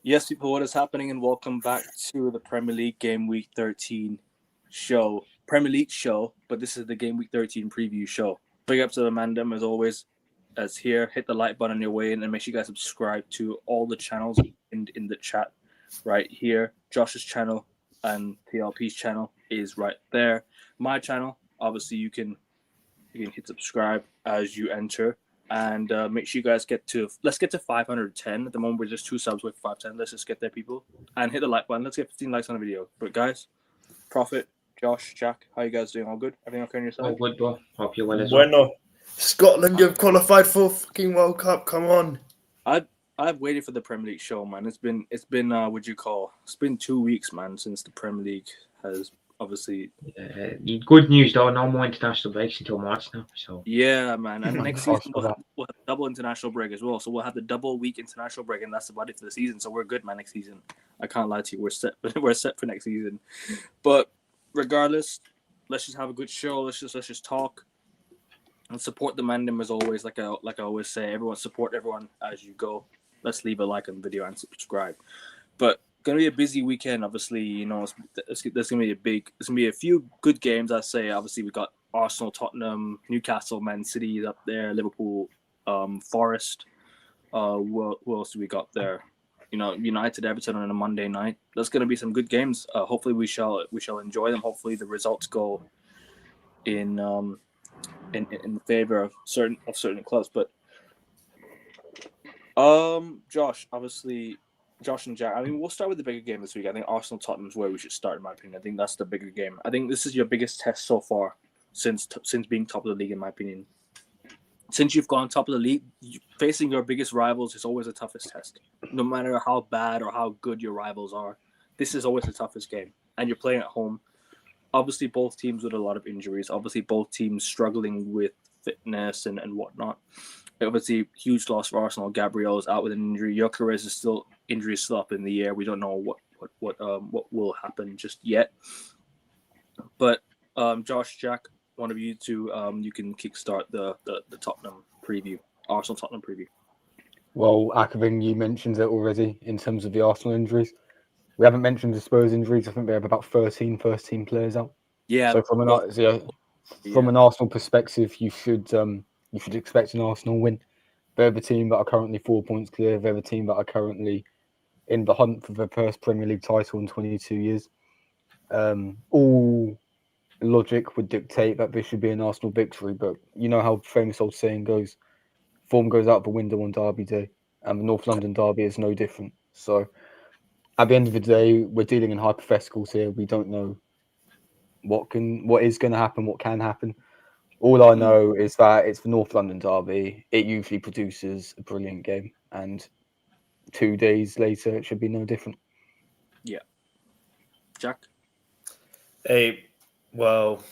Yes, people, what is happening? And welcome back to the Premier League Game Week 13 show. Premier League show, but this is the Game Week 13 preview show. Big up to Amanda, as always, as here. Hit the like button on your way in and make sure you guys subscribe to all the channels in the chat right here. Josh's channel and PLP's channel is right there. My channel, obviously, you can hit subscribe as you enter. And make sure you guys let's get to 510. At the moment, we're just 2 subs with 510. Let's just get there, people. And hit the like button. Let's get 15 likes on the video. But guys, Prophet, Josh, Jack, how you guys doing? All good? Everything okay on your All side? good, bro. Hope you're well as well. Bueno. Scotland, you've qualified for fucking World Cup. Come on. I've waited for the Premier League show, man. It's been what you call? It's been 2 weeks, man, since the Premier League has obviously. Good news though, no more international breaks until March now. So Yeah, man. And next season Ask for we'll that. have double international break as well. So we'll have the double week international break, and that's about it for the season. So we're good, man. Next season, I can't lie to you, we're set. We're set for next season. But regardless, let's just have a good show. Let's just talk and support the Mandem as always. Like I always say, everyone support everyone as you go. Let's leave a like on the video and subscribe. But gonna be a busy weekend. Obviously, you know, there's gonna be a few good games. I say. Obviously, we got Arsenal, Tottenham, Newcastle, Man City up there, Liverpool, Forest. Who else do we got there? You know, United, Everton on a Monday night. That's gonna be some good games. Hopefully, we shall enjoy them. Hopefully, the results go in favor of certain clubs. But Josh, obviously, Josh and Jack. I mean, we'll start with the bigger game this week. I think Arsenal Tottenham is where we should start, in my opinion. I think that's the bigger game. I think this is your biggest test so far since being top of the league, in my opinion. Since you've gone top of the league, facing your biggest rivals is always the toughest test. No matter how bad or how good your rivals are, this is always the toughest game. And you're playing at home. Obviously, both teams with a lot of injuries. Obviously, both teams struggling with fitness and whatnot. Obviously, huge loss for Arsenal. Gabriel is out with an injury. Gyökeres is still up in the air. We don't know what will happen just yet. But Josh, Jack, one of you two, you can kickstart the Tottenham preview, Arsenal Tottenham preview. Well, Akavin, you mentioned it already in terms of the Arsenal injuries. We haven't mentioned the Spurs injuries. I think they have about 13 first-team players out. Yeah. So from an Arsenal perspective, you should expect an Arsenal win. They're the team that are currently 4 points clear. They're the team that are currently in the hunt for their first Premier League title in 22 years. All logic would dictate that this should be an Arsenal victory, but you know how famous old saying goes, form goes out the window on Derby Day, and the North London Derby is no different. So at the end of the day, we're dealing in hypotheticals here. We don't know what is going to happen, what can happen. All I know is that it's the North London Derby. It usually produces a brilliant game, and 2 days later, it should be no different. Yeah. Jack? Hey, well,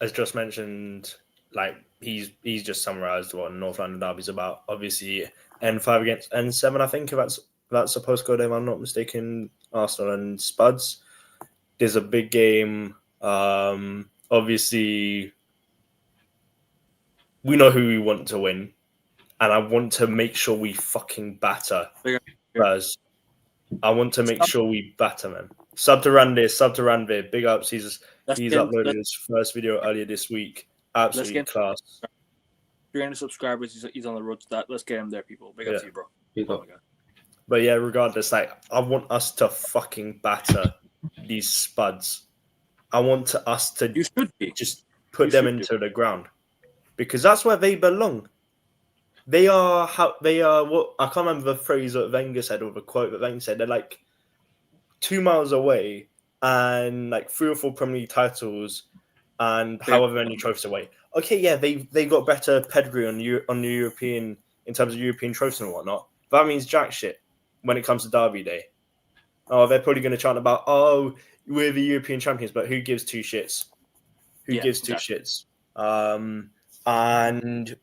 as just mentioned, like he's just summarised what North London Derby's about. Obviously, N5 against N7, I think, if that's a postcode if I'm not mistaken, Arsenal and Spuds. There's a big game. Obviously, we know who we want to win, and I want to make sure we fucking batter Spurs. I want to make sure we batter, man. Sub to Ranveer, big ups. He's uploaded his first video earlier this week. Absolutely class. 300 subscribers. He's on the road to that. Let's get him there, people. Big up to you, bro. big up. But yeah, regardless, like I want us to fucking batter these Spuds. I want us to just put them into the ground because that's where they belong. They are what I can't remember the phrase that Wenger said or the quote that Wenger said. They're like 2 miles away and like 3 or 4 Premier League titles and however many trophies away. Okay, yeah, they got better pedigree on the European in terms of European trophies and whatnot. But that means jack shit when it comes to Derby Day. Oh, they're probably going to chant about, oh, we're the European champions, but who gives two shits? Who gives two shits? And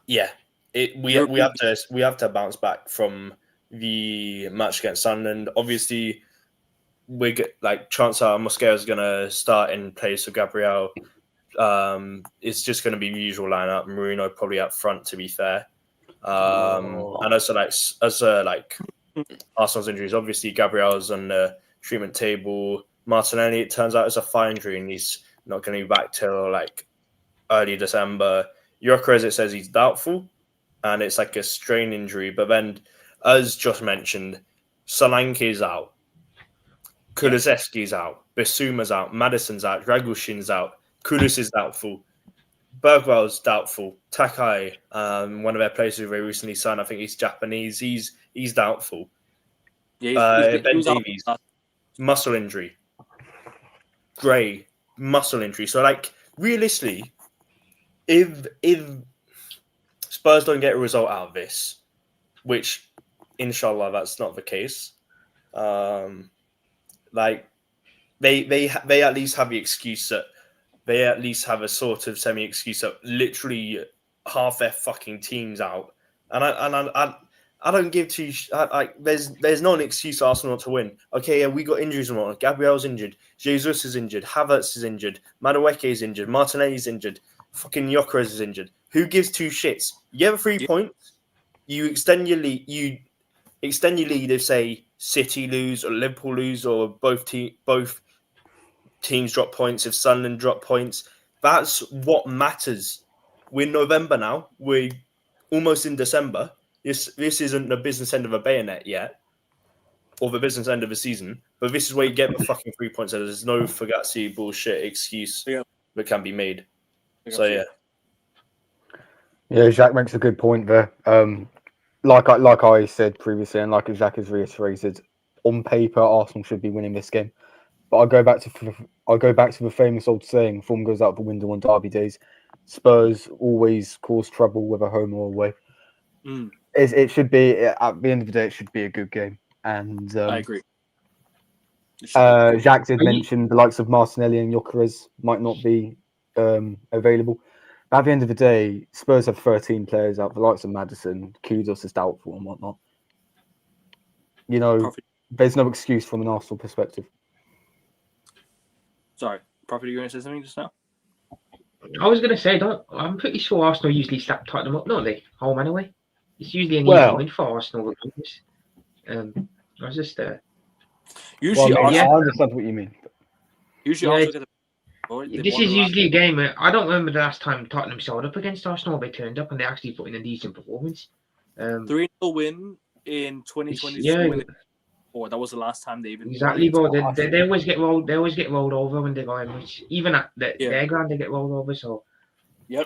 yeah, we have to bounce back from the match against Sunderland. Obviously, Chancellor Mosquera is going to start in place of Gabriel. It's just going to be the usual lineup. Marino probably up front, to be fair. And as a Arsenal's injuries. Obviously, Gabriel's on the treatment table. Martinelli, it turns out, is a thigh injury, and he's not going to be back till like early December. Gyökeres, it says he's doubtful, and it's like a strain injury. But then, as just mentioned, Solanke's out, Kulusevski's out, Bissouma's out, Madison's out, Dragushin's out, Kudus is doubtful, Bergwell's doubtful, Takai, one of their players who they recently signed, I think he's Japanese, he's doubtful. Yeah, Ben Davies, muscle injury. Gray, muscle injury. So, like, realistically, if Spurs don't get a result out of this, which, inshallah, that's not the case, like, they at least have the excuse that they at least have a sort of semi-excuse that literally half their fucking team's out, and I don't give two. There's not an excuse for Arsenal not to win. Okay, yeah, we got injuries and whatnot. Gabriel's injured, Jesus is injured, Havertz is injured, Madueke is injured, Martinelli's injured, fucking Gyökeres is injured. Who gives two shits? You have 3 points. You extend your lead. You extend your lead if, say, City lose or Liverpool lose or both teams drop points. If Sunderland drop points, that's what matters. We're in November now. We're almost in December. This isn't the business end of a bayonet yet, or the business end of the season. But this is where you get the fucking 3 points. So there's no Fugazi bullshit excuse that can be made. So yeah. Yeah, Jacques makes a good point there. Like I said previously, and like Jacques has reiterated, on paper Arsenal should be winning this game. But I'll go back to the famous old saying: "Form goes out the window on derby days." Spurs always cause trouble whether home or away. It should be, at the end of the day, it should be a good game. And I agree. Jacques did mention the likes of Martinelli and Gyökeres might not be available. But at the end of the day, Spurs have 13 players out. The likes of Madison, Kudus is doubtful and whatnot. You know, there's no excuse from an Arsenal perspective. Sorry, Prophet, you going to say something just now? I was going to say, I'm pretty sure Arsenal usually slap Tottenham up, don't they? Home and away. It's usually an easy win for Arsenal. I was just usually, I understand what you mean. Usually, this is usually a game. I don't remember the last time Tottenham showed up against Arsenal. They turned up and they actually put in a decent performance. 3-0 win in 2022. Yeah. That was the last time they even exactly, bro. They always get rolled. They always get rolled over when they go in. Which even at their ground, they get rolled over. So,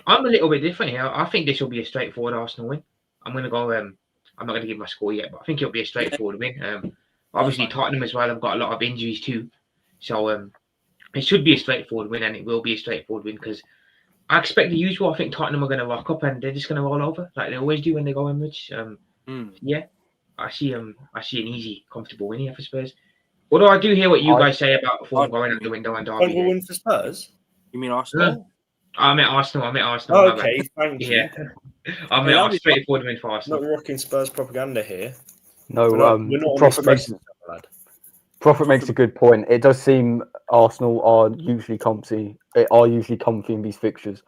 I'm a little bit different here. I think this will be a straightforward Arsenal win. I'm gonna go. I'm not gonna give my score yet, but I think it'll be a straightforward win. Obviously Tottenham as well have got a lot of injuries too, so it should be a straightforward win, and it will be a straightforward win because I expect the usual. I think Tottenham are gonna rock up and they're just gonna roll over like they always do when they go in. Which yeah. I see an easy, comfortable win here for Spurs. Although I do hear what you guys say about form going out the window and derby. Comfortable win for Spurs? You mean Arsenal? I meant Arsenal. Oh, okay, thank you. Yeah. I meant a straightforward win for Arsenal. Not rocking Spurs propaganda here. No, Prophet makes a good point. It does seem Arsenal are usually comfy in these fixtures.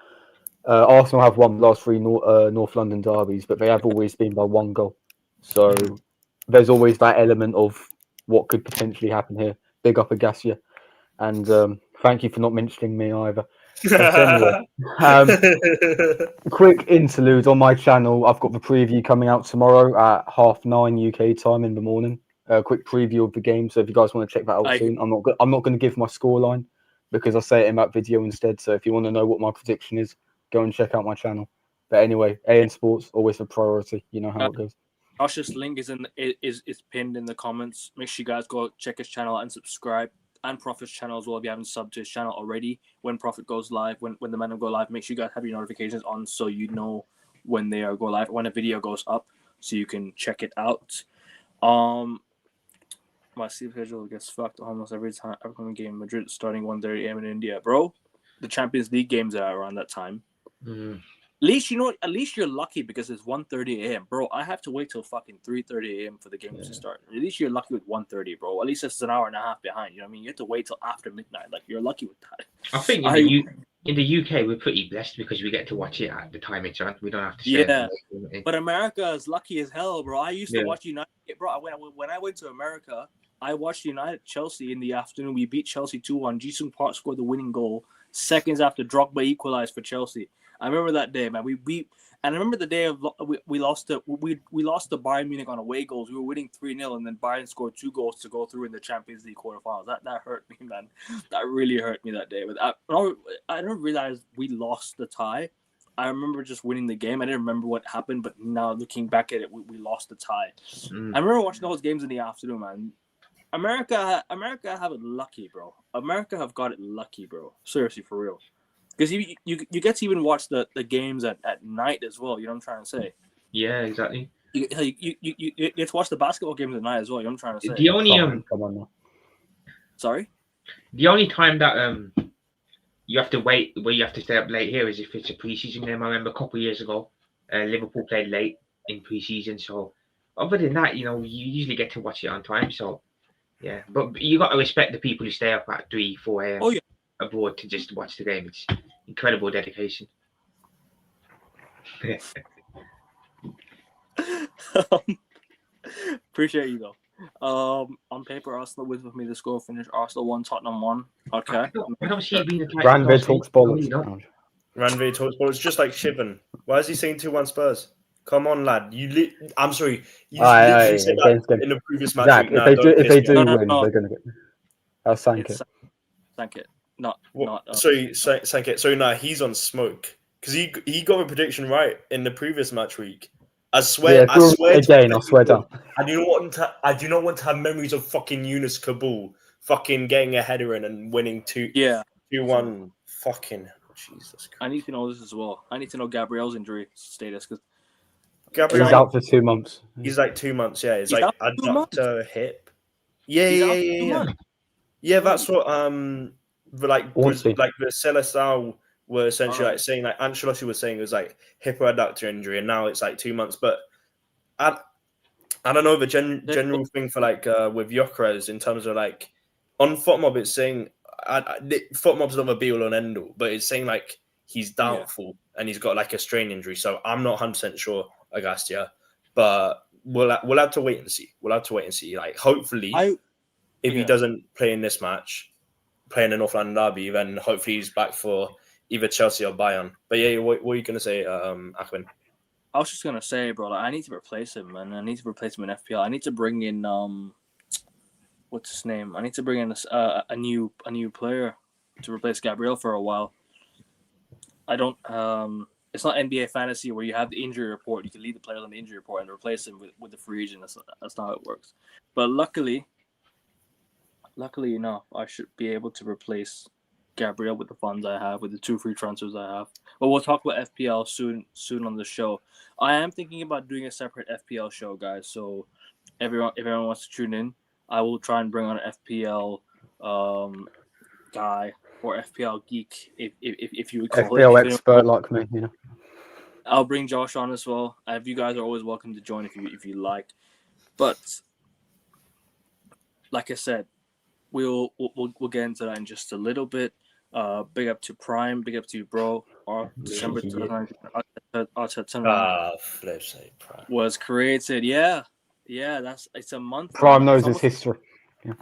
Arsenal have won the last 3 North London derbies, but they have always been by 1 goal. So there's always that element of what could potentially happen here. Big up Agassia. And thank you for not mentioning me either. But anyway, quick interlude on my channel. I've got the preview coming out tomorrow at 9:30 UK time in the morning. A quick preview of the game. So if you guys want to check that out soon, I'm not going to give my scoreline because I say it in that video instead. So if you want to know what my prediction is, go and check out my channel. But anyway, AN Sports always a priority. You know how it goes. Josh's link is pinned in the comments. Make sure you guys go check his channel and subscribe, and Prophet's channel as well if you haven't subbed to his channel already. When Prophet goes live, when the men go live, make sure you guys have your notifications on so you know when they are go live, when a video goes up, so you can check it out. My sleep schedule gets fucked almost every time. Upcoming game, Madrid starting 1:30 a.m. in India, bro. The Champions League games are around that time. At least you're lucky because it's 1:30 a.m. Bro, I have to wait till fucking 3:30 a.m. for the games to start. At least you're lucky with 1:30, bro. At least it's an hour and a half behind. You know what I mean? You have to wait till after midnight. Like, you're lucky with that. I think in the UK we're pretty blessed because we get to watch it at the time it's on. We don't have to. But America is lucky as hell, bro. I used to watch United bro, when I went to America, I watched United Chelsea in the afternoon. We beat Chelsea 2-1. Jisung Park scored the winning goal seconds after Drogba equalized for Chelsea. I remember that day, man. And I remember the day of we lost to Bayern Munich on away goals. We were winning 3-0, and then Bayern scored 2 goals to go through in the Champions League quarterfinals. That hurt me, man. That really hurt me that day. But I didn't realize we lost the tie. I remember just winning the game. I didn't remember what happened, but now looking back at it, we lost the tie. I remember watching those games in the afternoon, man. America have it lucky, bro. America have got it lucky, bro. Seriously, for real. Because you get to even watch the games at night as well. You know what I'm trying to say? Yeah, exactly. You get to watch the basketball games at night as well. You know what I'm trying to say? The only come on now. Sorry? The only time that you have to wait, where you have to stay up late here, is if it's a preseason game. I remember a couple of years ago, Liverpool played late in preseason. So other than that, you usually get to watch it on time. So yeah, but you got to respect the people who stay up at 3, 4 a.m. Oh yeah. Abroad to just watch the game. It's incredible dedication. Appreciate you though. On paper, Arsenal wins with me. The score finish: Arsenal 1, Tottenham 1. Okay. I don't see it being a tight. Ranvid talks bollocks. Ranvid talks bollocks, just like Shivan. Why is he saying 2-1 Spurs? Come on, lad. I'm sorry. You literally said that in the previous match. Zach, if they do win, they're gonna get. I'll sank it. Sank it. Sorry, Sanket. So now he's on smoke because he got a prediction right in the previous match week. I swear. Yeah, I swear down. I do not want to have memories of fucking Yunus Kabul fucking getting a header in and winning 2-1. Fucking Jesus Christ. I need to know this as well. I need to know Gabriel's injury status because he's out for 2 months. He's like 2 months. Yeah, it's he's like adductor hip. Yeah. That's what like the Celestao were essentially like saying, like Ancelotti was saying it was like hip adductor injury, and now it's like 2 months. But I don't know the general thing for like with Gyökeres in terms of like on FotMob it's saying FotMob's not a be all and end all, but it's saying like he's doubtful and he's got like a strain injury. So I'm not 100% sure, Agustia, but we'll have to wait and see. Like hopefully, if he doesn't play in this match, play in the North London derby, then hopefully he's back for either Chelsea or Bayern. But yeah, what are you gonna say, Ahmed? I was just gonna say, bro, like, I need to replace him, man. I need to replace him in FPL. I need to bring in what's his name? I need to bring in a new player to replace Gabriel for a while. I don't. It's not NBA fantasy where you have the injury report. You can leave the players on the injury report and replace him with the free agent. That's not how it works. But luckily enough, I should be able to replace Gabriel with the funds I have, with the 2 free transfers I have. But we'll talk about FPL soon on the show. I am thinking about doing a separate FPL show, guys. So if everyone wants to tune in, I will try and bring on an FPL guy or FPL geek, if you would call FPL it. expert like me, you know. I'll bring Josh on as well. You guys are always welcome to join if you like. But like I said, we'll get into that in just a little bit. Big up to Prime, big up to you, bro. Our December 2019 was created. Yeah, it's a month. Prime knows his history. Yeah.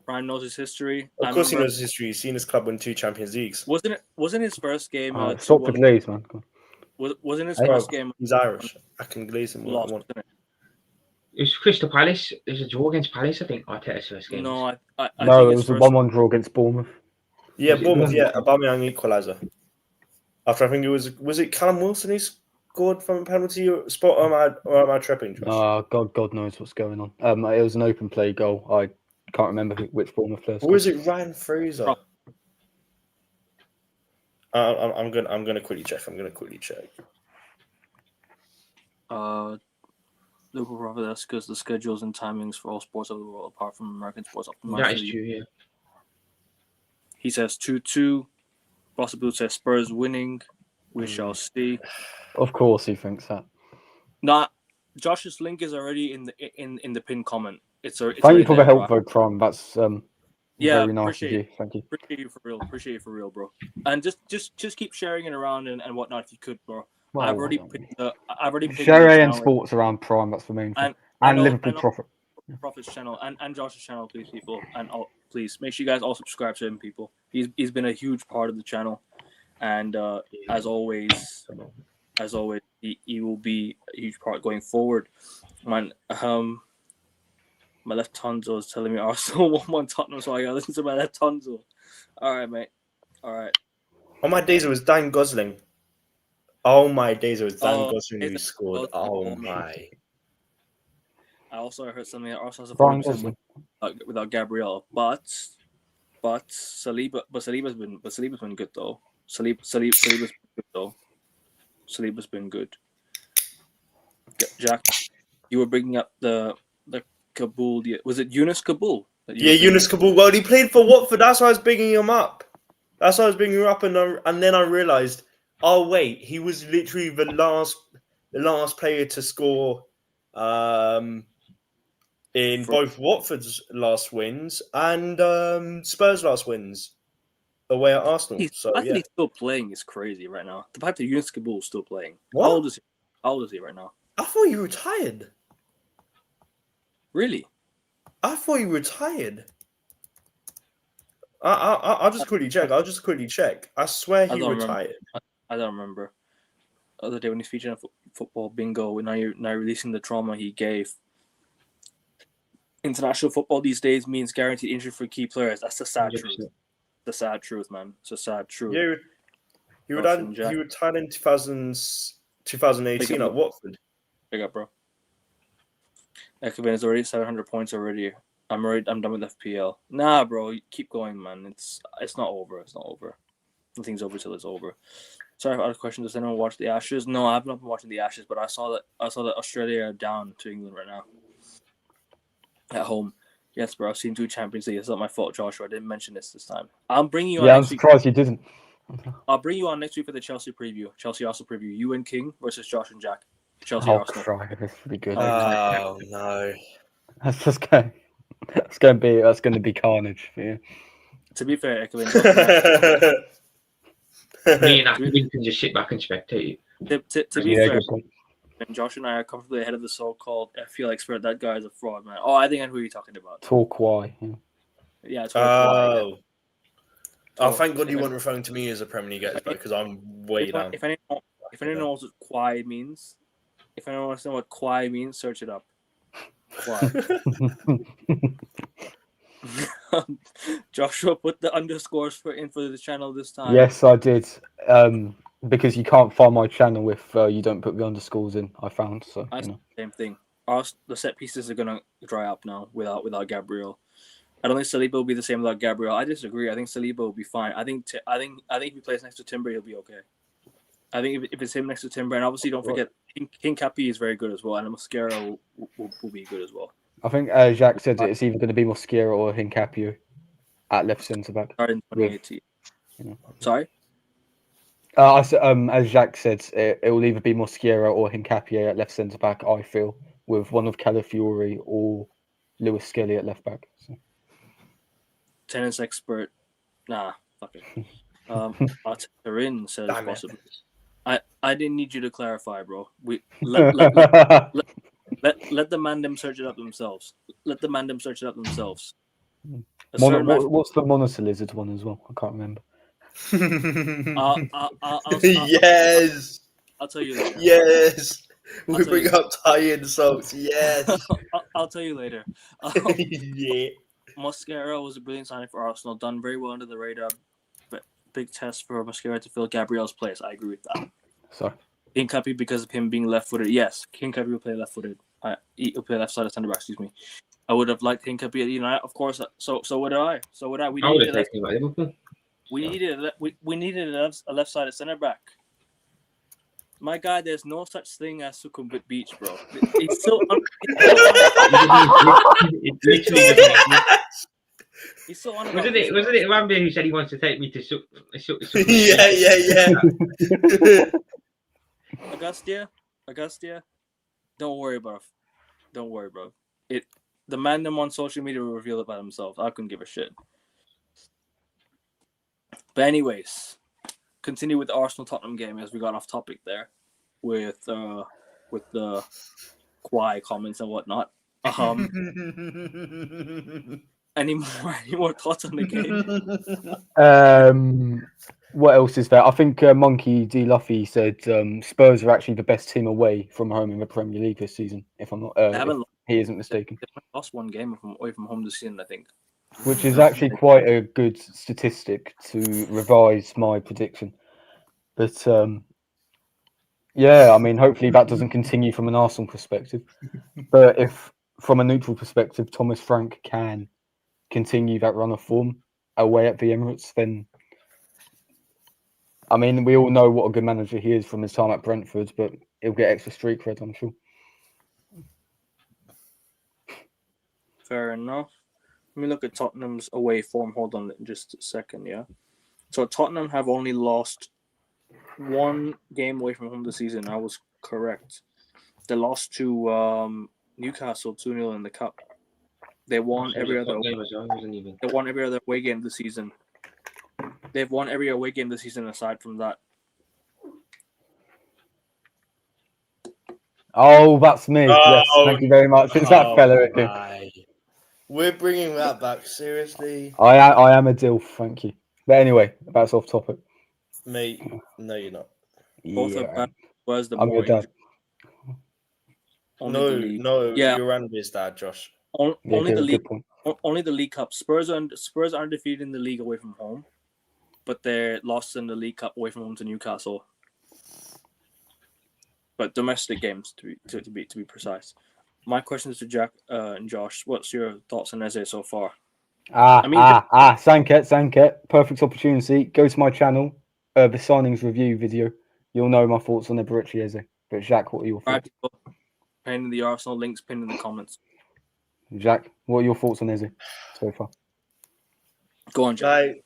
Prime knows his history. Of course, he knows his history. He's seen his club win 2 Champions Leagues. Wasn't his first game? Stop the glaze, man. Wasn't his first game? He's Irish. I can glaze him. Lost, it was Crystal Palace. There's a draw against Palace, I think. Arteta's first game. No, I no, it was a 1-1 draw against Bournemouth. Yeah, Bournemouth. Yeah, Aubameyang equaliser. After I think it was it Callum Wilson who scored from a penalty spot, or am I tripping? God knows what's going on. It was an open play goal. I can't remember which Bournemouth player. Or was it Ryan Fraser? I'm gonna quickly check. Liverpool Robert, that's because the schedules and timings for all sports of the world, apart from American sports, optimized. That is true, yeah. He says 2-2. Bossaboo says Spurs winning. We shall see. Of course, he thinks that. Nah, Josh's link is already in the pinned comment. It's Thank you for the help, though, Prime. That's very nice of you. Thank you. Appreciate you for real, bro. And just keep sharing it around and whatnot if you could, bro. Well, I've already picked share AM Sports around Prime. That's the main thing. And Liverpool Profit. Profit's channel and Josh's channel, please, people, and please make sure you guys all subscribe to him, people. He's been a huge part of the channel, and as always, he will be a huge part going forward. Man, my left tonsil is telling me Arsenal 1-1 Tottenham, so I gotta listen to my left tonsil. All right, mate. All right. On my days, it was Dan Gosling. Oh my days, it was Dan Gosling who scored. Oh my. I also heard something that Arsenal has a 40% without Gabriel, but Saliba's been good though. Saliba's been good though. Saliba's been good. Jack, you were bringing up the Kabul. Was it Yunus Kabul? Yeah, Yunus Kabul. Well, he played for Watford. That's why I was bringing him up. And then I realised, oh wait, he was literally the last player to score in both Watford's last wins and Spurs' last wins away at Arsenal. The fact that he's still playing is crazy right now. The fact that Yunus Kabul is still playing. What? How old is he right now? I thought he retired. Really? I thought he retired. I'll just quickly check. I swear he retired. I don't remember. The other day when he's featuring football bingo, now releasing the trauma he gave. International football these days means guaranteed injury for key players. That's the sad truth. The sad truth, man. It's a sad truth. Yeah, he retired in 2018 at Watford. Big up, bro. Ekman is already 700 points already. I'm done with FPL. Nah, bro, keep going, man. It's not over. It's not over. Nothing's over till it's over. Sorry, I have a question. Does anyone watch the Ashes? No, I've not been watching the Ashes, but I saw that Australia are down to England right now. At home. Yes, bro. I've seen 2 Champions League. It's not my fault, Joshua. I didn't mention this time. I'm bringing you on. Yeah, I'm surprised you didn't. I'll bring you on next week for the Chelsea preview. Chelsea Arsenal preview. You and King versus Josh and Jack. Chelsea Arsenal. Cry. That's pretty good. Oh no. That's going to be carnage for you. To be fair, me and Akvin can just sit back and spectate. To be fair, and Josh and I are comfortably ahead of the so-called FPL expert. That guy is a fraud, man. Oh, I think I know who you're talking about. Torquay. Yeah. Oh, thank God you weren't referring to me as a Premier League expert because I'm way down. If anyone knows what Quai means, if anyone wants to know what Quai means, search it up. Quai. Joshua put the underscores for the channel this time. Yes, I did. Because you can't find my channel if you don't put the underscores in. I found so. Same thing. The set pieces are gonna dry up now without Gabriel. I don't think Saliba will be the same without Gabriel. I disagree. I think Saliba will be fine. I think if he plays next to Timber, he'll be okay. I think if it's him next to Timber, and obviously don't forget King Cappy is very good as well, and Mosquera will be good as well. I think Jacques said it's either going to be Mosquera or Hincapie at left centre back. In 2018. Sorry. As Jacques said, it will either be Mosquera or Hincapie at left centre back. I feel with one of Calafiori or Lewis Skelly at left back. So. Tennis expert, nah, fuck it. Arterin says possible. I didn't need you to clarify, bro. Let the mandem search it up themselves. What's the Monitor Lizard one as well? I can't remember. Yes. I'll tell you later. Yes. We bring up tie-in songs. Yes. I'll tell you later. Yeah. Mosquera was a brilliant signing for Arsenal. Done very well under the radar. But big test for Mosquera to fill Gabriel's place. I agree with that. Sorry. Hincapie because of him being left-footed. Yes, Hincapie will play left-footed. He'll play left side of centre back. Excuse me. I would have liked Hincapie at United, of course. So would I. We needed a left-sided centre back. My guy, there's no such thing as Sukhumvit Beach, bro. It's so. He's so on. Wasn't it Rambi who said he wants to take me to Yeah. Augustia, don't worry, bro. The man on social media will reveal it by themselves. I couldn't give a shit. But anyways, continue with the Arsenal Tottenham game as we got off topic there with the Kawhi comments and whatnot. Any more thoughts on the game? What else is there? I think Monkey D. Luffy said Spurs are actually the best team away from home in the Premier League this season. If I'm not, he isn't mistaken. They lost one game away from home this season, I think. Which is actually quite a good statistic to revise my prediction. But yeah, I mean, hopefully that doesn't continue from an Arsenal perspective. But if from a neutral perspective, Thomas Frank can continue that run of form away at the Emirates, then I mean, we all know what a good manager he is from his time at Brentford, but he'll get extra street cred, I'm sure. Fair enough. Let me look at Tottenham's away form. Hold on just a second, yeah. So Tottenham have only lost one game away from home this season. I was correct. They lost to Newcastle 2-0 in the cup. They won every other away game this season. They've won every away game this season aside from that. Oh, that's me. Yes, thank you very much. It's that fella again. We're bringing that back, seriously. I am a dilf, thank you. But anyway, that's off topic. Mate, no, you're not. Both are bad. Where's the I'm more your dad. No, yeah. You're Randy's dad, Josh. Only the league. Only the League Cup. Spurs are undefeated in the league away from home, but they're lost in the League Cup away from home to Newcastle. But domestic games, to be precise. My question is to Jack and Josh. What's your thoughts on Eze so far? Sanket. Perfect opportunity. Go to my channel, the signings review video. You'll know my thoughts on Eberechi Eze. But Jack, what are your thoughts? Pinned in the Arsenal links, pinned in the comments. Jack, what are your thoughts on Eze so far? Go on, Jack.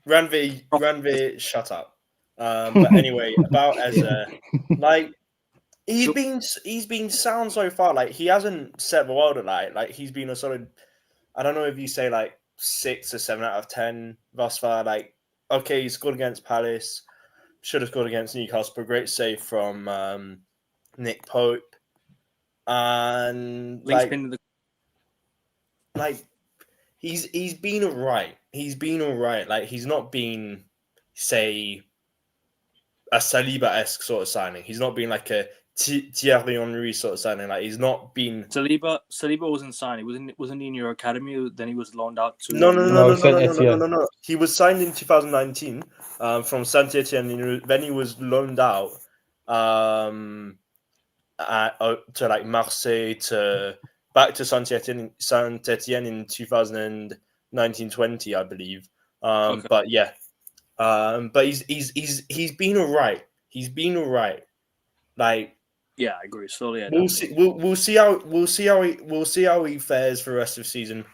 Ranvi, shut up. But anyway, about Eze, he's been sound so far. Like, he hasn't set the world alight. Like, he's been a solid. I don't know if you say 6 or 7 out of 10 thus far. Like, okay, he scored against Palace, should have scored against Newcastle, but great save from Nick Pope. And he's been alright. He's been alright. Like, he's not been, say, a Saliba-esque sort of signing. He's not been like a Thierry Henry sort of signing. Like, he's not been. Saliba wasn't signed. He wasn't in your academy. Then he was loaned out to. No. He was signed in 2019 from Saint-Etienne. Then he was loaned out to Marseille, back to Saint-Etienne in 2019-20, I believe. Okay. But yeah, but he's been alright. He's been alright. Like, yeah, I agree. Slowly, we'll see how he fares for the rest of the season.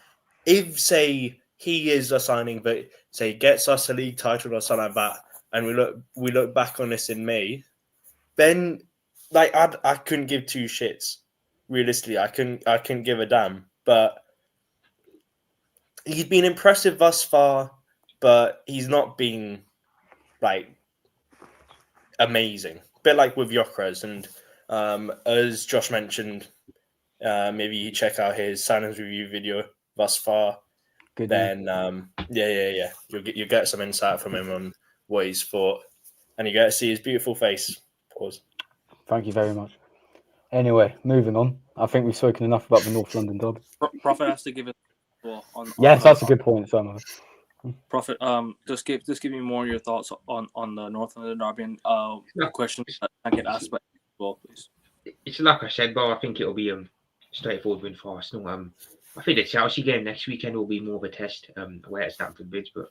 If, say, he is a signing, but say gets us a league title or something like that, and we look back on this in May, then I couldn't give two shits. Realistically, I couldn't give a damn. But he's been impressive thus far, but he's not been amazing. A bit like with Gyökeres, and as Josh mentioned, maybe you check out his signings review video thus far. Good. Then yeah, you'll get some insight from him on what he's thought, and you get to see his beautiful face. Pause. Thank you very much. Anyway, moving on. I think we've spoken enough about the North London derby. Prophet has to give it. Yes, that's a good point, Sam. Prophet, just give me more of your thoughts on the North London derby and questions that I get asked by as well, please. It's like I said, bro. I think it'll be straightforward win for Arsenal. I think the Chelsea game next weekend will be more of a test away at Stamford Bridge, but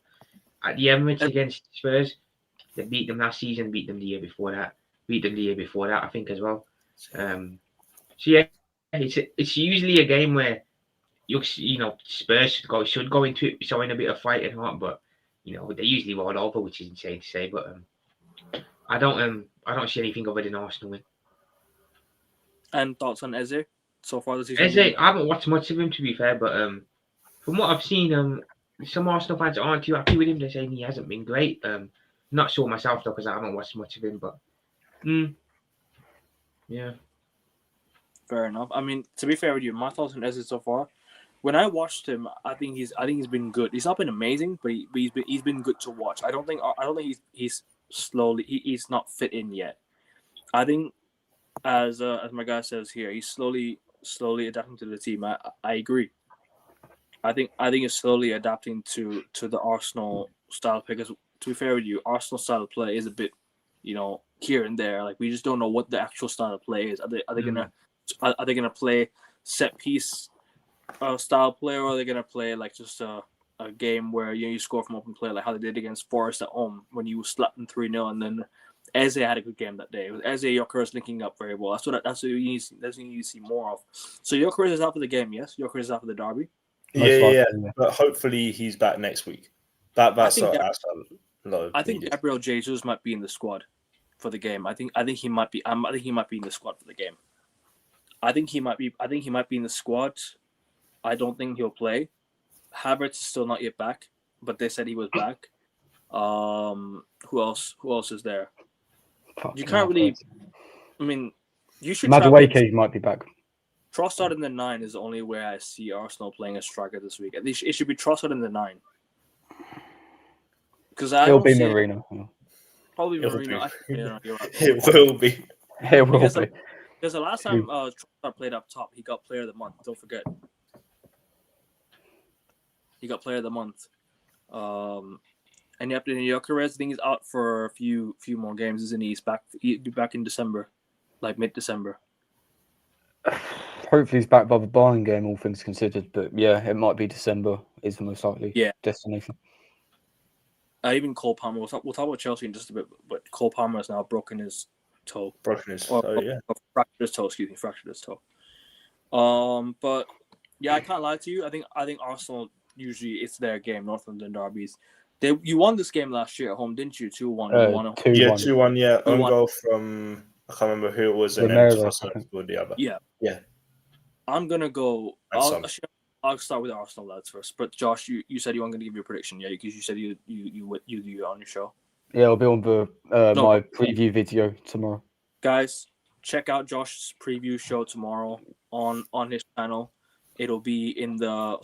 at the Emirates against Spurs, they beat them last season, beat them the year before that, I think as well. So yeah, it's usually a game where Spurs should go into it showing a bit of fight and heart, but they usually roll over, which is insane to say. But I don't see anything other than Arsenal win. And thoughts on Eze so far this season? Eze, I haven't watched much of him, to be fair, but from what I've seen, some Arsenal fans aren't too happy with him. They're saying he hasn't been great. Not sure myself though, because I haven't watched much of him, but yeah. Fair enough. I mean, to be fair with you, my thoughts on Eze so far. When I watched him, I think he's been good. He's not been amazing, but he's been good to watch. I don't think he's slowly he's not fit in yet. I think as my guy says here, he's slowly adapting to the team. I agree. I think he's slowly adapting to the Arsenal style play. Because to be fair with you, Arsenal style of play is a bit, here and there. Like we just don't know what the actual style of play is. Are they gonna play set piece style play, or are they gonna play like just a game where you score from open play like how they did against Forest at home when you slapped them 3-0 and then Eze had a good game that day. With Eze, Gyökeres linking up very well. That's what you need to see more of. So Gyökeres is out for the game, yes. Gyökeres is out for the derby. Yeah. But hopefully he's back next week. I think Gabriel Jesus might be in the squad for the game. I think he might be. I think he might be in the squad for the game. I think he might be in the squad. I don't think he'll play. Havertz is still not yet back, but they said he was back. Who else is there? You can't really. I mean, you should. Madueke might be back. Trossard in the 9 is the only way I see Arsenal playing a striker this week. At least it should be Trossard in the 9. Because it'll be Marino. Probably Marino. You're right. It will be. Because the last time Trossard played up top, he got Player of the Month. Don't forget. He got Player of the Month. And Gyökeres, I think he's out for a few more games, isn't he? He'll be back in December, like mid-December. Hopefully he's back by the Bayern game, all things considered. But yeah, it might be December is the most likely destination. Even Cole Palmer. We'll talk about Chelsea in just a bit, but Cole Palmer has now broken his toe. Fractured his toe. But yeah, I can't lie to you. I think Arsenal usually it's their game. North London derbies. You won this game last year at home, didn't you? 2-1. 2-1. Yeah, own goal from I can't remember who it was. And the other. Yeah. I'm gonna go. I'll start with the Arsenal lads first. But Josh, you said you weren't gonna give your prediction, yeah? Because you said you do it on your show. Yeah, it'll be on the my preview video tomorrow. Guys, check out Josh's preview show tomorrow on his channel. It'll be in the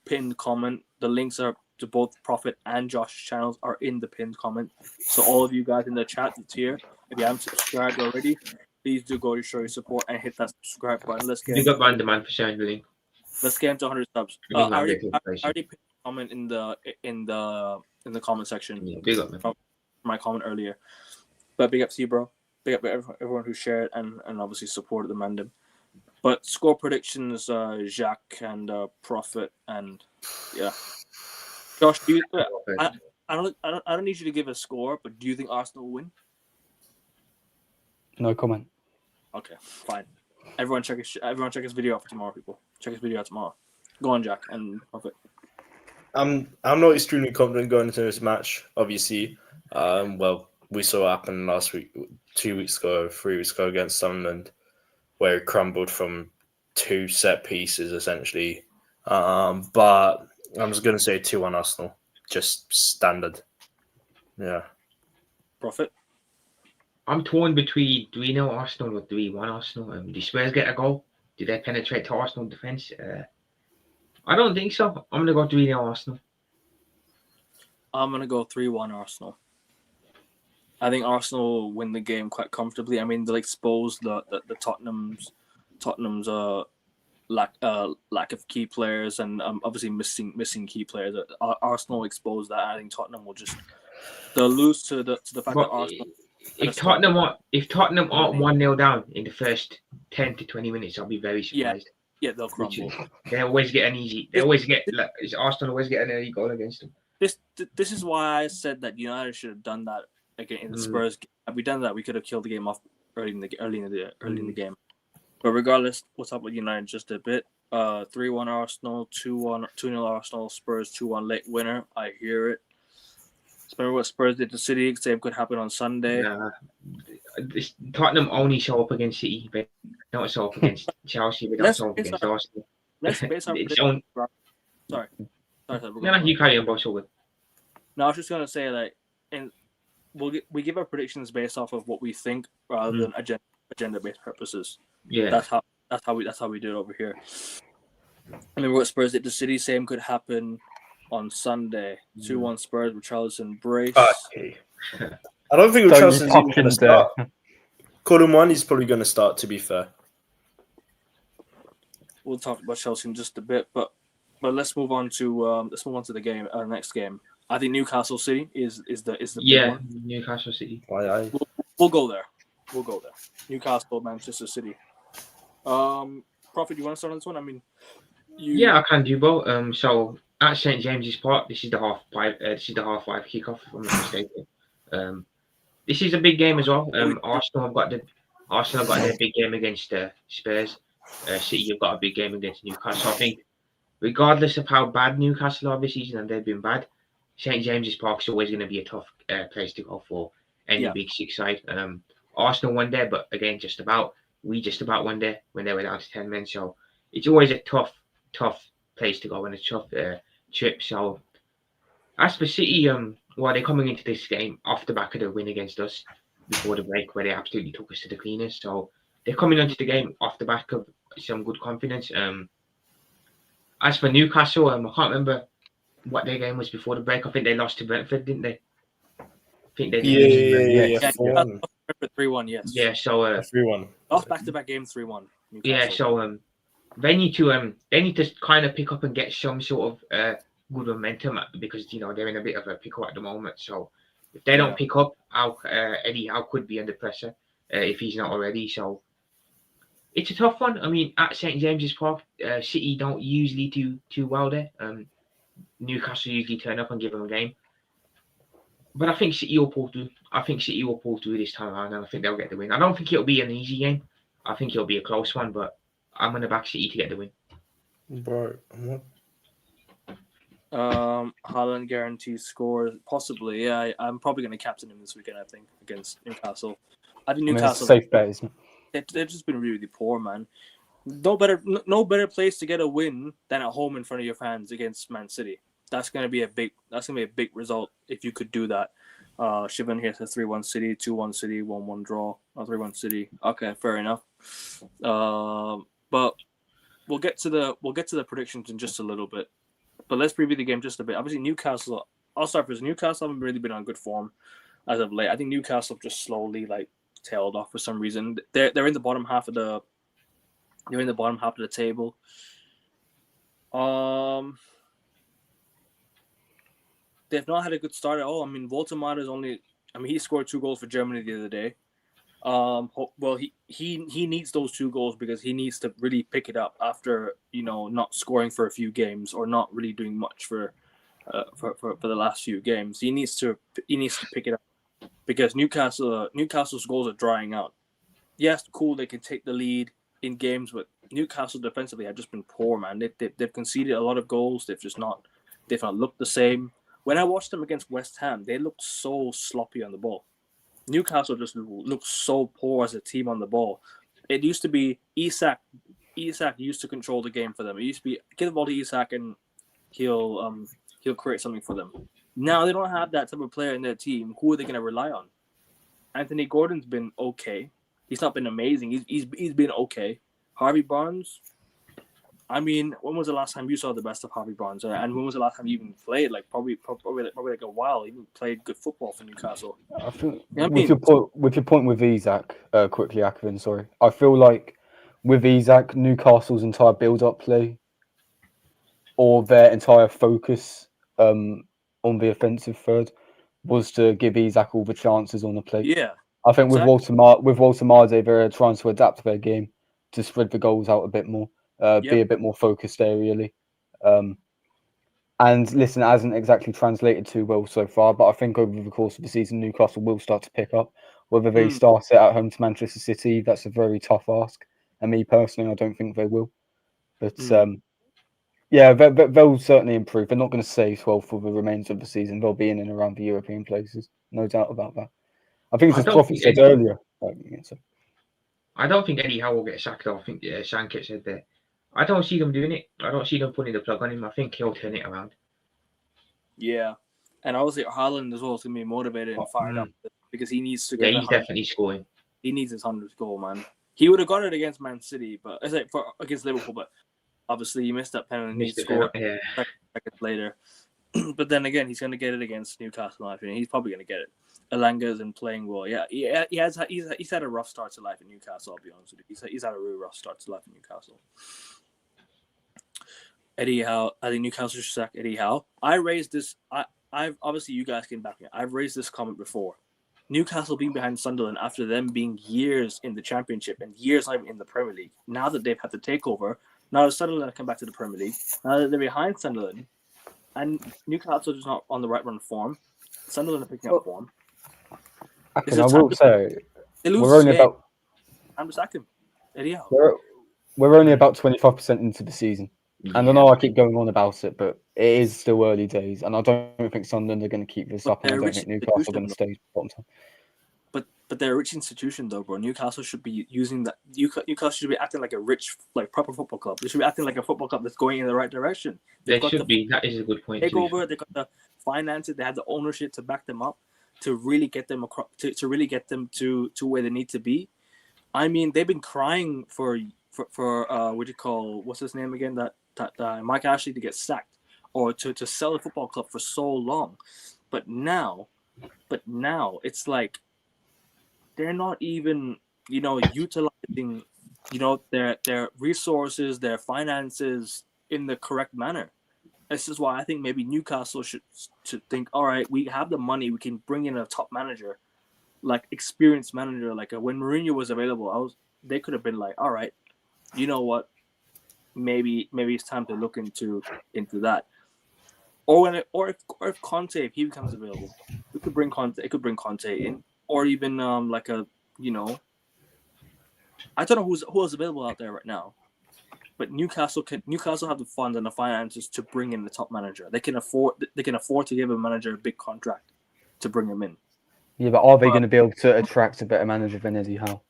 pinned comment. The links are to both Prophet and Josh's channels are in the pinned comment. So all of you guys in the chat that's here, if you haven't subscribed already, please do go to show your support and hit that subscribe button. Let's get. You got Van Demand for sharing the link. Let's get into 100 subs. I already pinned a comment in the comment section. Yeah, big up, man. From my comment earlier. But big up to you, bro. Big up to everyone who shared and obviously supported the Mandem. But score predictions, Jacques and Prophet, and yeah. Josh, I don't need you to give a score, but do you think Arsenal will win? No comment. Okay, fine. Everyone check his video out for tomorrow, people. Check his video out tomorrow. Go on, Jack and Prophet. I'm not extremely confident going into this match. Obviously, we saw what happened last week, 3 weeks ago against Sunderland, where it crumbled from 2 set pieces essentially. But I'm just going to say 2-1 Arsenal, just standard. Yeah. Prophet. I'm torn between 3-0 Arsenal or 3-1 Arsenal. Do Spurs get a goal? Do they penetrate to Arsenal defence? I don't think so. I'm going to go 3-0 Arsenal. I'm going to go 3-1 Arsenal. I think Arsenal will win the game quite comfortably. I mean, they'll expose the Tottenham's lack of key players and obviously missing key players. Arsenal will expose that. I think Tottenham will they'll lose to the fact that Arsenal. If Tottenham aren't 1-0 down in the first 10 to 20 minutes, I'll be very surprised. Yeah, they'll crumble. They always get an easy. Arsenal always get an early goal against them. This is why I said that United should have done that again in the Spurs game. Had we done that, we could have killed the game off early in the game. But regardless, what's up with United just a bit. 3-1 Arsenal, 2-0 Arsenal, Spurs 2-1 late winner. I hear it. Remember what Spurs did to City? Same could happen on Sunday. Tottenham only show up against City. They don't show up against Chelsea. They don't show up against Arsenal. Let's base our prediction. Sorry. No, you carry on, both. No, I was just gonna say we give our predictions based off of what we think rather than agenda. agenda-based purposes. Yeah, That's how we do it over here. I mean, what Spurs did to City, same could happen on Sunday. 2-1 Spurs with Charleston brace. Okay. I don't think Charleston's even going to start. Colin One is probably going to start, to be fair. We'll talk about Chelsea in just a bit, but let's move on to the game. Our next game. I think Newcastle City is the big one. Newcastle City. We'll go there. Newcastle, Manchester City. Prophet, do you want to start on this one? I mean, I can do both. So at St James's Park, this is the half five kickoff, if I'm not mistaken. This is a big game as well. Arsenal have got their big game against Spurs. City have got a big game against Newcastle. I think, regardless of how bad Newcastle are this season, and they've been bad, St James's Park is always going to be a tough place to go for any big six side. Arsenal won there, but again, we just about won there when they were down to 10 men. So it's always a tough place to go and a tough trip. So as for City, they're coming into this game off the back of the win against us before the break, where they absolutely took us to the cleaners. So they're coming into the game off the back of some good confidence. As for Newcastle, I can't remember what their game was before the break. I think they lost to Brentford, didn't they? I think they did. Yeah. 3-1, yes. Yeah, so 3-1. Lost back-to-back game 3-1. Newcastle. Yeah, so they need to kind of pick up and get some sort of good momentum because they're in a bit of a pickle at the moment. So if they don't pick up, Eddie Howe could be under pressure if he's not already. So it's a tough one. I mean, at St James's Park, City don't usually do too well there. Newcastle usually turn up and give them a game. But I think City will pull through. This time around, and I think they'll get the win. I don't think it'll be an easy game. I think it'll be a close one, but I'm going to back City to get the win. Bro, Haaland guarantees scores, possibly. Yeah, I'm probably going to captain him this weekend, I think, against Newcastle. I think Newcastle... safe bet, isn't it? They've just been really poor, man. No better place to get a win than at home in front of your fans against Man City. That's gonna be a big result if you could do that. Shivan here says 3-1 City, 2-1 City, 1-1 draw, 3-1 City. Okay, fair enough. But we'll get to the predictions in just a little bit. But let's preview the game just a bit. Obviously, Newcastle. I'll start first. Newcastle haven't really been on good form as of late. I think Newcastle just slowly tailed off for some reason. They're in the bottom half of the. They're in the bottom half of the table. They've not had a good start at all. I mean, he scored 2 goals for Germany the other day. Well, he needs those 2 goals because he needs to really pick it up after not scoring for a few games or not really doing much for the last few games. He needs to pick it up because Newcastle's goals are drying out. Yes, cool, they can take the lead in games, but Newcastle defensively have just been poor, man. They've conceded a lot of goals. They've not looked the same. When I watched them against West Ham, they looked so sloppy on the ball. Newcastle just looked so poor as a team on the ball. It used to be Isak. Isak used to control the game for them. It used to be give the ball to Isak and he'll create something for them. Now they don't have that type of player in their team. Who are they going to rely on? Anthony Gordon's been okay. He's not been amazing. He's been okay. Harvey Barnes. I mean, when was the last time you saw the best of Harvey Barnes? And when was the last time you even played? Probably like a while. He even played good football for Newcastle. I think with your point with Isak, quickly, Akvin, sorry. I feel like with Isak, Newcastle's entire build-up play or their entire focus on the offensive third was to give Isak all the chances on the play. Yeah. I think with Walter Marde, they're trying to adapt their game to spread the goals out a bit more. Be a bit more focused aerially. And listen, it hasn't exactly translated too well so far, but I think over the course of the season, Newcastle will start to pick up. Whether they start it at home to Manchester City, that's a very tough ask. And me personally, I don't think they will. But they'll certainly improve. They're not going to stay 12 for the remainder of the season. They'll be in and around the European places. No doubt about that. I think as Prophet said earlier. I don't think Eddie Howe will get sacked. I think Sankit said that. I don't see them doing it. I don't see them putting the plug on him. I think he'll turn it around. Yeah. And obviously Haaland as well is going to be motivated and fired up because he needs to get... Yeah, he's definitely scoring. He needs his 100th goal, man. He would have got it against Man City, but against Liverpool, but obviously he missed that penalty. He scored seconds later. But then again, he's going to get it against Newcastle. I think he's probably going to get it. Elanga isn't playing well. Yeah, he's had a rough start to life in Newcastle. I'll be honest with you. He's had a really rough start to life in Newcastle. Eddie Howe, I think Newcastle should sack Eddie Howe. I raised this. I've obviously you guys came back. I've raised this comment before. Newcastle being behind Sunderland after them being years in the Championship and years not even in the Premier League. Now that they've had to take over, now that Sunderland have come back to the Premier League, now that they're behind Sunderland, and Newcastle is not on the right run of form, Sunderland are picking up form. I will say, we're only about. I'm just sacking Eddie Howe. We're only about 25% into the season. Yeah. And I know I keep going on about it, but it is still early days, and I don't think Sunderland are going to keep this up, and I don't think Newcastle are going to stay bottom time. But they're a rich institution, though, bro. Newcastle should be using that. Newcastle should be acting like a rich, like proper football club. They should be acting like a football club that's going in the right direction. They should be. That is a good point. Take over. They got the finances. They have the ownership to back them up, to really get them across, to really get them to where they need to be. I mean, they've been crying for what do you call, what's his name again? That Mike Ashley to get sacked or to sell the football club for so long, but now it's like they're not even utilizing their resources, their finances in the correct manner. This is why I think maybe Newcastle should think, all right, we have the money, we can bring in a top manager, like experienced manager, like when Mourinho was available, they could have been like, all right, you know what? Maybe it's time to look into that. Or if Conte, if he becomes available, we could bring Conte. It could bring Conte in, or even I don't know who's available out there right now. But Newcastle have the funds and the finances to bring in the top manager. They can afford to give a manager a big contract to bring him in. Yeah, but are they going to be able to attract a better manager than Eddie Howe?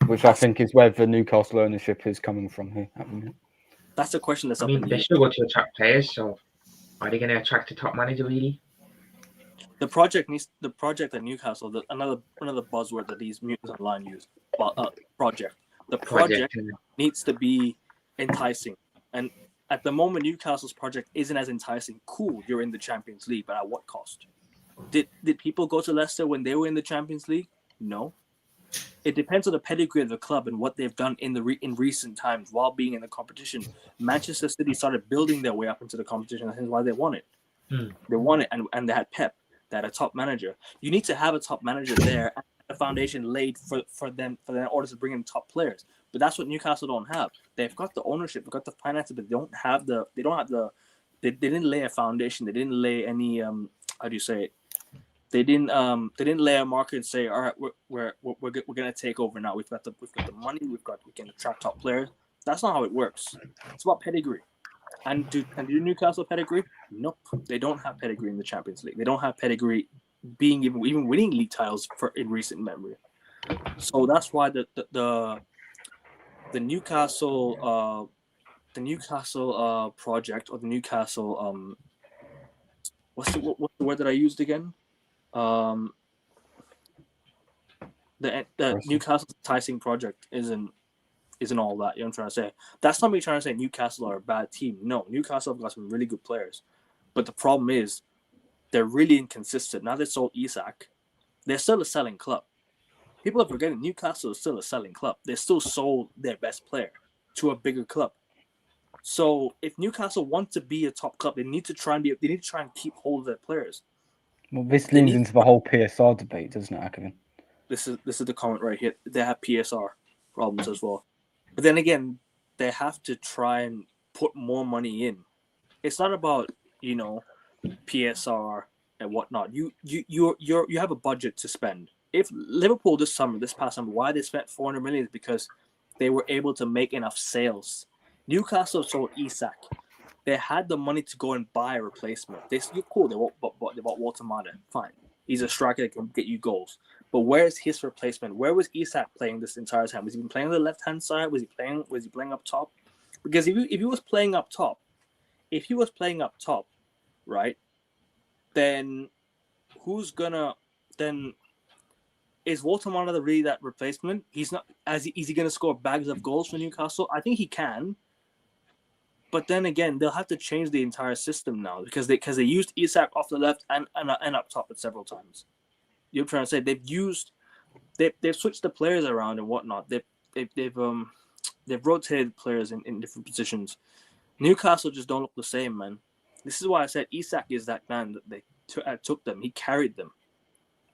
Which I think is where the Newcastle ownership is coming from here. That's a question that's up in the air. They still got to attract players, so are they going to attract a top manager really? The project at Newcastle, another buzzword that these mutants online use. Project. The project needs to be enticing, and at the moment, Newcastle's project isn't as enticing. Cool, you're in the Champions League, but at what cost? Did people go to Leicester when they were in the Champions League? No. It depends on the pedigree of the club and what they've done in recent times while being in the competition. Manchester City started building their way up into the competition. That's why they won it. They won it, and they had Pep. They had a top manager. You need to have a top manager there and a foundation laid for them in order to bring in top players. But that's what Newcastle don't have. They've got the ownership, they've got the finances, but they didn't lay a foundation. They didn't lay any how do you say it? They didn't lay a marker and say, all right, we're gonna take over now. We've got the money. We can attract top players. That's not how it works. It's about pedigree. And do Newcastle pedigree? Nope. They don't have pedigree in the Champions League. They don't have pedigree being even winning league titles in recent memory. So that's why the Newcastle project, or the Newcastle what's the word that I used again? The Newcastle enticing project isn't all that. You know what I'm trying to say? That's not me trying to say Newcastle are a bad team. No, Newcastle have got some really good players, but the problem is they're really inconsistent. Now they sold Isak, they're still a selling club. People are forgetting Newcastle is still a selling club. They still sold their best player to a bigger club. So if Newcastle want to be a top club, they need to try and keep hold of their players. Well, this leans into the whole PSR debate, doesn't it, Akavin? This is the comment right here. They have PSR problems as well. But then again, they have to try and put more money in. It's not about, PSR and whatnot. You have a budget to spend. If Liverpool this past summer, why they spent 400 million is because they were able to make enough sales. Newcastle sold Isak. They had the money to go and buy a replacement. You're cool. They bought Walter Mata. Fine. He's a striker that can get you goals. But where's his replacement? Where was Isak playing this entire time? Was he playing on the left-hand side? Was he playing up top? Because if he was playing up top, right, then is Walter really that replacement? He's not. Is he going to score bags of goals for Newcastle? I think he can. But then again, they'll have to change the entire system now because they used Isak off the left and up top at several times. You're trying to say they've switched the players around and whatnot. They've rotated players in different positions. Newcastle just don't look the same, man. This is why I said Isak is that man that they took them. He carried them.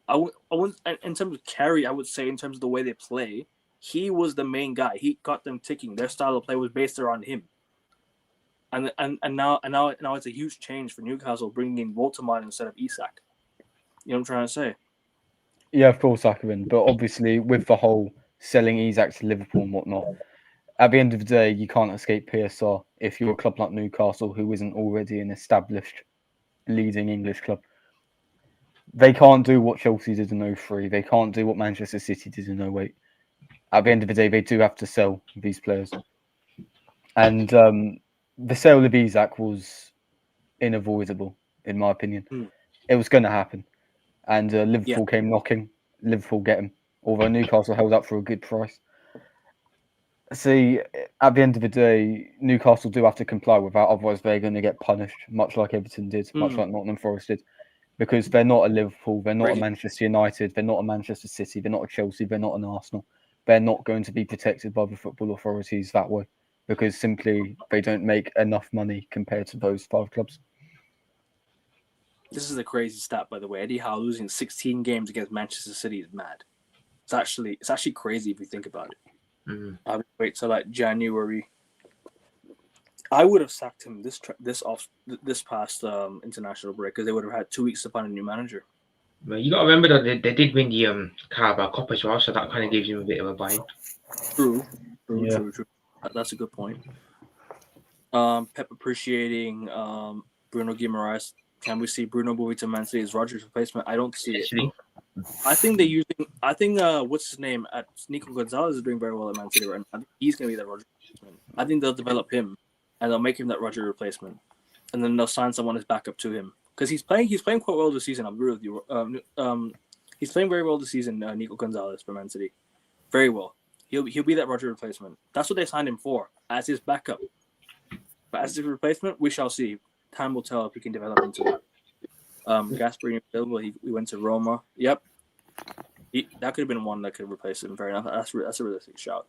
I wouldn't in terms of carry. I would say in terms of the way they play, he was the main guy. He got them ticking. Their style of play was based around him. And now it's a huge change for Newcastle bringing in Wolterman instead of Isak. You know what I'm trying to say? Yeah, of course, Ackerman. But obviously, with the whole selling Isak to Liverpool and whatnot, at the end of the day, you can't escape PSR if you're a club like Newcastle, who isn't already an established leading English club. They can't do what Chelsea did in 2003. They can't do what Manchester City did in 2008. At the end of the day, they do have to sell these players. And the sale of Isak was unavoidable, in my opinion. It was going to happen. And Liverpool came knocking. Liverpool get him. Although Newcastle held up for a good price. See, at the end of the day, Newcastle do have to comply with that. Otherwise, they're going to get punished, much like Everton did, much like Nottingham Forest did. Because they're not a Liverpool, they're not a Manchester United, they're not a Manchester City, they're not a Chelsea, they're not an Arsenal. They're not going to be protected by the football authorities that way. Because simply they don't make enough money compared to those 5 clubs. This is a crazy stat, by the way. Eddie Howe losing 16 games against Manchester City is mad. It's actually crazy if you think about it. I would wait till like January. I would have sacked him this past international break because they would have had 2 weeks to find a new manager. Well, you got to remember that they did win the Carabao Cup as well, so that kind of gives you a bit of a buy-in. True. That's a good point. Pep appreciating Bruno Guimaraes. Can we see Bruno moving to Man City as Rodgers' replacement? I don't see it. I think they're using. I think what's his name at Nico Gonzalez is doing very well at Man City right now. I think he's going to be that Rodgers replacement. I think they'll develop him and they'll make him that Rodgers replacement, and then they'll sign someone as backup to him because he's playing quite well this season. I'll agree with you. He's playing very well this season. Nico Gonzalez for Man City, very well. He'll be that Rodgers replacement. That's what they signed him for, as his backup. But as his replacement, we shall see. Time will tell if he can develop into it. Gasperini available. He went to Roma. Yep. That could have been one that could replace him. Fair enough. That's a realistic shout.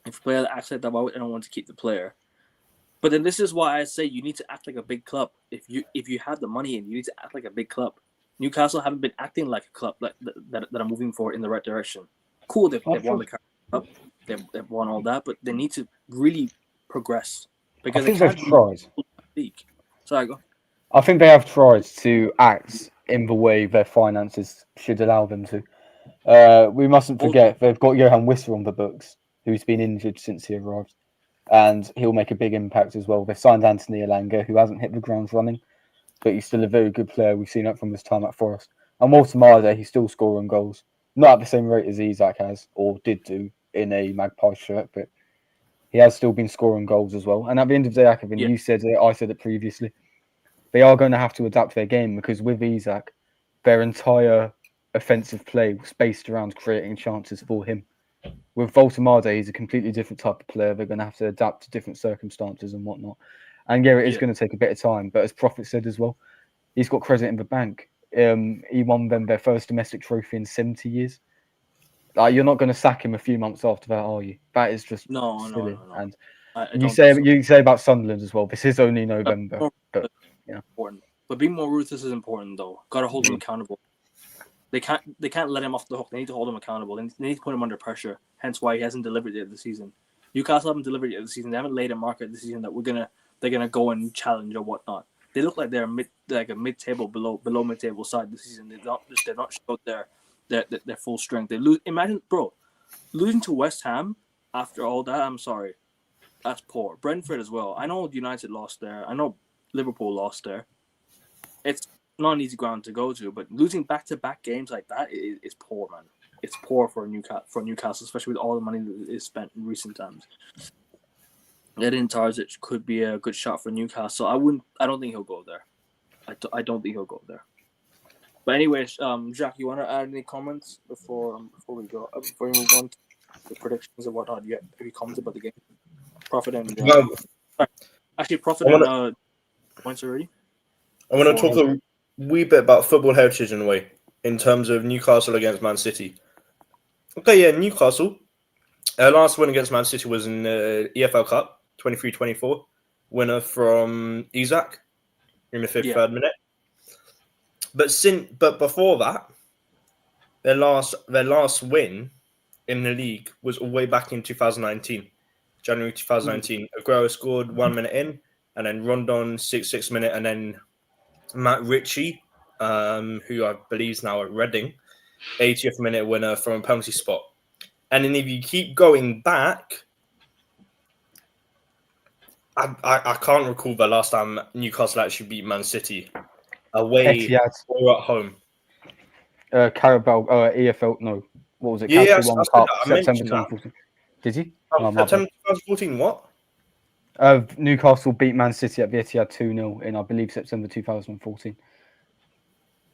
If a player acts like that, why would anyone want to keep the player? But then this is why I say you need to act like a big club. If you have the money and you need to act like a big club. Newcastle haven't been acting like a club that are moving forward in the right direction. Cool, they've won the Cup, they've won all that, but they need to really progress because I think they've tried. Sorry, go. I think they have tried to act in the way their finances should allow them to. We mustn't forget they've got Johan Wisser on the books, who's been injured since he arrived, and he'll make a big impact as well. They've signed Anthony Elanga, who hasn't hit the ground running, but he's still a very good player. We've seen that from his time at Forest. And Walter Marder, he's still scoring goals. Not at the same rate as Isak has, or did do, in a Magpie shirt, but he has still been scoring goals as well. And at the end of the day, Akavin, you said it, I said it previously, they are going to have to adapt their game because with Isak, their entire offensive play was based around creating chances for him. With Voltemade, he's a completely different type of player. They're going to have to adapt to different circumstances and whatnot. And yeah, it is going to take a bit of time. But as Prophet said as well, he's got credit in the bank. He won them their first domestic trophy in 70 years. Like, you're not going to sack him a few months after that, are you? That is just silly. No. And you say about Sunderland as well. This is only November, but yeah, important. But being more ruthless is important, though. Got to hold him accountable. They can't let him off the hook. They need to hold him accountable. They need to put him under pressure. Hence why he hasn't delivered yet this season. Newcastle haven't delivered yet this season. They haven't laid a marker this season that they're gonna go and challenge or whatnot. They look like they're a mid-table below mid-table side this season. They're not showed their full strength. They lose. Imagine, bro, losing to West Ham after all that. I'm sorry, that's poor. Brentford as well. I know United lost there. I know Liverpool lost there. It's not an easy ground to go to, but losing back-to-back games like that is poor, man. It's poor for Newcastle, especially with all the money that is spent in recent times. Edin Terzic could be a good shot for Newcastle. I don't think he'll go there. I don't think he'll go there. But anyways, Jack, you want to add any comments before we go before we move on to the predictions and whatnot? Yeah, any comments about the game? Profit and actually profit and points already. I want to talk a wee bit about football heritage in a way, in terms of Newcastle against Man City. Okay, yeah, Newcastle. Last win against Man City was in the EFL Cup, 23-24. Winner from Isaac in the 53rd minute. But before that, their last win in the league was all the way back in 2019, January 2019. Aguero scored 1 minute in, and then Rondon 6 minute, and then Matt Ritchie, who I believe is now at Reading, 80th minute winner from a penalty spot. And then if you keep going back, I can't recall the last time Newcastle actually beat Man City away Etihad. or at home. Carabao, EFL, no. What was it? Yeah, Council One Cup, September 2014. Did you? September 2014, what? Newcastle beat Man City at the Etihad 2-0 in, I believe, September 2014.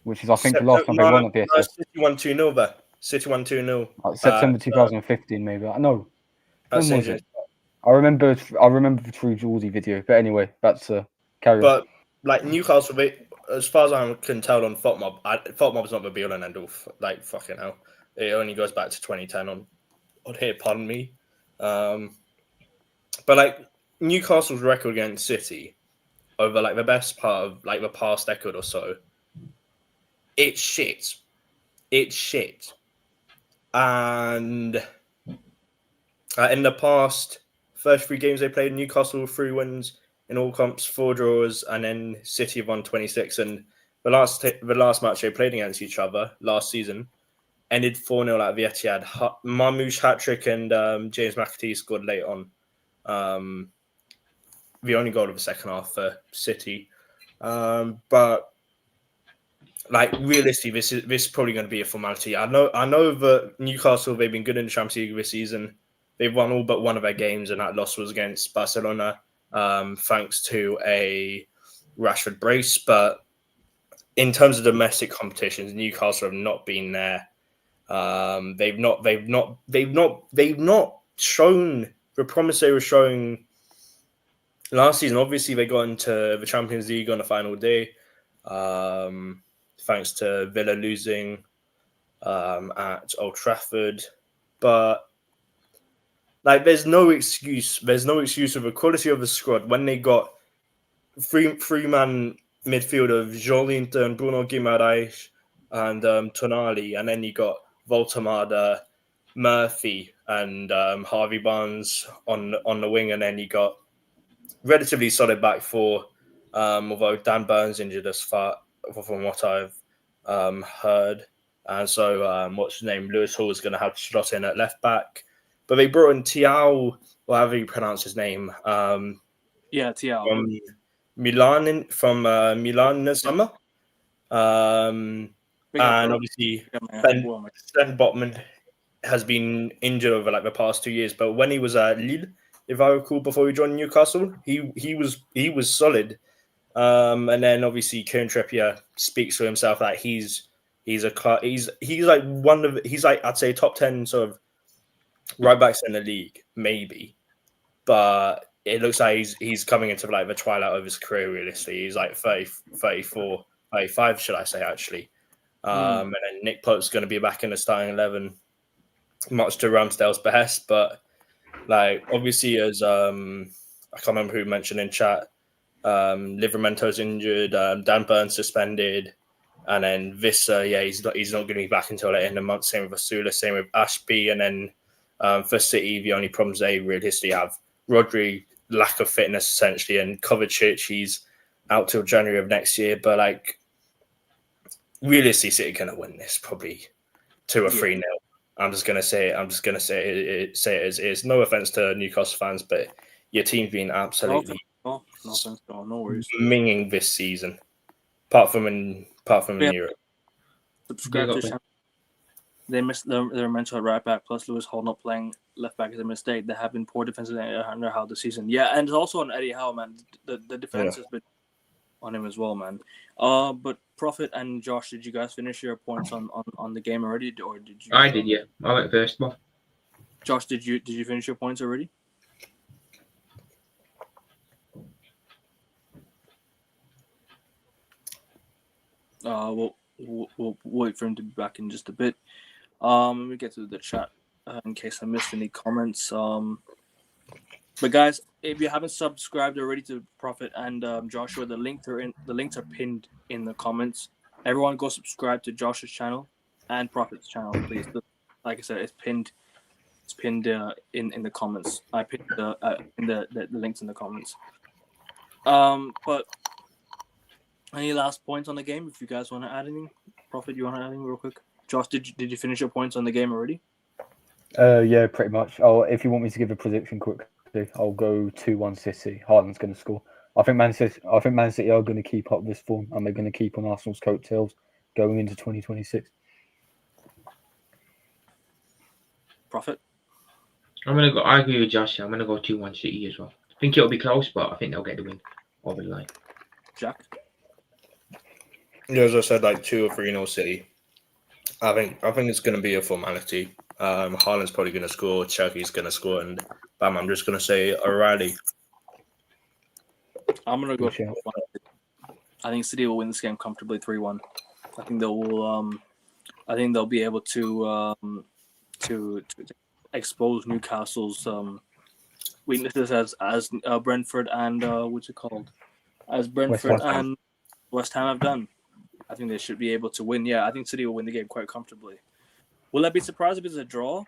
Which is, I think, the last time they won at the Etihad. City won 2-0 there. City won 2-0. September 2015, maybe. No. When was it? I remember the True Geordie video. But anyway, that's carry on. But, like, Newcastle, as far as I can tell on FOTMob, FOTMob's not the be all and end all. Like, fucking hell. It only goes back to 2010 on here, pardon me. But, like, Newcastle's record against City over, like, the best part of, like, the past decade or so, it's shit. It's shit. And in the past first 3 games they played, Newcastle 3 wins in all comps, 4 draws, and then City have won 26. And the last match they played against each other last season ended 4-0 at the Etihad. Marmoush hat-trick and James McAtee scored late on. The only goal of the second half for City. But like, realistically, this is probably going to be a formality. I know that Newcastle, they've been good in the Champions League this season. They've won all but one of their games, and that loss was against Barcelona, thanks to a Rashford brace. But in terms of domestic competitions, Newcastle have not been there. They've not shown the promise they were showing last season. Obviously, they got into the Champions League on the final day. Thanks to Villa losing at Old Trafford. But, like, there's no excuse. There's no excuse of the quality of the squad when they got three-man midfield of Joelinton, Bruno Guimaraes, and Tonali. And then you got Voltemada, Murphy, and Harvey Barnes on the wing. And then you got relatively solid back four, although Dan Burns injured us far from what I've heard. And so, what's his name? Lewis Hall is going to have to slot in at left back. But they brought in Thiaw, or however you pronounce his name. Thiaw. From Milan in the summer. And obviously, Ben Botman has been injured over like the past 2 years. But when he was at Lille, if I recall, before he joined Newcastle, he was solid. And then obviously Kieran Trippier speaks for himself that he's like I'd say top 10 sort of right backs in the league, maybe. But it looks like he's coming into like the twilight of his career, realistically. He's like 34, 35, should I say, actually. And then Nick Pope's going to be back in the starting 11, much to Ramsdale's behest. But like, obviously, as I can't remember who mentioned in chat, Livramento's injured, Dan Burns suspended, and then Visser, he's not going to be back until the end of the month. Same with Asula, same with Ashby, and then for City, the only problems they realistically have: Rodri, lack of fitness essentially, and Kovacic, he's out till January of next year. But like, realistically, City going to win this probably 2 or 3-0. I'm just going to say it. I'm just going to say it as it is. No offense to Newcastle fans, but your team's been absolutely no worries. Minging this season, apart from in Europe. Subscribe to the channel. They missed their mentor at right back, plus Lewis Hall not playing left back is a mistake. They have been poor defensive under Howe this season. Yeah, and it's also on Eddie Howe, man. The defense has been on him as well, man. But Prophet and Josh, did you guys finish your points on the game already, or did you? I did, yeah. I went first, Bob. Josh, did you finish your points already? We'll wait for him to be back in just a bit. Let me get to the chat in case I missed any comments. But guys, if you haven't subscribed already to Prophet and Joshua, the links are pinned in the comments. Everyone go subscribe to Josh's channel and Prophet's channel, please. Like I said, it's pinned. It's pinned in the comments. I pinned the links in the comments. But any last points on the game? If you guys want to add anything, Prophet, you want to add anything real quick? Josh, did you finish your points on the game already? Yeah, pretty much. If you want me to give a prediction quickly, I'll go 2-1 City. Haaland's going to score. I think Man City are going to keep up this form, and they're going to keep on Arsenal's coattails going into 2026. Prophet? I agree with Josh. I'm going to go 2-1 City as well. I think it'll be close, but I think they'll get the win over the line. Jack? Yeah, as I said, like 2 or 3-0 City. I think it's going to be a formality. Haaland's probably going to score. Cherky's going to score, and bam! I'm just going to say O'Reilly. I'm going to go. I think City will win this game comfortably 3-1. I think they'll be able to expose Newcastle's weaknesses as Brentford and Brentford and West Ham have done. I think they should be able to win. Yeah, I think City will win the game quite comfortably. Will I be surprised if it's a draw?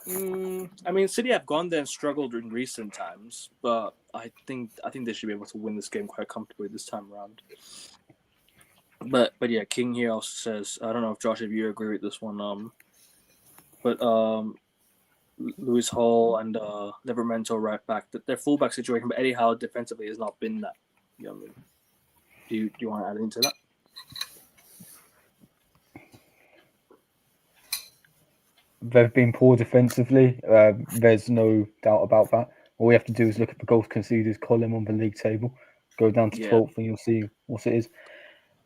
I mean, City have gone there and struggled in recent times, but I think they should be able to win this game quite comfortably this time around. But yeah, King here also says, I don't know if Josh, if you agree with this one. But Lewis Hall and Livermento right back, their fullback situation, but Eddie Howe defensively has not been that. You know what I mean? Do you want to add into that? They've been poor defensively. There's no doubt about that. All we have to do is look at the goals conceded column on the league table, go down to 12th, and you'll see what it is.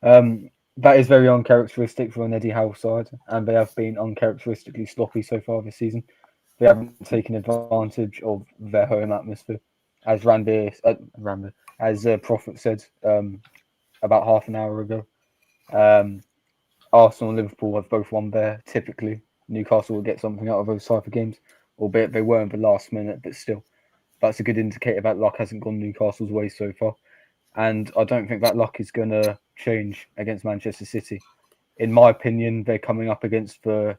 That is very uncharacteristic for an Eddie Howe side, and they have been uncharacteristically sloppy so far this season. They haven't taken advantage of their home atmosphere, as Prophet said about half an hour ago. Arsenal and Liverpool have both won there. Typically, Newcastle will get something out of those type of games, albeit they were in the last minute, but still, that's a good indicator that luck hasn't gone Newcastle's way so far. And I don't think that luck is going to change against Manchester City. In my opinion, they're coming up against the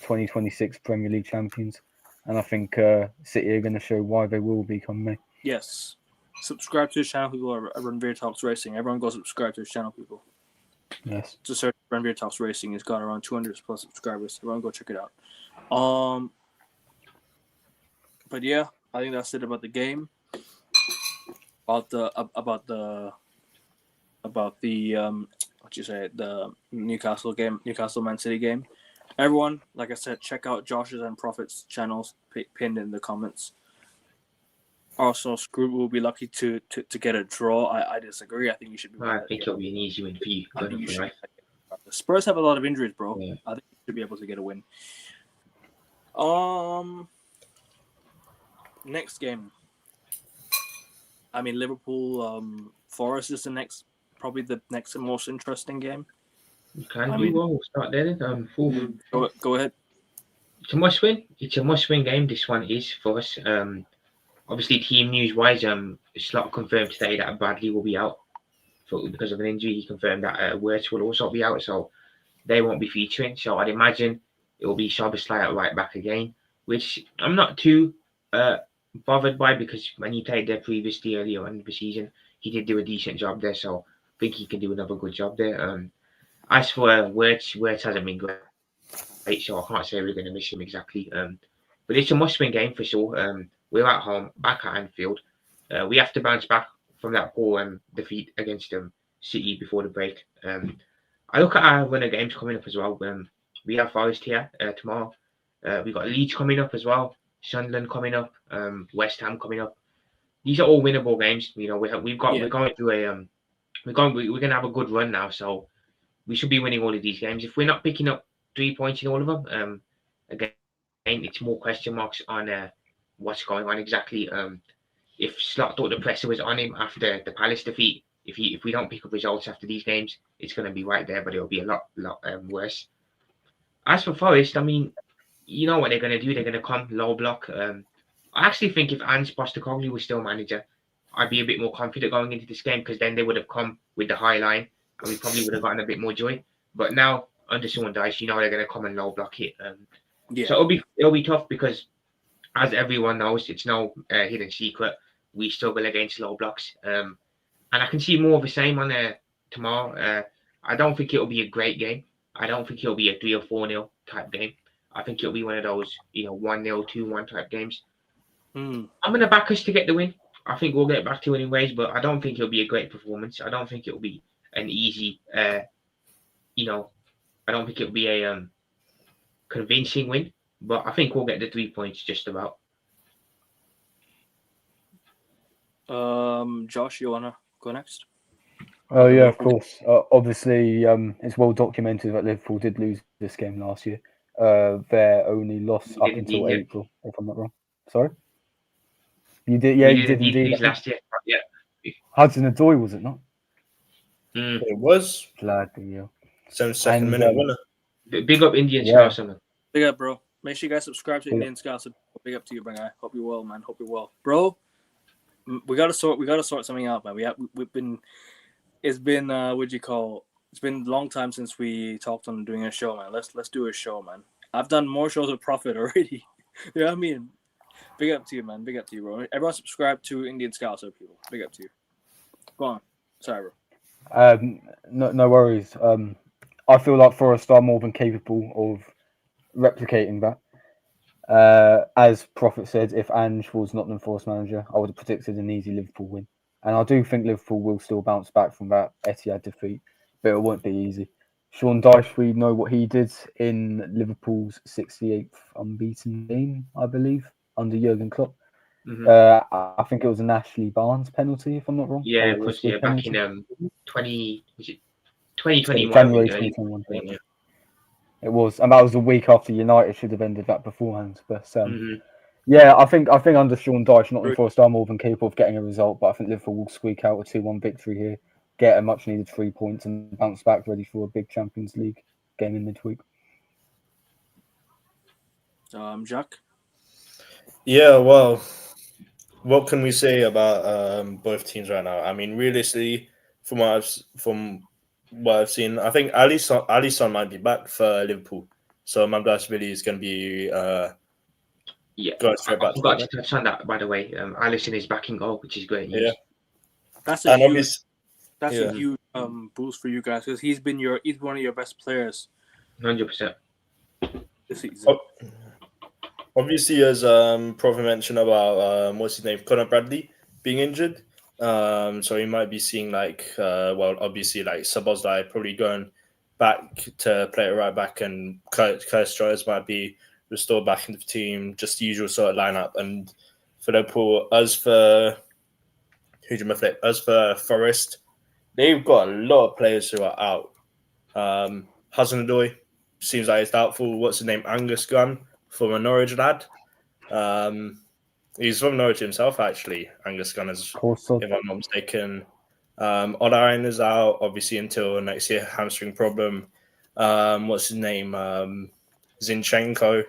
2026 Premier League champions, and I think City are going to show why they will be come May. Yes. Subscribe to his channel, people. Run Veritas Racing. Everyone go subscribe to his channel, people. Yes. Just search Run Veritas Racing. It's got around 200 plus subscribers. Everyone go check it out. But yeah, I think that's it about the game. About the the Newcastle game, Newcastle Man City game. Everyone, like I said, check out Josh's and Prophet's channels pinned in the comments. Also, Scrooge will be lucky to get a draw. I disagree. I think you should be. I think it'll be an easy win for you. The Spurs have a lot of injuries, bro. Yeah. I think you should be able to get a win. Next game. I mean, Liverpool, Forest is probably the next most interesting game. You can do well. We'll start there. Go ahead. It's a must win. It's a must win game. This one is for us. Obviously, team news wise, Slot confirmed today that Bradley will be out because of an injury. He confirmed that Wirtz will also be out, so they won't be featuring. So I'd imagine it will be Szoboszlai at right back again, which I'm not too bothered by, because when he played there previously earlier on in the season, he did do a decent job there, so I think he can do another good job there. As for Wirtz hasn't been great, so I can't say we're going to miss him exactly. But it's a must-win game for sure. We're at home, back at Anfield. We have to bounce back from that poor defeat against City before the break. I look at our winner games coming up as well. We have Forest here tomorrow. We've got Leeds coming up as well. Sunderland coming up, West Ham coming up. These are all winnable games. You know, we're going through we're going to have a good run now. So we should be winning all of these games. If we're not picking up 3 points in all of them, again, it's more question marks on what's going on exactly. If Slot thought the pressure was on him after the Palace defeat, if we don't pick up results after these games, it's going to be right there, but it'll be a lot worse. As for Forest, I mean, you know what they're going to do. They're going to come low block. I actually think if Ange Postecoglou was still manager, I'd be a bit more confident going into this game because then they would have come with the high line and we probably would have gotten a bit more joy. But now, under Sean Dyche, you know they're going to come and low block it. So it'll be tough because, as everyone knows, it's no hidden secret. We struggle against low blocks. And I can see more of the same on tomorrow. I don't think it'll be a great game. I don't think it'll be a 3 or 4-0 type game. I think it'll be one of those, 1-0, 2-1 type games. I'm going to back us to get the win. I think we'll get back to winning ways, but I don't think it'll be a great performance. I don't think it'll be an easy, I don't think it'll be a convincing win, but I think we'll get the 3 points just about. Josh, you want to go next? Oh yeah, of course. Obviously, it's well documented that Liverpool did lose this game last year. Their only loss up until April, if I'm not wrong. Sorry? You did, yeah, you did indeed. Last year, yeah. Hudson-Odoi, was it not? It was. Bloody hell. 72nd minute winner. Big up Indian Scouts, man. Big up, bro. Make sure you guys subscribe to Indian Scouts. Big up to you, man. Hope you're well, man. Hope you're well, bro. We gotta sort something out, man. It's been it's been a long time since we talked on doing a show, man. Let's do a show, man. I've done more shows with Prophet already. You know what I mean? Big up to you, man. Big up to you, bro. Everyone subscribe to Indian Scouts, people. Big up to you. Go on. Sorry, bro. No worries. I feel like Forest are more than capable of replicating that. As Prophet said, if Ange was Nottingham Forest manager, I would have predicted an easy Liverpool win. And I do think Liverpool will still bounce back from that Etihad defeat, but it won't be easy. Sean Dyche, we know what he did in Liverpool's 68th unbeaten game, I believe, under Jurgen Klopp. I think it was an Ashley Barnes penalty, if I'm not wrong. Yeah, it was back in 2021. January 2021. Yeah. It was, and that was a week after United should have ended that beforehand. But yeah, I think under Sean Dyche, Nottingham Forest are more than capable of getting a result. But I think Liverpool will squeak out a 2-1 victory here, get a much needed 3 points, and bounce back ready for a big Champions League game in midweek. Jack. Yeah, well, what can we say about both teams right now? I mean, realistically, from what I've seen, I think Alisson might be back for Liverpool. So Mamdashvili is going to be going straight back. I forgot to touch on that, by the way. Alisson is back in goal, which is great news. Yeah, that's a huge boost for you guys because he's one of your best players. 100%. This season. Obviously, as Prophet mentioned about what's his name, Conor Bradley being injured. So he might be seeing obviously like Szoboszlai probably going back to play it right back, and Curtis Jones might be restored back into the team, just the usual sort of lineup. And for Liverpool, as for Forest, they've got a lot of players who are out. Hudson-Odoi seems like he's doubtful. What's his name? Angus Gunn, former Norwich lad. He's from Norwich himself, actually. Angus Gunn is, if I'm not mistaken. Odain is out, obviously, until next year. Hamstring problem. What's his name? Zinchenko.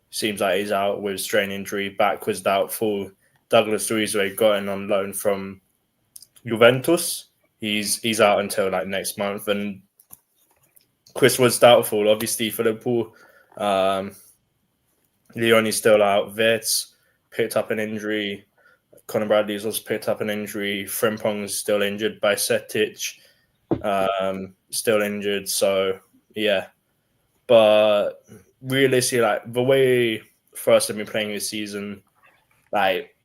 Seems like he's out with strain injury. Back was doubtful. Douglas Luiz, we got in on loan from Juventus. He's out until like next month. And Chris was doubtful, obviously, for Liverpool. Leon is still out. Wirtz picked up an injury. Conor Bradley's also picked up an injury. Frimpong's still injured. Bajcetic still injured. So, yeah. But realistically, like, the way Forest have been playing this season, like,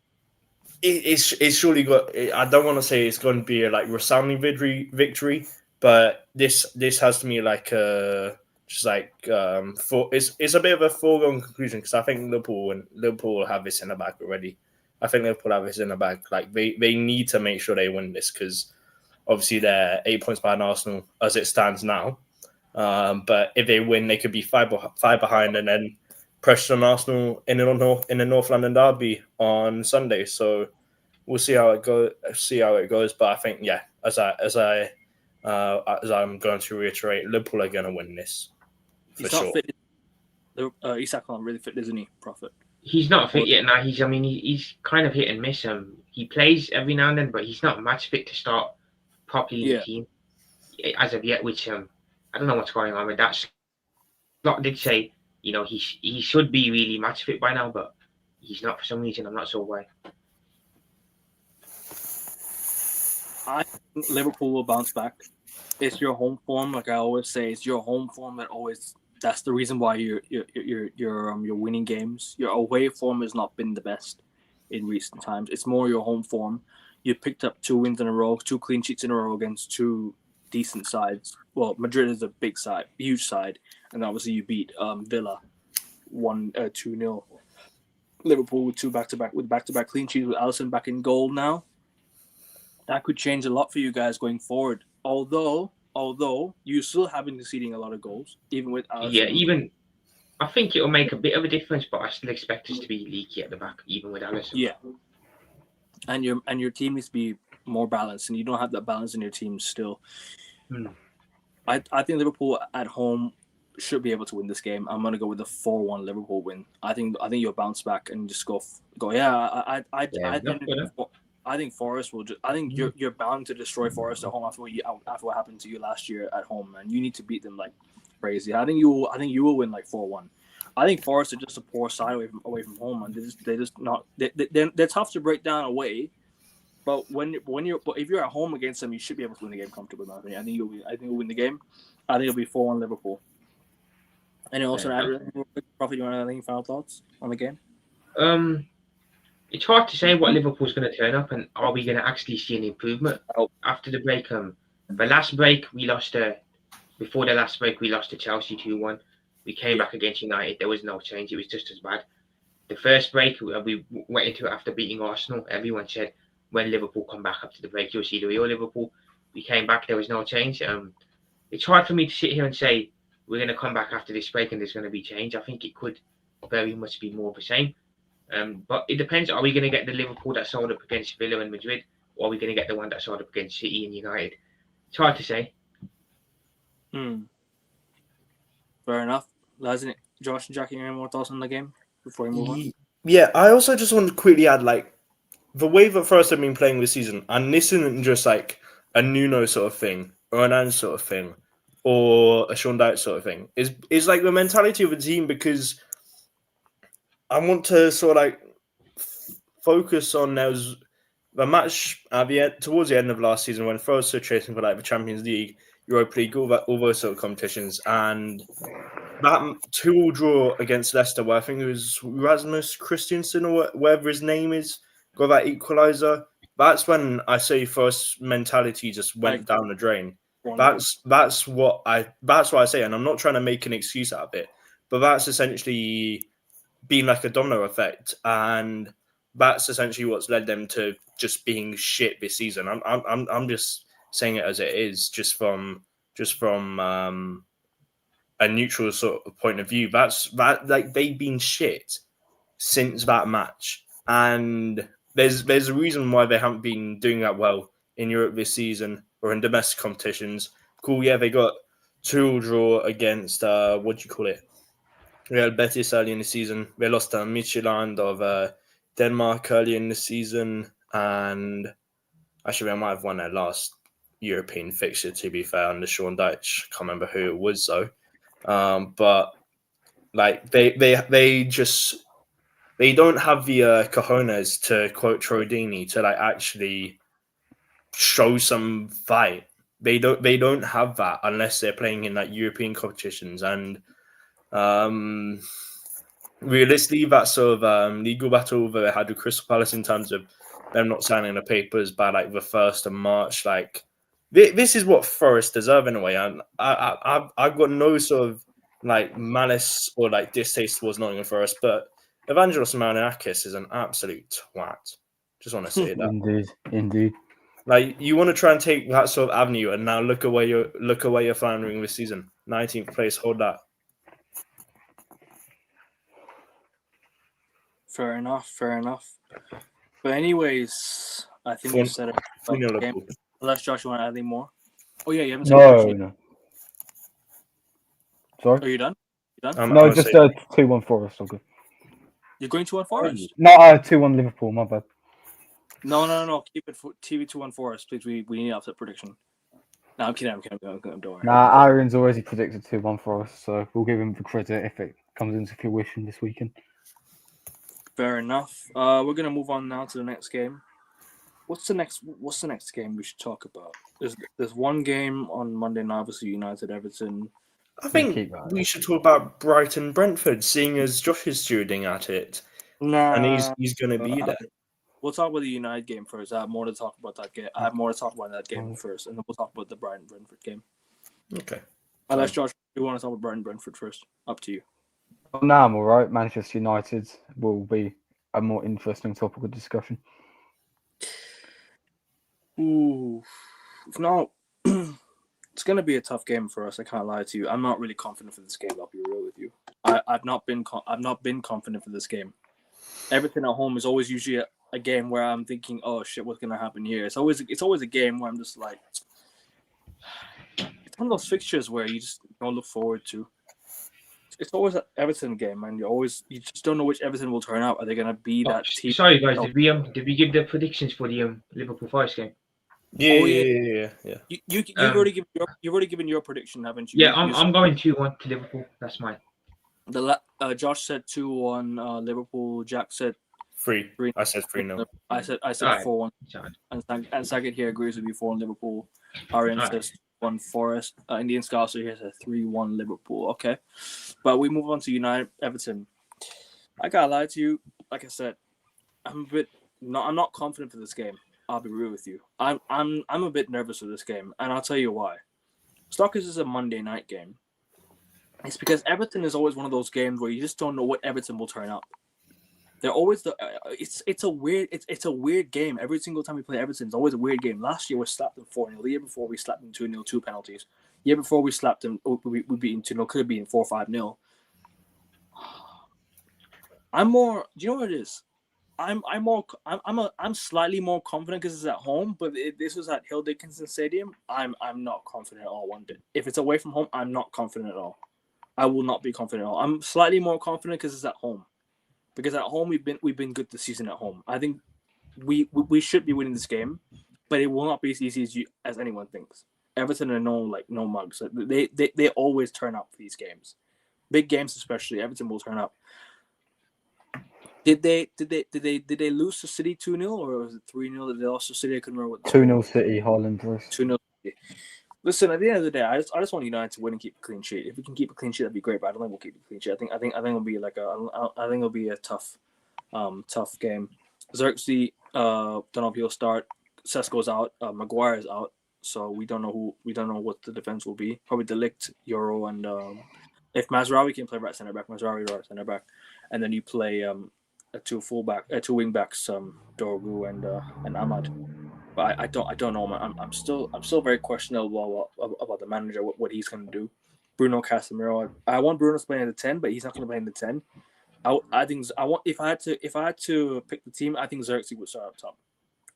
it's surely got... I don't want to say it's going to be a, like, resounding victory, but this has to be, like, it's a bit of a foregone conclusion because I think Liverpool have this in the bag already. I think Liverpool have this in the bag. Like they need to make sure they win this because Obviously, they're 8 points behind Arsenal as it stands now. But if they win, they could be five behind, and then pressure on Arsenal in the North London derby on Sunday. So we'll see how it goes. But I think, yeah, as I'm going to reiterate, Liverpool are going to win this for sure. Fit. Isak not really fit, isn't he, Prophet? He's not fit yet now. He's kind of hit and miss. He plays every now and then, but he's not match fit to start properly in the team as of yet. Which I don't know what's going on with that. Slot did say, he should be really match fit by now, but he's not for some reason. I'm not sure why. I think Liverpool will bounce back. It's your home form, like I always say. It's your home form that's the reason why you're winning games. Your away form has not been the best in recent times. It's more your home form. You picked up 2 wins in a row, 2 clean sheets in a row against 2 decent sides. Well, Madrid is a big side, huge side, and obviously you beat Villa 2-0. Liverpool with back-to-back clean sheets with Alisson back in goal now. That could change a lot for you guys going forward. Although you still have been conceding a lot of goals, even with Alisson. Yeah, I think it'll make a bit of a difference, but I still expect us to be leaky at the back, even with Alisson. Yeah, and your team needs to be more balanced, and you don't have that balance in your team still. I think Liverpool at home should be able to win this game. I'm gonna go with the 4-1 Liverpool win. I think you'll bounce back and just go. Yeah, I think Forest will. I think you're bound to destroy Forest at home after what happened to you last year at home, man. You need to beat them like crazy. I think you will win like 4-1. I think Forest are just a poor side away from home, and they're tough to break down away. But if you're at home against them, you should be able to win the game comfortably. I think you'll win the game. I think it'll be 4-1 Liverpool. And also, Prophet, you want to have any final thoughts on the game? It's hard to say what Liverpool's going to turn up, and are we going to actually see an improvement after the break? The last break we lost. Before the last break, we lost to Chelsea 2-1. We came back against United. There was no change. It was just as bad. The first break, we went into it after beating Arsenal. Everyone said, when Liverpool come back after the break, you'll see the real Liverpool. We came back. There was no change. It's hard for me to sit here and say we're going to come back after this break and there's going to be change. I think it could very much be more of the same. But it depends. Are we going to get the Liverpool that sold up against Villa and Madrid, or are we going to get the one that sold up against City and United? It's hard to say. Fair enough. Josh and Jackie, any more thoughts on the game before we move on? Yeah, I also just want to quickly add, like, the way that Forest have been playing this season, and this isn't just like a Nuno sort of thing, or an Ange sort of thing, or a Sean Dyche sort of thing, is like the mentality of a team, because I want to sort of like focus on the match towards the end of last season when Forest were chasing for like the Champions League, Europa League, all those sort of competitions, and that 2-2 draw against Leicester, where I think it was Rasmus Christensen or whatever his name is, got that equaliser. That's when I say Forest mentality just went down the drain. That's what I say, and I'm not trying to make an excuse out of it, but that's essentially been like a domino effect, and that's essentially what's led them to just being shit this season. I'm just saying it as it is, just from a neutral sort of point of view. That like they've been shit since that match, and there's a reason why they haven't been doing that well in Europe this season or in domestic competitions. Cool, yeah, they got 2-2 draw against Real Betis early in the season. They lost to Midtjylland of Denmark early in the season, and actually they might have won their last European fixture, to be fair, under Sean Dyche. I can't remember who it was though. But like they don't have the cojones, to quote Trodini, to like actually show some fight. They don't have that unless they're playing in like European competitions, and realistically, that sort of legal battle that they had with Crystal Palace in terms of them not signing the papers by like the 1st of March, like this is what Forest deserve in a way, and I've got no sort of like malice or like distaste towards Nottingham Forest, but Evangelos Marinakis is an absolute twat. Just want to say that. Indeed. Like you want to try and take that sort of avenue, and now look away you're floundering this season. 19th place, hold that. Fair enough. But anyways, I think we said it. Unless Josh, you want to add any more? Oh yeah, you haven't said No. Sorry. Are you done? No, just 2-1 for us. Okay. You're going 2-1 Forest? No, 2-1 Liverpool. My bad. No. Keep it for TV 2-1 Forest, please. We need an upset prediction. No, I'm kidding. Don't worry. Nah, Aaron's already predicted 2-1 for us, so we'll give him the credit if it comes into fruition this weekend. Fair enough. We're gonna move on now to the next game. What's the next game we should talk about? There's one game on Monday night, obviously United Everton. I think we should talk about Brighton Brentford, seeing as Josh is stewarding at it. Nah, and he's gonna be there. We'll talk about the United game first. I have more to talk about that game. That game first, and then we'll talk about the Brighton Brentford game. Okay. Unless Josh, you want to talk about Brighton Brentford first? Up to you. Well, now I'm all right. Manchester United will be a more interesting topic of discussion. Ooh, no, it's gonna be a tough game for us. I can't lie to you. I'm not really confident for this game. I'll be real with you. I've not been confident for this game. Everything at home is always usually a game where I'm thinking, oh shit, what's gonna happen here? It's always a game where I'm just like, it's one of those fixtures where you just don't look forward to. It's always an Everton game, and you just don't know which Everton will turn out. Are they gonna be that team? Sorry guys, did we give the predictions for the Liverpool Forest game? Yeah. You've already given your prediction, haven't you? Yeah, I'm going 2-1 to Liverpool. That's mine. Josh said 2-1 Liverpool. Jack said 3. I said 3-0. I said 4-1. And Saget here agrees with you 4-1 Liverpool. Arian says 1 Forest. Indian Scouser here says 3-1 Liverpool. Okay, but we move on to United Everton. I gotta lie to you. Like I said, I'm not confident for this game. I'll be real with you. I'm a bit nervous for this game, and I'll tell you why. Stockers is a Monday night game. It's because Everton is always one of those games where you just don't know what Everton will turn up. They're always it's a weird game. Every single time we play Everton, it's always a weird game. Last year we slapped them 4-0. The year before we slapped them 2-0, 2 penalties. The year before we slapped them, we beat them 2-0. Could have been 4-5-0. I'm more. Do you know what it is? I'm slightly more confident because it's at home, but this was at Hill Dickinson Stadium. I'm not confident at all one bit. If it's away from home, I'm not confident at all. I will not be confident at all. I'm slightly more confident because it's at home. Because at home we've been good this season at home. I think we should be winning this game, but it will not be as easy as anyone thinks. Everton are no mugs. They always turn up for these games, big games especially. Everton will turn up. Did they lose to City 2-0 or was it 3-0 that they lost to City? I couldn't remember what. 2-0 City, Haaland versus 2-0 City. Listen, at the end of the day, I just want United to win and keep a clean sheet. If we can keep a clean sheet, that'd be great. But I don't think we'll keep a clean sheet. I think it'll be a tough game. Xerxes, don't know if he'll start. Sesko's out. Maguire's out. So we don't know what the defense will be. Probably De Ligt, Euro, and if Mazraoui can play right center back, and then you play two wing backs, Dorgu and Ahmad. But I don't know, man. I'm still very questionable about the manager, what he's going to do. Bruno Casemiro. I want Bruno to play in the 10, but he's not going to play in the 10. I think if I had to pick the team, I think Xerxes would start up top.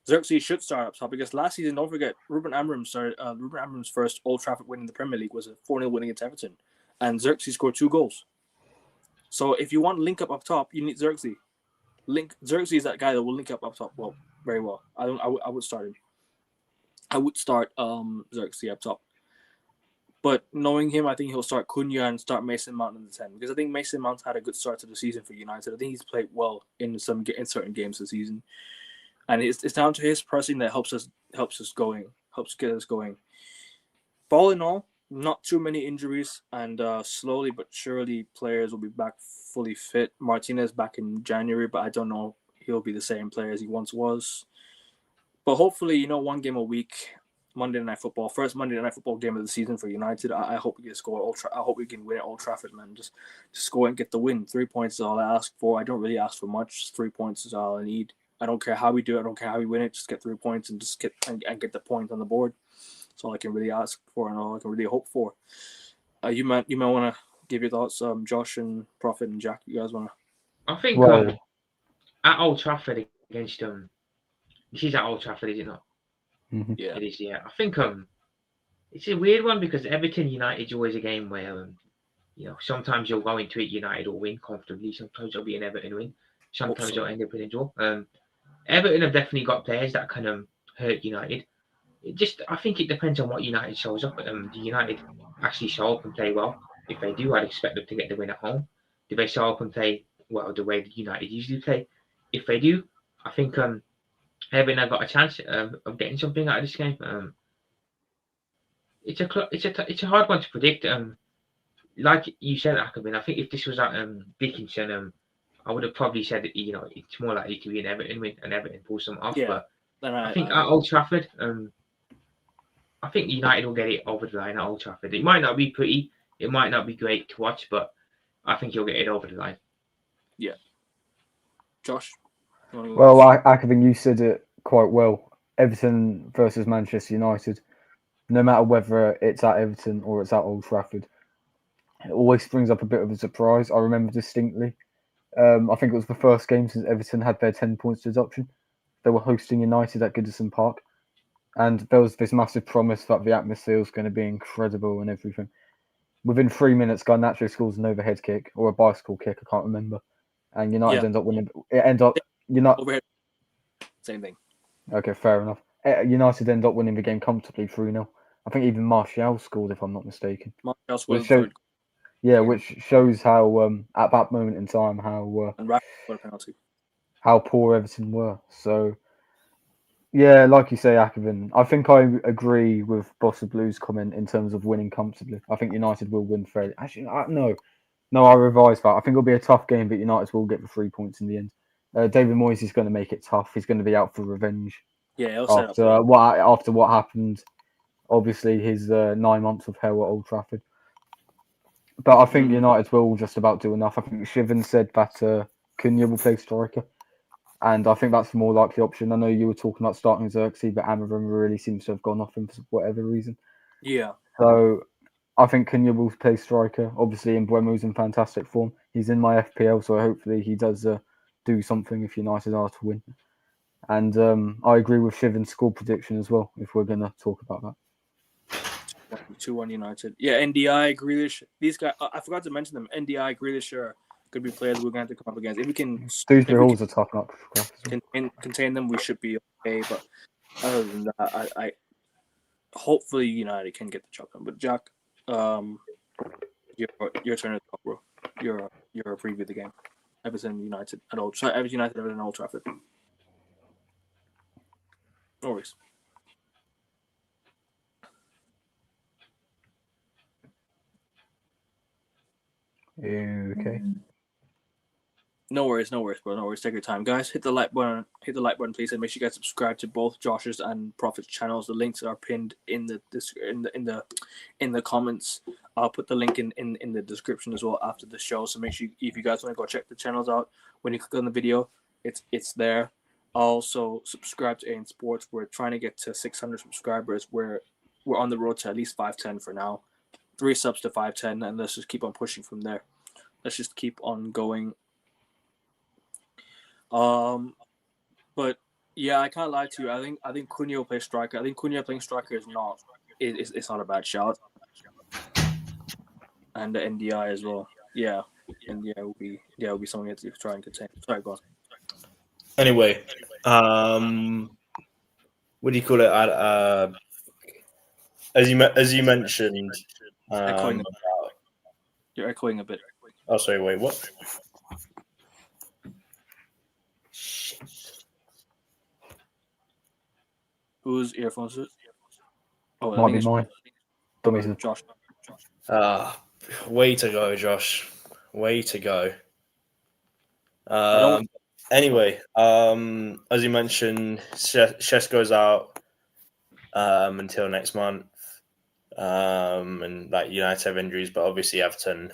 Xerxes should start up top because last season, don't forget, Ruben Amorim's first Old Trafford win in the Premier League was a 4-0 win against Everton, and Xerxes scored 2 goals. So if you want link up top, you need Xerxes. Xerxes is that guy that will link up top very well. I would start him. I would start Xerxes up top. But knowing him, I think he'll start Cunha and start Mason Mount in the 10 because I think Mason Mount's had a good start to the season for United. I think he's played well in certain games this season, and it's down to his pressing that helps get us going. All in all, not too many injuries, and slowly but surely players will be back fully fit. Martinez back in January, but I don't know he'll be the same player as he once was. But hopefully, one game a week, Monday Night Football, first Monday Night Football game of the season for United. I hope we can score. I hope we can win at Old Trafford, man. Just go and get the win. 3 points is all I ask for. I don't really ask for much. 3 points is all I need. I don't care how we do it. I don't care how we win it. Just get 3 points and just get the point on the board. That's all I can really ask for and all I can really hope for. You might want to give your thoughts, Josh and Prophet and Jack. You guys want to? I think at Old Trafford against this is at Old Trafford, is it not? Mm-hmm. Yeah, it is. Yeah, I think it's a weird one because Everton United is always a game where sometimes you'll go into it United will win comfortably. Sometimes you'll be an Everton win. Sometimes you'll end up in a draw. Everton have definitely got players that can hurt United. I think it depends on what United shows up. The United actually show up and play well. If they do, I'd expect them to get the win at home. Do they show up and play well the way the United usually play? If they do, I think Everton have got a chance of getting something out of this game. It's a hard one to predict. Like you said, Akabin, I think if this was at Dickinson, I would have probably said that it's more likely to be an Everton win and Everton pull some off. Yeah, but I think at Old Trafford, I think United will get it over the line at Old Trafford. It might not be pretty, it might not be great to watch, but I think you'll get it over the line. Yeah. Josh? Well, Akabin, you said it quite well. Everton versus Manchester United. No matter whether it's at Everton or it's at Old Trafford, it always brings up a bit of a surprise. I remember distinctly. I think it was the first game since Everton had their 10 points deduction. They were hosting United at Goodison Park. And there was this massive promise that the atmosphere was going to be incredible and everything. Within 3 minutes, Garnacho scores an overhead kick or a bicycle kick, I can't remember. And United end up winning. It ended up overhead. Same thing. Okay, fair enough. United end up winning the game comfortably 3-0. I think even Martial scored, if I'm not mistaken. Martial scored. Which shows how at that moment in time and Rashford got a penalty. How poor Everton were. So yeah, like you say, Akavin, I think I agree with Bossa Blue's comment in terms of winning comfortably. I think United will win fairly. Actually, no, I revised that. I think it'll be a tough game, but United will get the 3 points in the end. David Moyes is going to make it tough. He's going to be out for revenge. Yeah, after what happened. Obviously, his 9 months of hell at Old Trafford. But I think United will just about do enough. I think Shivan said that Cunha will play striker. And I think that's the more likely option. I know you were talking about starting Xerxes, but Amarim really seems to have gone off him for whatever reason. Yeah. So I think Cunha will play striker. Obviously, Mbeumo's in fantastic form. He's in my FPL, so hopefully he does do something if United are to win. And I agree with Shivan's score prediction as well, if we're going to talk about that. 2-1 United. Yeah, NDI, Grealish. These guys, I forgot to mention them. NDI, Grealish are could be players we're going to have to come up against. If we can... Dewsbury Hall's a tough nut. Contain them, we should be okay. But other than that, I hopefully United can get the job done. But Jack, your turn to talk, bro. Your preview of the game. Everton United at Old Trafford. No worries. Okay. No worries, bro. No worries. Take your time, guys. Hit the like button, please, and make sure you guys subscribe to both Josh's and Prophet's channels. The links are pinned in the comments. I'll put the link in the description as well after the show. So make sure if you guys want to go check the channels out, when you click on the video, it's there. Also subscribe to AN Sports. We're trying to get to 600 subscribers. We're on the road to at least 510 for now. 3 subs to 510, and let's just keep on pushing from there. Let's just keep on going. But yeah, I can't lie to you. I think Cunha will play striker. I think Cunha playing striker is not a bad shout. And the NDI as well. Yeah, NDI will be something to try and contain. Sorry, go on. Anyway, what do you call it? As you mentioned, you're echoing a bit. Oh, sorry. Wait, what? Whose earphones is it? Oh, might be mine. Josh. Way to go, Josh. Way to go. Anyway, as you mentioned, Shes goes out until next month. And like United have injuries, but obviously Everton,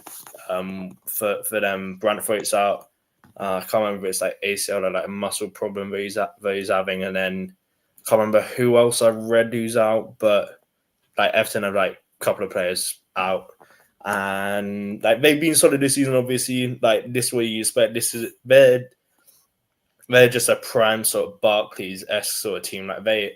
for them, Brantford's out. I can't remember if it's like ACL or like a muscle problem that he's having, and then I can't remember who else I read who's out, but like Everton have like a couple of players out, and like they've been solid this season. Obviously, like this way you expect they're just a prime sort of Barclays-esque sort of team. Like they're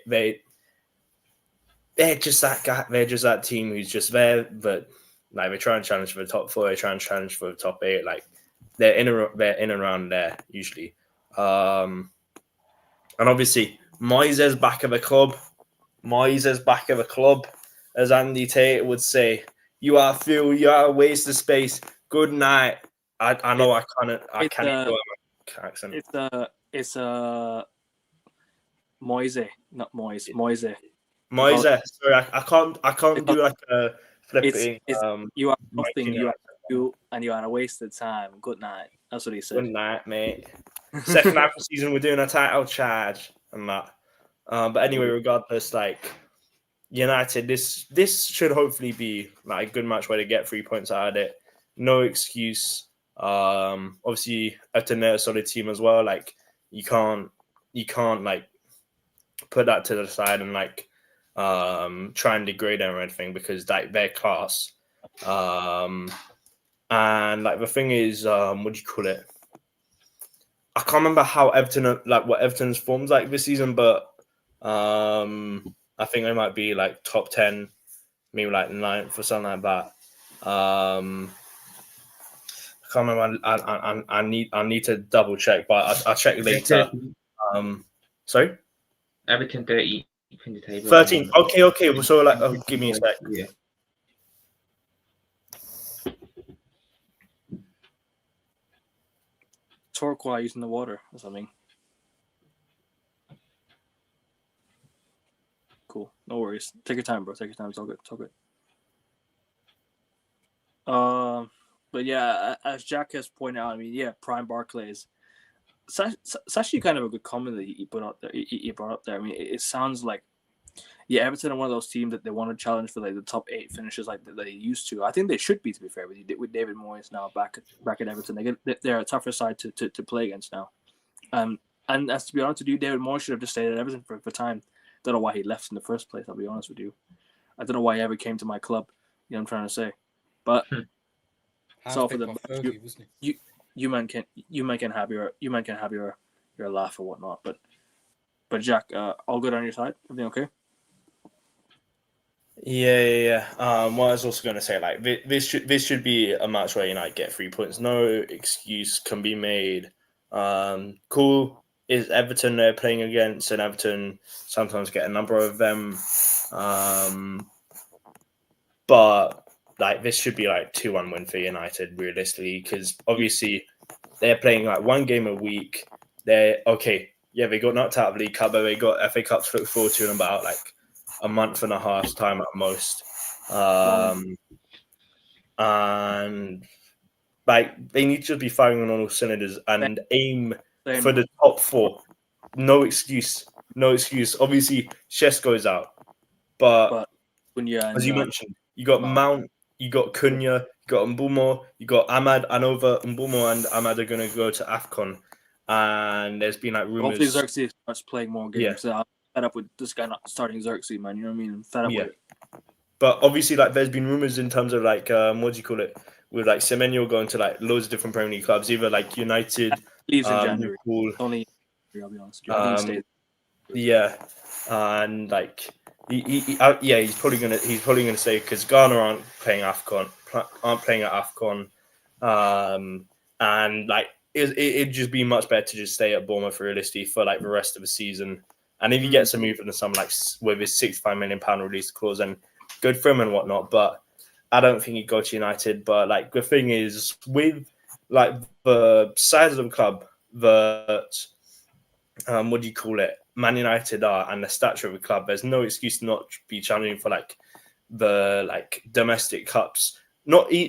just that guy. They're just that team who's just there, but like they try and challenge for the top 4. They try and challenge for the top 8. Like they're in and around there usually. And obviously Moises back of the club. As Andy Tate would say, you are fuel. You are a waste of space. Good night. I know I can't do my accent. It's Moise, not Moise. Moise. Sorry, I can't do like a flipping. You are nothing. You are you, and you are a wasted time. Good night. That's what he said. Good night, mate. Second half of the season, we're doing a title charge and that. But anyway, regardless, like United, this should hopefully be like a good match where they get 3 points out of it. No excuse. Obviously, Everton are a solid team as well. Like you can't like put that to the side and like try and degrade them or anything because like their class. And like the thing is, what do you call it? I can't remember how Everton what Everton's forms like this season, but I think they might be like top 10, maybe like 9th or something like that. I can't remember. I need to double check, but I'll check later. Sorry, Everton 13th in the table. 13th. Okay. So like, give me a sec. Yeah. Turquoise using the water or something. Cool. No worries. Take your time, bro. Take your time. It's all good. It's all good. But yeah, as Jack has pointed out, I mean, yeah, Prime Barclays. It's actually kind of a good comment that he put out there. He brought up there. I mean, it sounds like, yeah, Everton are one of those teams that they want to challenge for like the top 8 finishes like that they used to. I think they should be, to be fair, with David Moyes now back at Everton. They're a tougher side to play against now. And as to be honest with you, David Moyes should have just stayed at Everton for time. Don't know why he left in the first place. I'll be honest with you. I don't know why he ever came to my club. You know what I'm trying to say, but so for the you man can have your laugh or whatnot. But Jack, all good on your side? Everything okay? Yeah. What I was also going to say, like this should be a match where United get 3 points. No excuse can be made. Cool is Everton they're playing against, and Everton sometimes get a number of them. But like this should be like 2-1 win for United realistically, because obviously they're playing like one game a week. They're okay. Yeah, they got knocked out of the League Cup, but they got FA Cups to look forward to in about like a month and a half's time at most. And like they need to be firing on all cylinders and aim for the top 4. No excuse. Obviously, Shesko's out, but as you mentioned, you got Mount, you got Cunha, you got Mbumo, you got Ahmad. I know that Mbumo and Ahmad are going to go to AFCON, and there's been like rumors. Hopefully, Xerxes starts playing more games. Yeah. So I'm fed up with this guy not starting Xerxes, man. You know what I mean? I'm fed up with it. But obviously, like, there's been rumors in terms of like, what do you call it? With like Semenyo going to like loads of different Premier League clubs, either like United, leaves in January. Only, I'll be honest. Yeah, and like he's probably gonna stay because Ghana aren't playing at AFCON, and like it'd just be much better to just stay at Bournemouth realistically for like the rest of the season. And if he gets a move in the summer, like with his £65 million release clause, then good for him and whatnot. But I don't think he'd go to United. But like the thing is, with like the size of the club that what do you call it, Man United are, and the stature of the club, there's no excuse to not be challenging for like the like domestic cups.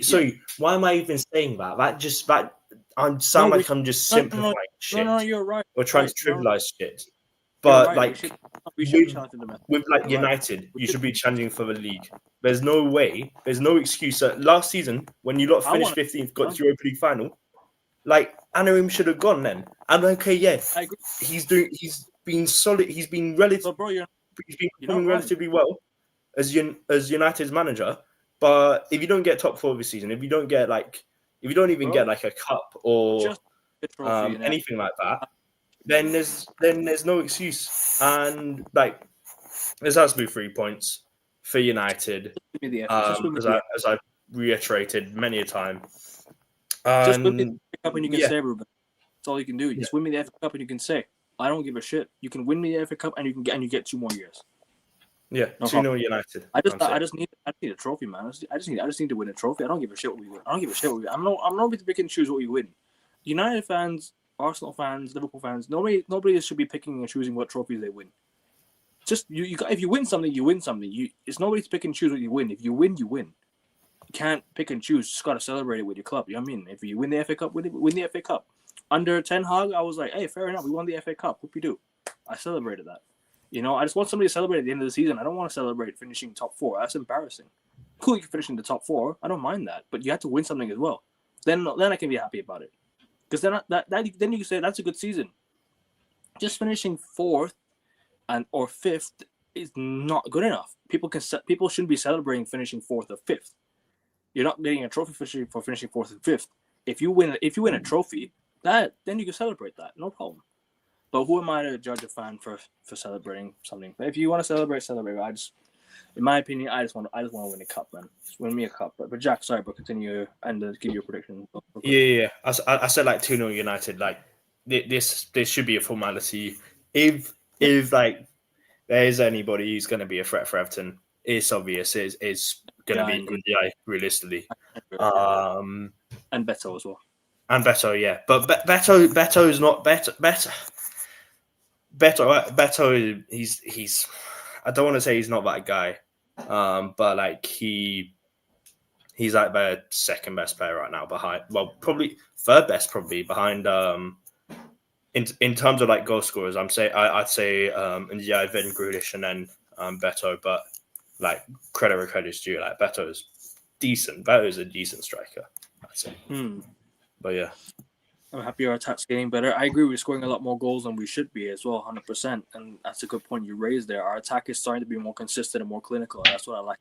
Sorry, why am I even saying that? I sound like I'm just simplifying shit. No, you're right. Or trying to trivialize shit. But right. with like United, you should be challenging for the league. There's no way, there's no excuse that last season when you lot finished 15th, got to Europa League final, like Anarim should have gone then. And okay, yeah, I agree. he's been solid. He's been relatively well as United's manager. But if you don't get top 4 this season, if you don't even get like a cup or just a trophy, anything like that, then there's no excuse. And like, this has to be 3 points for United. As I reiterated many a time. Just win me the FA Cup and you can say, Ruben. That's all you can do. Just win me the FA Cup and you can say, I don't give a shit. You can win me the FA Cup and you get 2 more years. Yeah, 2-0 United. I just need a trophy, man. I just need to win a trophy. I don't give a shit what we win. I'm not to pick and choose what we win. United fans, Arsenal fans, Liverpool fans, nobody should be picking and choosing what trophies they win. Just if you win something, you win something. It's nobody to pick and choose what you win. If you win, you win. You can't pick and choose. You just gotta celebrate it with your club. You know what I mean? If you win the FA Cup, win the FA Cup. Under Ten Hag, I was like, hey, fair enough. We won the FA Cup. Hope you do. I celebrated that. I just want somebody to celebrate at the end of the season. I don't want to celebrate finishing top 4. That's embarrassing. Cool, you can finish in the top 4. I don't mind that, but you have to win something as well. Then I can be happy about it. Because then you can say that's a good season. Just finishing 4th or 5th is not good enough. People shouldn't be celebrating finishing 4th or 5th. You're not getting a trophy for finishing 4th and 5th. If you win a trophy, then you can celebrate that. No problem. But who am I to judge a fan for celebrating something? If you want to celebrate. In my opinion, I just want to win a cup, man. Just win me a cup. But Jack, sorry, but continue and give you a prediction. Yeah. I said like 2-0 United. Like this should be a formality. If like there is anybody who's going to be a threat for Everton, it's obvious. It's going to be Ndiaye, realistically. And Beto as well. And Beto, yeah. But Beto is not better. Beto, he's. I don't want to say he's not that guy, but like he's like the second best player right now behind. Well, probably third best, behind. In terms of like goal scorers, I'd say Ndiaye, then Grealish, and then Beto. But like credit where credit's due. Like Beto is decent. Beto is a decent striker, I'd say. But yeah. I'm happy our attack's getting better. I agree we're scoring a lot more goals than we should be as well, 100%. And that's a good point you raised there. Our attack is starting to be more consistent and more clinical. That's what I like.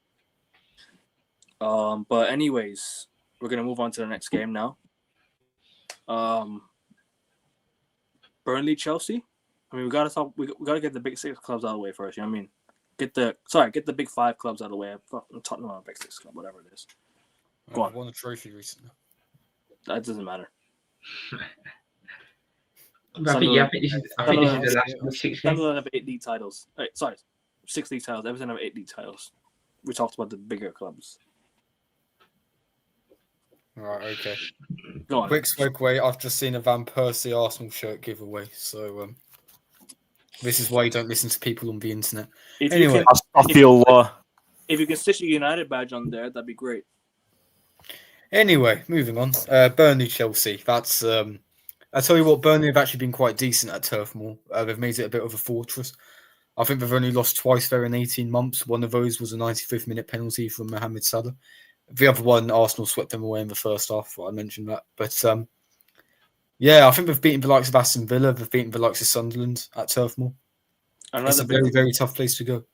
But anyways, we're going to move on to the next game now. Burnley, Chelsea. I mean, we got to talk. We got to get the big 6 clubs out of the way first. You know what I mean? Get the big 5 clubs out of the way. Tottenham on a big 6 club, whatever it is. Go on. Won a trophy recently. That doesn't matter. I think this is the last 6 games. Sunderland have 8 league titles. 6 league titles. Everton have 8 league titles. We talked about the bigger clubs. Right, okay. Go on. Quick segue. I've just seen a Van Persie Arsenal shirt giveaway. So this is why you don't listen to people on the internet. If you can stitch a United badge on there, that'd be great. Anyway, moving on. Burnley, Chelsea. That's I tell you what, Burnley have actually been quite decent at Turf Moor. They've made it a bit of a fortress. I think they've only lost twice there in 18 months. One of those was a 95th minute penalty from Mohamed Salah. The other one, Arsenal swept them away in the first half. I mentioned that. But yeah, I think they've beaten the likes of Aston Villa. They've beaten the likes of Sunderland at Turf Moor. It's a very, very tough place to go.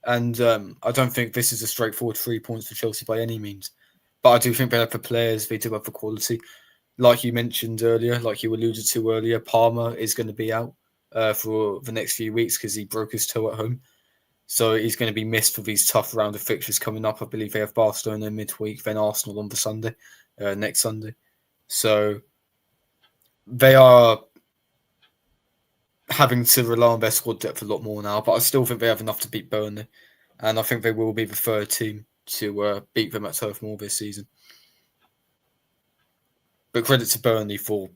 And I don't think this is a straightforward 3 points for Chelsea by any means. But I do think they have the players, they do have the quality. Like you mentioned earlier, like you alluded to earlier, Palmer is going to be out for the next few weeks because he broke his toe at home. So he's going to be missed for these tough round of fixtures coming up. I believe they have Barcelona midweek, then Arsenal on the Sunday, next Sunday. So they are having to rely on their squad depth a lot more now, but I still think they have enough to beat Burnley. And I think they will be the third team to beat them at Turf Moor this season. But credit to Burnley for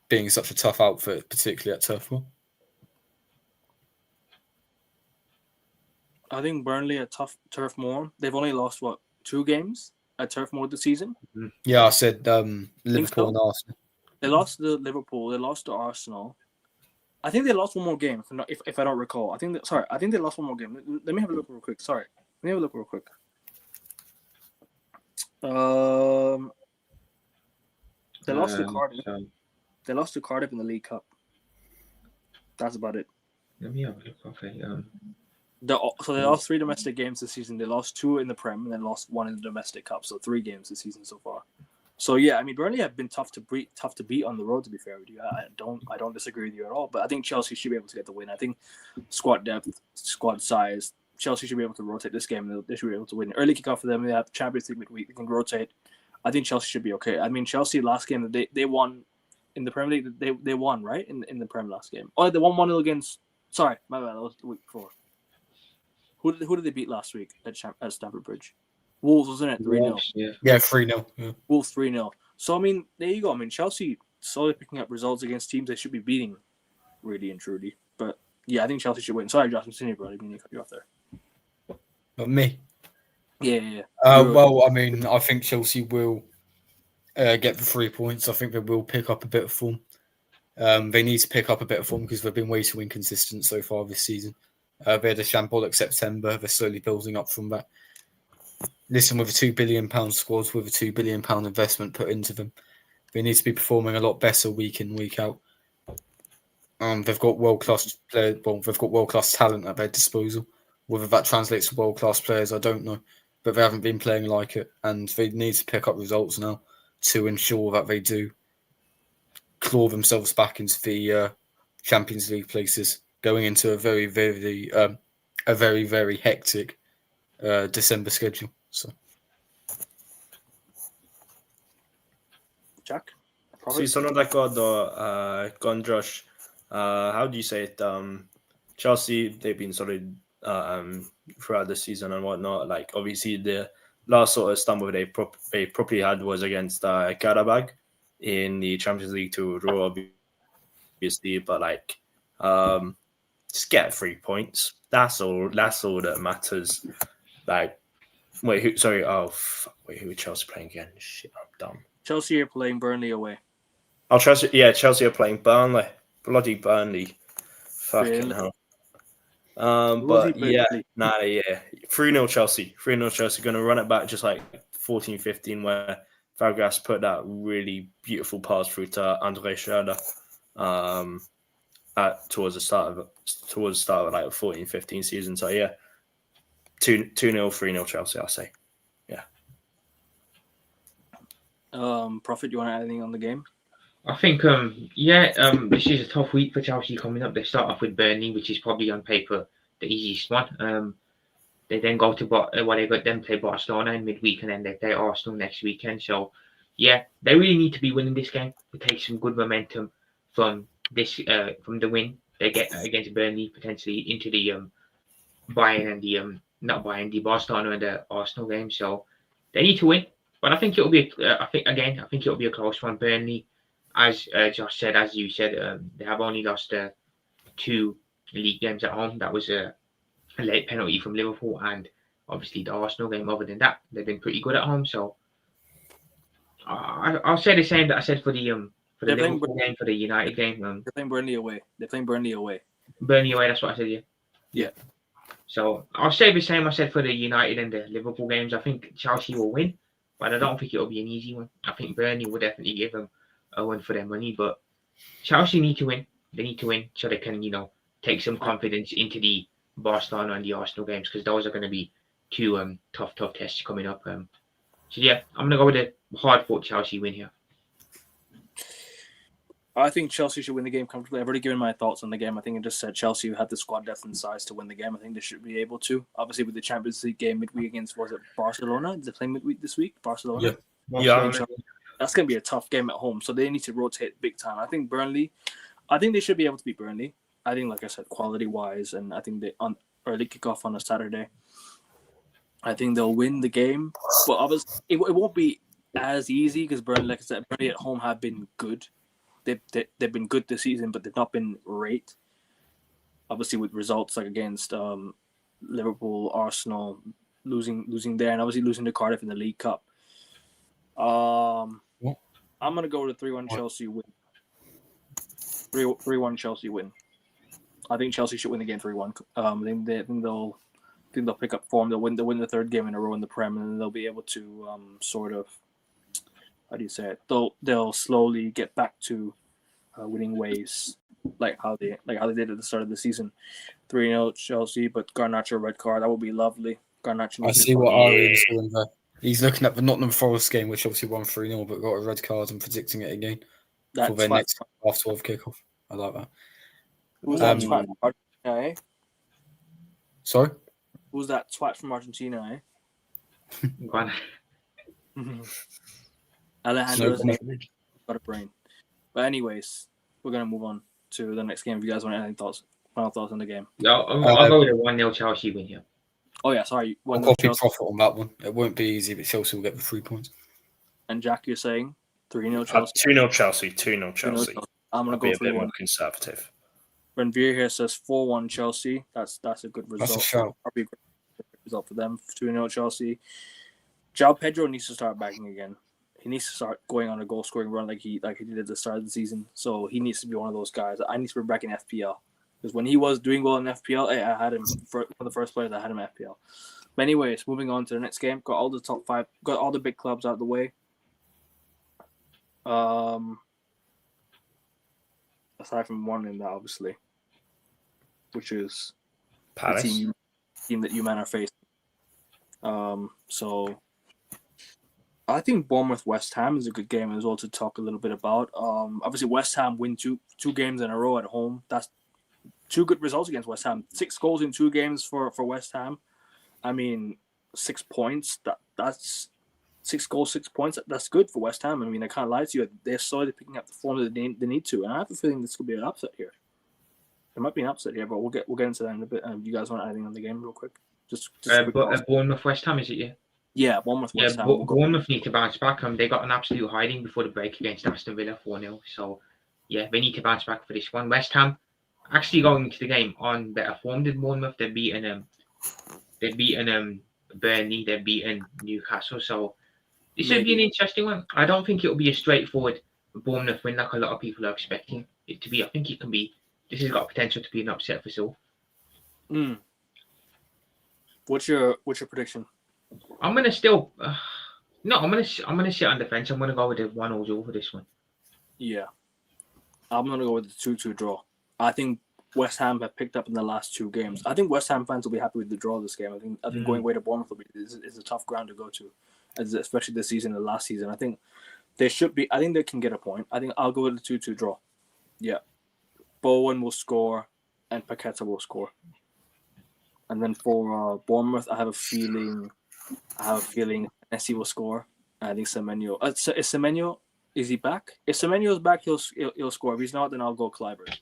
being such a tough outfit, particularly at Turf Moor. I think Burnley at Turf Moor, they've only lost, 2 games at Turf Moor this season? Yeah, I said Liverpool and Arsenal. They lost to Liverpool. They lost to Arsenal. I think they lost one more game, if I don't recall. I think they lost one more game. Let me have a look real quick. They lost to Cardiff. They lost to Cardiff in the League Cup. That's about it. Let me have a look. Okay. So they lost 3 domestic games this season. They lost 2 in the Prem and then lost 1 in the domestic cup. So 3 games this season so far. So yeah, I mean Burnley have been tough to beat on the road. To be fair with you, I don't disagree with you at all. But I think Chelsea should be able to get the win. I think squad depth, squad size, Chelsea should be able to rotate this game. They should be able to win. Early kickoff for them. They have Champions League midweek. They can rotate. I think Chelsea should be okay. I mean Chelsea last game they won in the Premier League. They won right in the Prem last game. Oh, they won 1-0 against. Sorry, my bad. That was the week before. Who did they beat last week at Stamford Bridge? Wolves, wasn't it? 3-0. Yeah, 3-0. Yeah. Wolves 3-0. So, I mean, there you go. I mean, Chelsea slowly picking up results against teams they should be beating, really and truly. But, yeah, I think Chelsea should win. Sorry, Josh, I'm sitting here, bro. I didn't mean to cut you off there. But me? Yeah. Well, I mean, I think Chelsea will get the 3 points. I think they will pick up a bit of form. They need to pick up a bit of form because they've been way too inconsistent so far this season. They had a shambolic September. They're slowly building up from that. Listen, with a £2 billion squad, with a £2 billion investment put into them, they need to be performing a lot better week in, week out. They've got world-class players. Well, they've got world-class talent at their disposal. Whether that translates to world-class players, I don't know. But they haven't been playing like it, and they need to pick up results now to ensure that they do claw themselves back into the Champions League places, going into a very, very hectic December schedule. So, Jack? Sì, sono d'accordo con Josh. How do you say it? Chelsea, they've been solid throughout the season and whatnot. Like, obviously, the last sort of stumble they probably had was against Karabakh in the Champions League to draw, obviously. But, like, just get 3 points. That's all that matters. Like, who are Chelsea playing again? Shit, I'm dumb. Chelsea are playing Burnley away. Oh, Chelsea are playing Burnley. Bloody Burnley. Fucking hell. But yeah, 3-0 Chelsea. 3-0 Chelsea. Going to run it back just like 14-15 where Fabregas put that really beautiful pass through to Andre Schroeder towards the start of like the 14-15 season. So yeah, 2-0, 3-0 Chelsea, I'll say. Yeah. Prophet, you want to add anything on the game? I think, this is a tough week for Chelsea coming up. They start off with Burnley, which is probably on paper the easiest one. They then go to play Barcelona in midweek, and then they play Arsenal next weekend. So, yeah, they really need to be winning this game to take some good momentum from the win they get against Burnley, potentially into the Bayern and the Barcelona and the Arsenal game. So they need to win. But I think it'll be a close one. Burnley, as Josh said, as you said, they have only lost 2 league games at home. That was a late penalty from Liverpool, and obviously the Arsenal game. Other than that, they've been pretty good at home. So I'll say the same that I said for the Liverpool game, for the United game. They're playing Burnley away. Burnley away. That's what I said. Yeah. So I'll say the same I said for the United and the Liverpool games. I think Chelsea will win, but I don't think it'll be an easy one. I think Burnley will definitely give them a win for their money, but Chelsea need to win. They need to win so they can, take some confidence into the Barcelona and the Arsenal games, because those are going to be 2 tough tests coming up. So yeah, I'm going to go with a hard-fought Chelsea win here. I think Chelsea should win the game comfortably. I've already given my thoughts on the game. I think I just said Chelsea had the squad depth and size to win the game. I think they should be able to. Obviously, with the Champions League game midweek against, was it Barcelona? Did they play midweek this week? Barcelona? Yeah. That's going to be a tough game at home, so they need to rotate big time. I think they should be able to beat Burnley. I think, like I said, quality-wise, and I think they on early kickoff on a Saturday, I think they'll win the game. But obviously, it won't be as easy because Burnley, like I said, Burnley at home have been good. They've been good this season, but they've not been great. Obviously, with results like against Liverpool, Arsenal, losing there, and obviously losing to Cardiff in the League Cup. I'm gonna go with a 3-1 Chelsea win. 3-1 Chelsea win. I think Chelsea should win the game 3-1. I think they'll pick up form. They'll win the 3rd game in a row in the Prem, and then they'll be able to sort of, how do you say it? They'll slowly get back to winning ways, like how they did at the start of the season. 3-0 Chelsea, but Garnacho red card. That would be lovely. Garnacho. I see what Arian's doing there. He's looking at the Nottingham Forest game, which obviously won 3-0, but got a red card and predicting it again for their next half 12 kickoff. I like that. Who's that twat from Argentina, eh? Sorry? Who's that twat from Argentina, eh? Alejandro's got a brain. But anyways, we're going to move on to the next game. If you guys want any final thoughts on the game. Yeah, I'll go with a 1-0 Chelsea win here. Oh, yeah, sorry. I'll copy profit on that one. It won't be easy, but Chelsea will get the 3 points. And Jack, you're saying 3-0 Chelsea? 2-0 Chelsea. 2-0 Chelsea. I'm going to go 3-1. More conservative. Renvier here says 4-1 Chelsea. That's a good result. That's a shout. Probably a good result for them. 2-0 Chelsea. João Pedro needs to start backing again. He needs to start going on a goal scoring run like he did at the start of the season. So he needs to be one of those guys. I need to be back in FPL. Because when he was doing well in FPL, I had him for one of the first players I had him in FPL. But anyways, moving on to the next game. Got all the top 5, got all the big clubs out of the way. Aside from one in that, obviously, which is Palace. the team that you men are facing. So I think Bournemouth West Ham is a good game as well to talk a little bit about. Obviously West Ham win two games in a row at home. That's 2 good results against West Ham. 6 goals in 2 games for West Ham. I mean, 6 points. That's 6 goals, 6 points. That's good for West Ham. I mean, I can't lie to you. They're slowly picking up the form that they need to, and I have a feeling this could be an upset here. There might be an upset here, but we'll get into that in a bit. You guys want anything on the game real quick? Just Bournemouth West Ham, is it? Yeah. Yeah, Bournemouth West Ham. Bournemouth need to bounce back. They got an absolute hiding before the break against Aston Villa 4-0. So yeah, they need to bounce back for this one. West Ham actually going into the game on better form than Bournemouth. They've beaten Burnley. They've beaten Newcastle. So this would be an interesting one. I don't think it'll be a straightforward Bournemouth win like a lot of people are expecting it to be. I think it can be. This has got potential to be an upset for Saul. What's your prediction? I'm gonna still. I'm gonna sit on the fence. I'm gonna go with the 1-1 draw for this one. Yeah, I'm gonna go with the 2-2 draw. I think West Ham have picked up in the last 2 games. I think West Ham fans will be happy with the draw this game. I think going away to Bournemouth is a tough ground to go to, especially this season and last season. I think they should be. I think they can get a point. I think I'll go with the 2-2 draw. Yeah, Bowen will score and Paqueta will score. And then for Bournemouth, I have a feeling Messi will score. I think Semenyo. Is Semenyo? Is he back? If Semenyo's back, he'll score. If he's not, then I'll go Clyburn.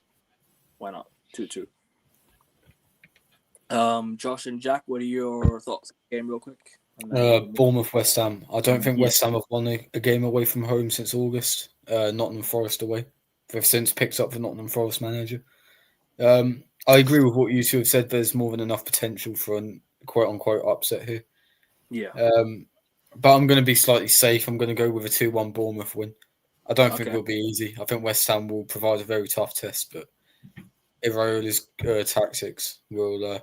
Why not? 2-2. Josh and Jack, what are your thoughts on the game, real quick? Bournemouth West Ham. I don't think West Ham have won a game away from home since August. Nottingham Forest away. They've since picked up the Nottingham Forest manager. I agree with what you two have said. There's more than enough potential for an quote-unquote upset here. Yeah. But I'm going to be slightly safe. I'm going to go with a 2-1 Bournemouth win. I don't think it'll be easy. I think West Ham will provide a very tough test, but Iraola's tactics will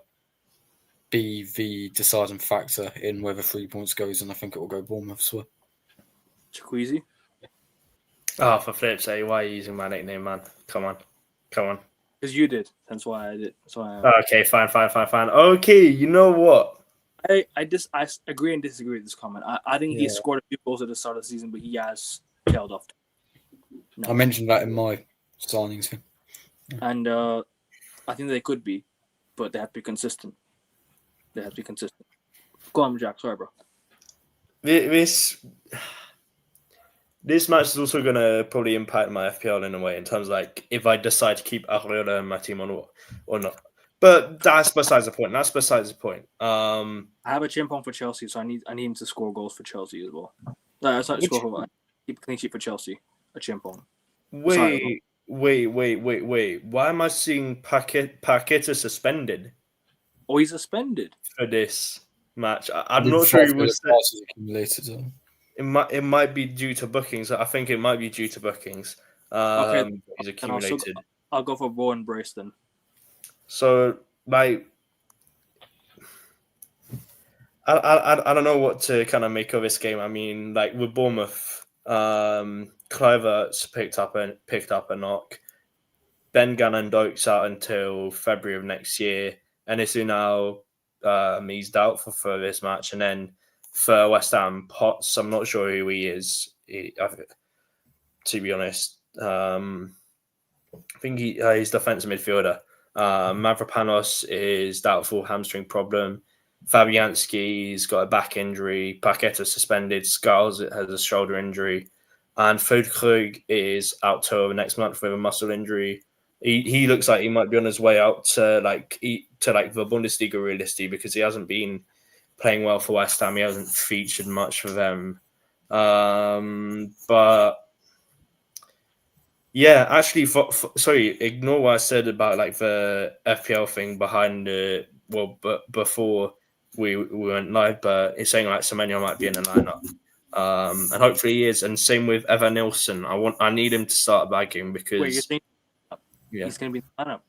be the deciding factor in whether 3 points goes, and I think it will go Bournemouth as well. Squeezy? Oh, for flip's sake, why are you using my nickname, man? Come on. Because you did. That's why I did. Okay, fine. Okay, you know what? I agree and disagree with this comment. I think he scored a few goals at the start of the season, but he has tailed off. I mentioned that in my signings thing. And I think they could be, but they have to be consistent. Go on, Jack. Sorry, bro. This match is also going to probably impact my FPL in a way, in terms of like if I decide to keep Iraola in my team or not. But that's besides the point. I have a Chimpong for Chelsea, so I need him to score goals for Chelsea as well. Keep a clean sheet for Chelsea. A Chimpong. Wait. Why am I seeing Paqueta suspended? Oh, he's suspended for this match. I'm not sure he was accumulated. It might be due to bookings. I think it might be due to bookings. He's accumulated. I'll go for Bowen Brace then. So, like, I don't know what to kind of make of this game. I mean, like, with Bournemouth, Kluivert's picked up a knock. Ben Gannon Doak's out until February of next year. And Isunow, he's doubtful for this match. And then for West Ham, Potts, I'm not sure who he is. To be honest, I think he's defensive midfielder. Mavropanos is doubtful hamstring problem. Fabianski's got a back injury. Paqueta suspended. Skiles has a shoulder injury. And Füllkrug is out till next month with a muscle injury. He looks like he might be on his way out to the Bundesliga realistically, because he hasn't been playing well for West Ham. He hasn't featured much for them. But yeah, actually, sorry, ignore what I said about like the FPL thing behind the before we went live, but it's saying like Semenyo might be in the lineup. And hopefully he is. And same with Evan Nilsson. I need him to start bagging because Wait, you're saying he's going to be in the lineup?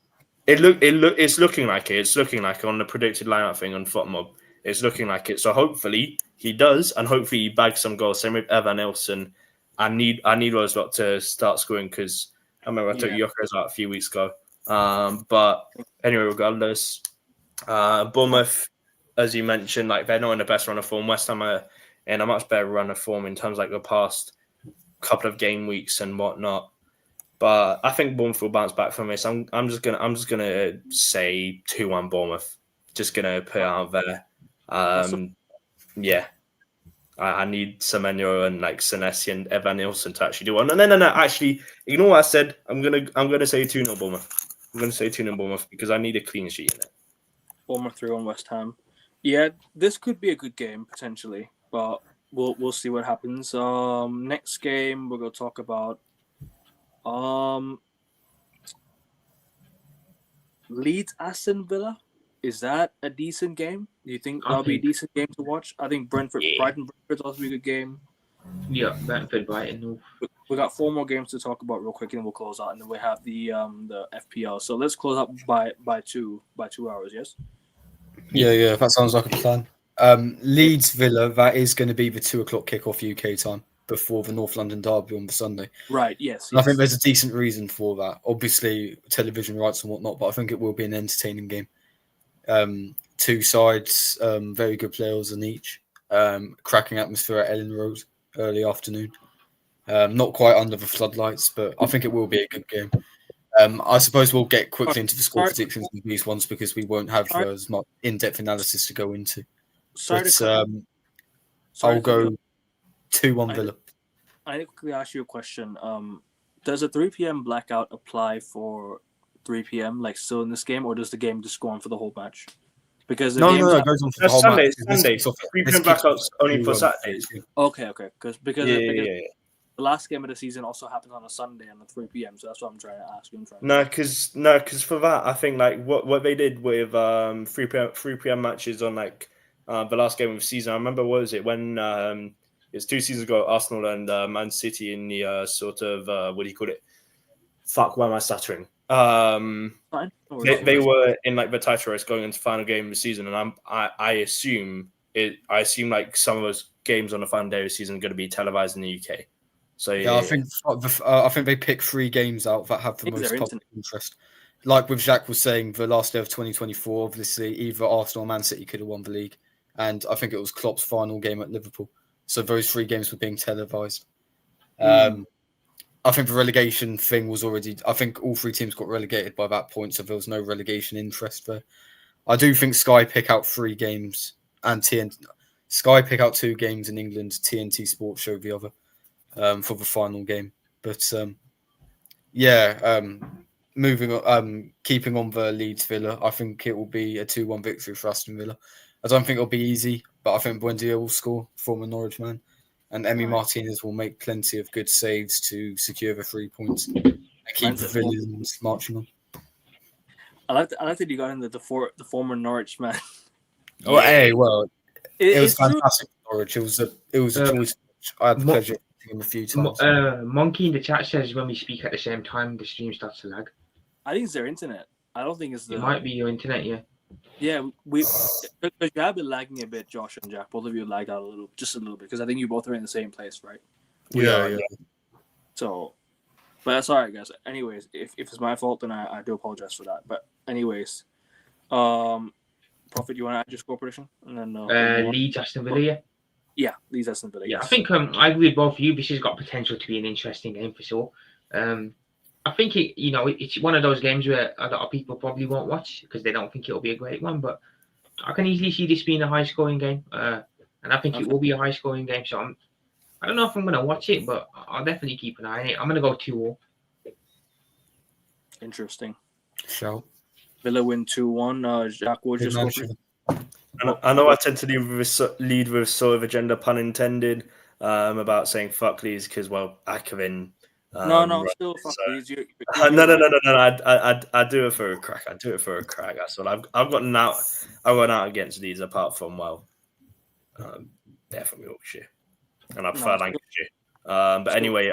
It's looking like it. It's looking like it on the predicted lineup thing on FotMob. It's looking like it. So hopefully he does, and hopefully he bags some goals. Same with Evan Nilsson. I need those lot to start scoring because I remember I took Yokers out a few weeks ago. But anyway, regardless, Bournemouth, as you mentioned, like they're not in the best run of form. West Ham are in a much better run of form in terms of like the past couple of game weeks and whatnot. But I think Bournemouth will bounce back from this. I'm just gonna say 2-1 Bournemouth. Just gonna put it out there. Yeah. I need Semenyo and like Senesi and Evan Nilsson to actually do one. No. Actually, ignore what I said. I'm gonna say 2-0 Bournemouth. I'm gonna say 2-0 Bournemouth because I need a clean sheet in it. Bournemouth 3-1 West Ham. Yeah, this could be a good game potentially, but we'll see what happens. Next game we're gonna talk about Leeds Aston Villa. Is that a decent game? Do you think that'll be a decent game to watch? I think Brighton Brentford's also be a good game. Yeah, Brighton. We got 4 more games to talk about real quick, and then we'll close out. And then we have the FPL. So let's close out by 2 hours. Yes. Yeah, that sounds like a plan. Leeds Villa, that is going to be the 2:00 kickoff UK time before the North London derby on the Sunday. Right. Yes. I think there's a decent reason for that. Obviously, television rights and whatnot, but I think it will be an entertaining game. 2 sides, very good players in each. Cracking atmosphere at Ellen Road early afternoon. Not quite under the floodlights, but I think it will be a good game. I suppose we'll get quickly into the score predictions with these ones because we won't have as much in-depth analysis to go into. I'll go 2-1 Villa. I quickly ask you a question. Does a 3 p.m. blackout apply for 3 p.m. like still in this game, or does the game just go on for the whole match? Because it goes on for the whole match. Sunday. 3 p.m. blackouts only for Saturdays. Okay. Because the last game of the season also happens on a Sunday on the 3 p.m. So that's what I'm trying to ask you. Because for that, I think like what they did with 3 p.m. matches on like the last game of the season. I remember what was it when it's 2 seasons ago, Arsenal and Man City in the sort of what do you call it? Fuck, why am I stuttering? They were in like the title race going into the final game of the season, and I assume like some of those games on the final day of the season are going to be televised in the UK. So I think they pick 3 games out that have the most public interest. Like with Jacques was saying, the last day of 2024, obviously either Arsenal or Man City could have won the league, and I think it was Klopp's final game at Liverpool. So those 3 games were being televised. I think the relegation thing was already... I think all 3 teams got relegated by that point, so there was no relegation interest there. I do think Sky pick out 3 games, and Sky pick out 2 games in England, TNT Sports show the other, for the final game. But, moving on, keeping on the Leeds Villa, I think it will be a 2-1 victory for Aston Villa. I don't think it'll be easy, but I think Buendia will score, former Norwich man. And Emi Martinez will make plenty of good saves to secure the 3 points and keep the Villains marching on. I like that you got into the former Norwich man. Oh, hey, well, it was fantastic for Norwich. It was a choice. I had the pleasure of seeing him a few times. Monkey in the chat says when we speak at the same time, the stream starts to lag. I think it's their internet. I don't think it's It might be your internet, yeah. Yeah, because you have been lagging a bit, Josh and Jack. Both of you lagged out just a little bit, because I think you both are in the same place, right? Yeah. So, but that's all right, guys. Anyways, if it's my fault, then I do apologize for that. But anyways, Prophet, you want to add your score prediction? And then Leeds, Aston Villa. Yeah, Leeds, Aston Villa. Yeah, yes. I think I agree with both of you. This has got potential to be an interesting game for sure. I think it's one of those games where a lot of people probably won't watch because they don't think it'll be a great one. But I can easily see this being a high-scoring game, and I think it will be a high-scoring game. So I don't know if I'm going to watch it, but I'll definitely keep an eye on it. I'm going to go 2-2. Interesting. Shall Villa win 2-1. Jack, what was your score? I know I tend to lead with sort of agenda, pun intended, about saying fuck Leeds because, well, Akervin. No, still fuck Leeds. No. I do it for a crack. That's all. I've got out against Leeds apart from they're from Yorkshire, and I prefer Lancashire. But anyway,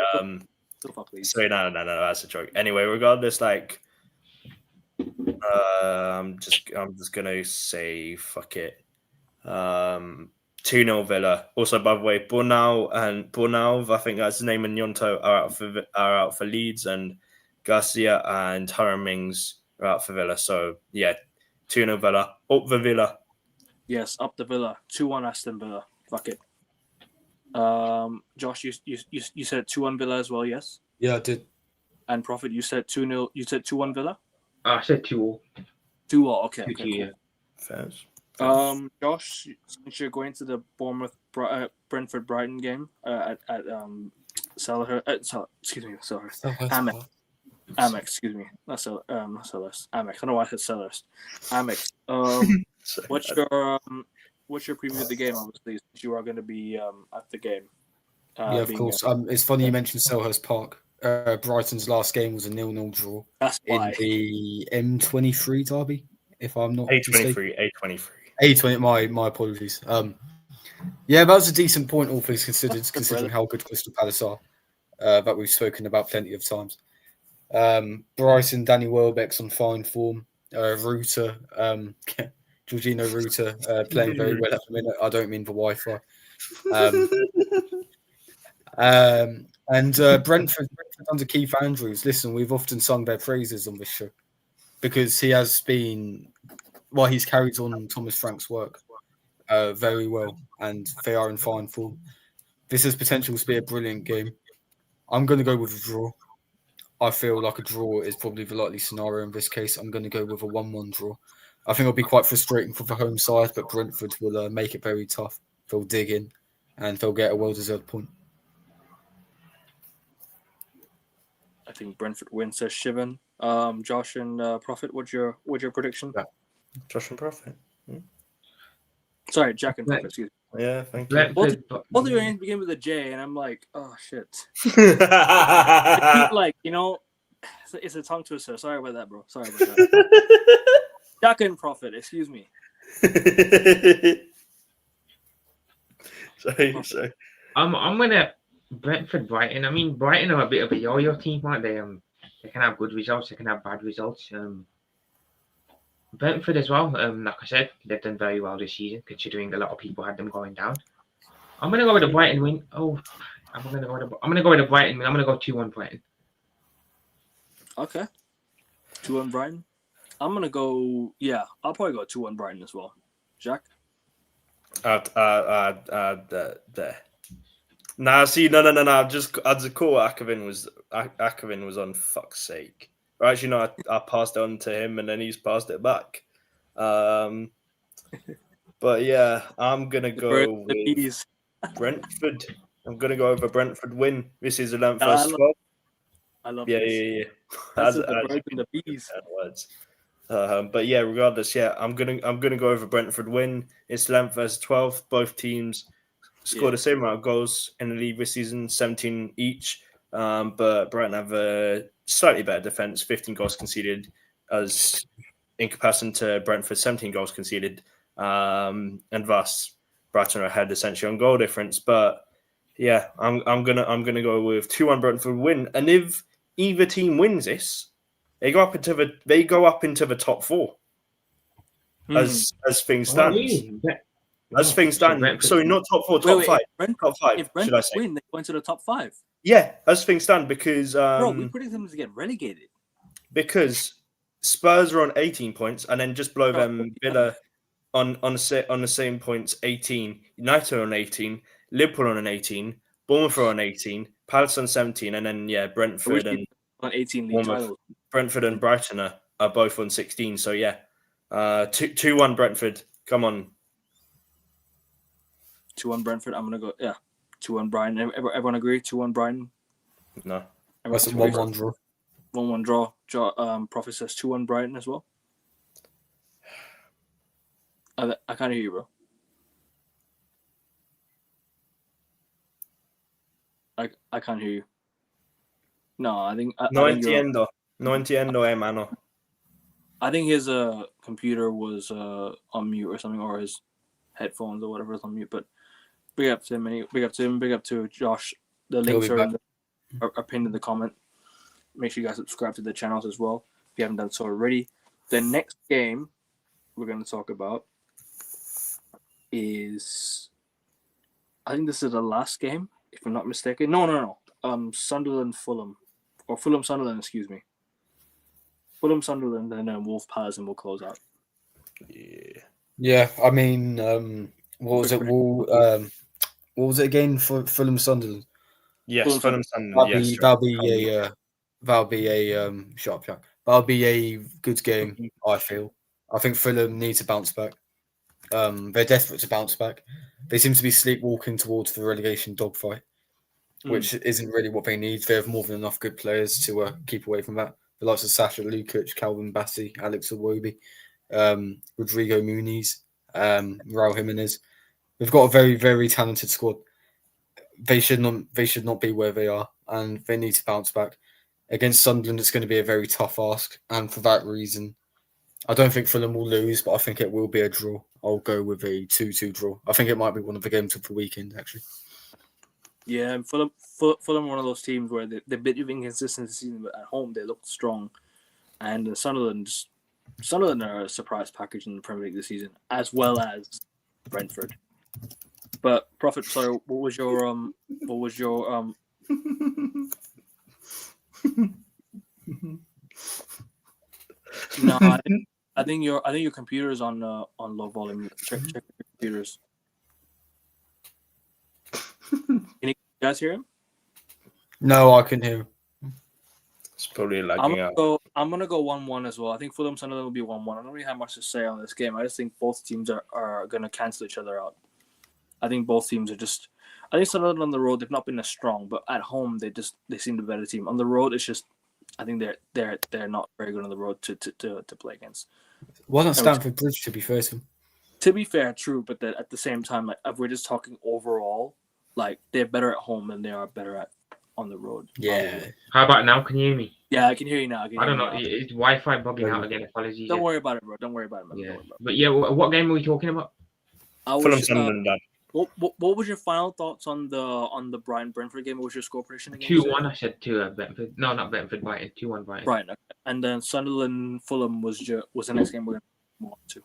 still fuck Leeds. Sorry, no, that's a joke. Anyway, regardless, I'm just gonna say fuck it. 2-0 Villa. Also, by the way, Bornau, I think that's his name, and Yonto are out for Leeds, and Garcia and Mings are out for Villa. So yeah, 2-0 Villa. Up the Villa. Yes, up the Villa. 2-1 Aston Villa. Fuck it. Josh, you said 2-1 Villa as well, yes? Yeah, I did. And Prophet, you said 2-0. You said 2-1 Villa. I said 2-2. 2-2. Okay. Cool. Yeah. Fairs. Josh, since you're going to the Bournemouth Brentford Brighton game at Selhurst, excuse me, Selhurst, Amex, excuse me, not Selhurst, Amex. I don't know why I said Selhurst, Amex. What's your preview of the game? Obviously, since you are going to be at the game. Yeah, of course. It's funny you mentioned Selhurst Park. Brighton's last game was a 0-0 draw. That's why. In the M23 derby, if I'm not A23. A20. My apologies. Yeah, that was a decent point, all things considered, considering how good Crystal Palace are. That we've spoken about plenty of times. Brighton, Danny Welbeck's on fine form. Ruta, Jorginho Ruta, playing very well at the minute. I don't mean the Wi-Fi. And Brentford under Keith Andrews. Listen, we've often sung their praises on this show because he has been, he's carried on Thomas Frank's work very well, and they are in fine form. This has potential to be a brilliant game. I'm going to go with a draw. I feel like a draw is probably the likely scenario in this case. I'm going to go with a 1-1 draw. I think it'll be quite frustrating for the home side, but Brentford will make it very tough. They'll dig in, and they'll get a well-deserved point. I think Brentford wins, says Shivan. Josh and Prophet, what's your prediction? Yeah. Josh and Prophet. Sorry, Jack and Prophet, excuse me. Yeah, thank you. Both of your names begin with a J, and I'm like, oh, shit. It's a tongue twister. Sorry about that, bro. Sorry about that. Jack and Prophet, excuse me. Sorry. I'm gonna Brentford Brighton. I mean, Brighton are a bit of a yo-yo team, aren't they? They can have good results, they can have bad results. Brentford as well. Like I said, they've done very well this season, considering a lot of people had them going down. I'm gonna go with a Brighton win. I'm gonna go with a Brighton win. I'm gonna go 2-1 Brighton. Okay, 2-1 Brighton. I'm gonna go. Yeah, I'll probably go 2-1 Brighton as well. Jack. There. Nah, see, no. I'd just call Akervin was on fuck's sake. Or actually, no, I passed it on to him and then he's passed it back. But yeah, I'm gonna go with Brentford. I'm gonna go over Brentford win. This is 11th versus 12. I love this. Yeah. That's the birds and the bees. Words. But yeah, regardless, I'm gonna go over Brentford win. It's 11th versus 12th. Both teams scored the same amount of goals in the league this season, 17 each. But Brighton have a slightly better defense, 15 goals conceded, as in comparison to Brentford, 17 goals conceded, and thus Brighton are ahead essentially on goal difference. But yeah, I'm gonna go with 2-1 Brentford win, and if either team wins this, they go up into the top four as things stand. Really? As things stand, sorry, not top 4, top 5. Top 5, if Brentford should I say? win, they go into the top 5. Yeah, as things stand, because Bro, we predicted them to get relegated. Because Spurs are on 18 points, and then just below them, Villa on the same points, 18. United on 18. Liverpool on 18. Bournemouth are on 18. Palace on 17, and then Brentford and on 18 league titles. Brentford and Brighton are both on 16. So 2-1 Brentford. Come on. 2-1 Brentford. I'm gonna go 2-1 Brighton. Everyone agree? 2-1 Brighton. No. That's a 1-1 draw. 1-1 draw. Prophet says 2-1 Brighton as well. I can't hear you, bro. I can't hear you. No, I think. No entiendo, hermano. I think his computer was on mute or something, or his headphones or whatever is on mute. But big up to him. Big up to Josh. The links are pinned in the comment. Make sure you guys subscribe to the channels as well if you haven't done so already. The next game we're going to talk about is, I think this is the last game, if I'm not mistaken. No. Sunderland Fulham, or Fulham Sunderland, excuse me. Fulham Sunderland, and then Wolf Palace, and we'll close out. Yeah. I mean, what was it? What was it again for Fulham Sunderland? Yes, Fulham Sunderland. That'll be a sharp jack. That'll be a good game, I feel. I think Fulham need to bounce back. They're desperate to bounce back. They seem to be sleepwalking towards the relegation dogfight, which isn't really what they need. They have more than enough good players to keep away from that. The likes of Sasha Lukic, Calvin Bassey, Alex Iwobi, Rodrigo Muniz, Raul Jimenez. They've got a very, very talented squad. They should not be where they are, and they need to bounce back. Against Sunderland, it's going to be a very tough ask, and for that reason, I don't think Fulham will lose, but I think it will be a draw. I'll go with a 2-2 draw. I think it might be one of the games of the weekend, actually. Yeah, and Fulham one of those teams where they're a bit of inconsistency, but at home they look strong. And Sunderland are a surprise package in the Premier League this season, as well as Brentford. But Prophet, sorry, what was your No, I think your computer's on low volume. Check your computers. Can you guys hear him? No, I can hear him. It's probably lagging out. I'm gonna go 1-1 as well. I think Fulham Sunderland will be 1-1. I don't really have much to say on this game. I just think both teams are gonna cancel each other out. I think both teams are just. I think Sunderland on the road they've not been as strong, but at home they seem the better team. On the road it's just. I think they're not very good on the road to play against. Wasn't Stamford Bridge, to be fair to them. To be fair, true, but at the same time, like if we're just talking overall, like they're better at home than they are better on the road. Yeah. How about now? Can you hear me? Yeah, I can hear you now. I don't know. It's Wi-Fi bugging out again. Apologies. Don't worry about it, bro. Don't worry about it, man. Yeah. But yeah, what game are we talking about? Fulham Sunderland. What was your final thoughts on the Brentford game? What was your score prediction again? 2-1. I said to Brentford. No, not Brentford. Brighton. 2-1 Brighton. Right. Okay. And then Sunderland Fulham was the next game we're going to move on to.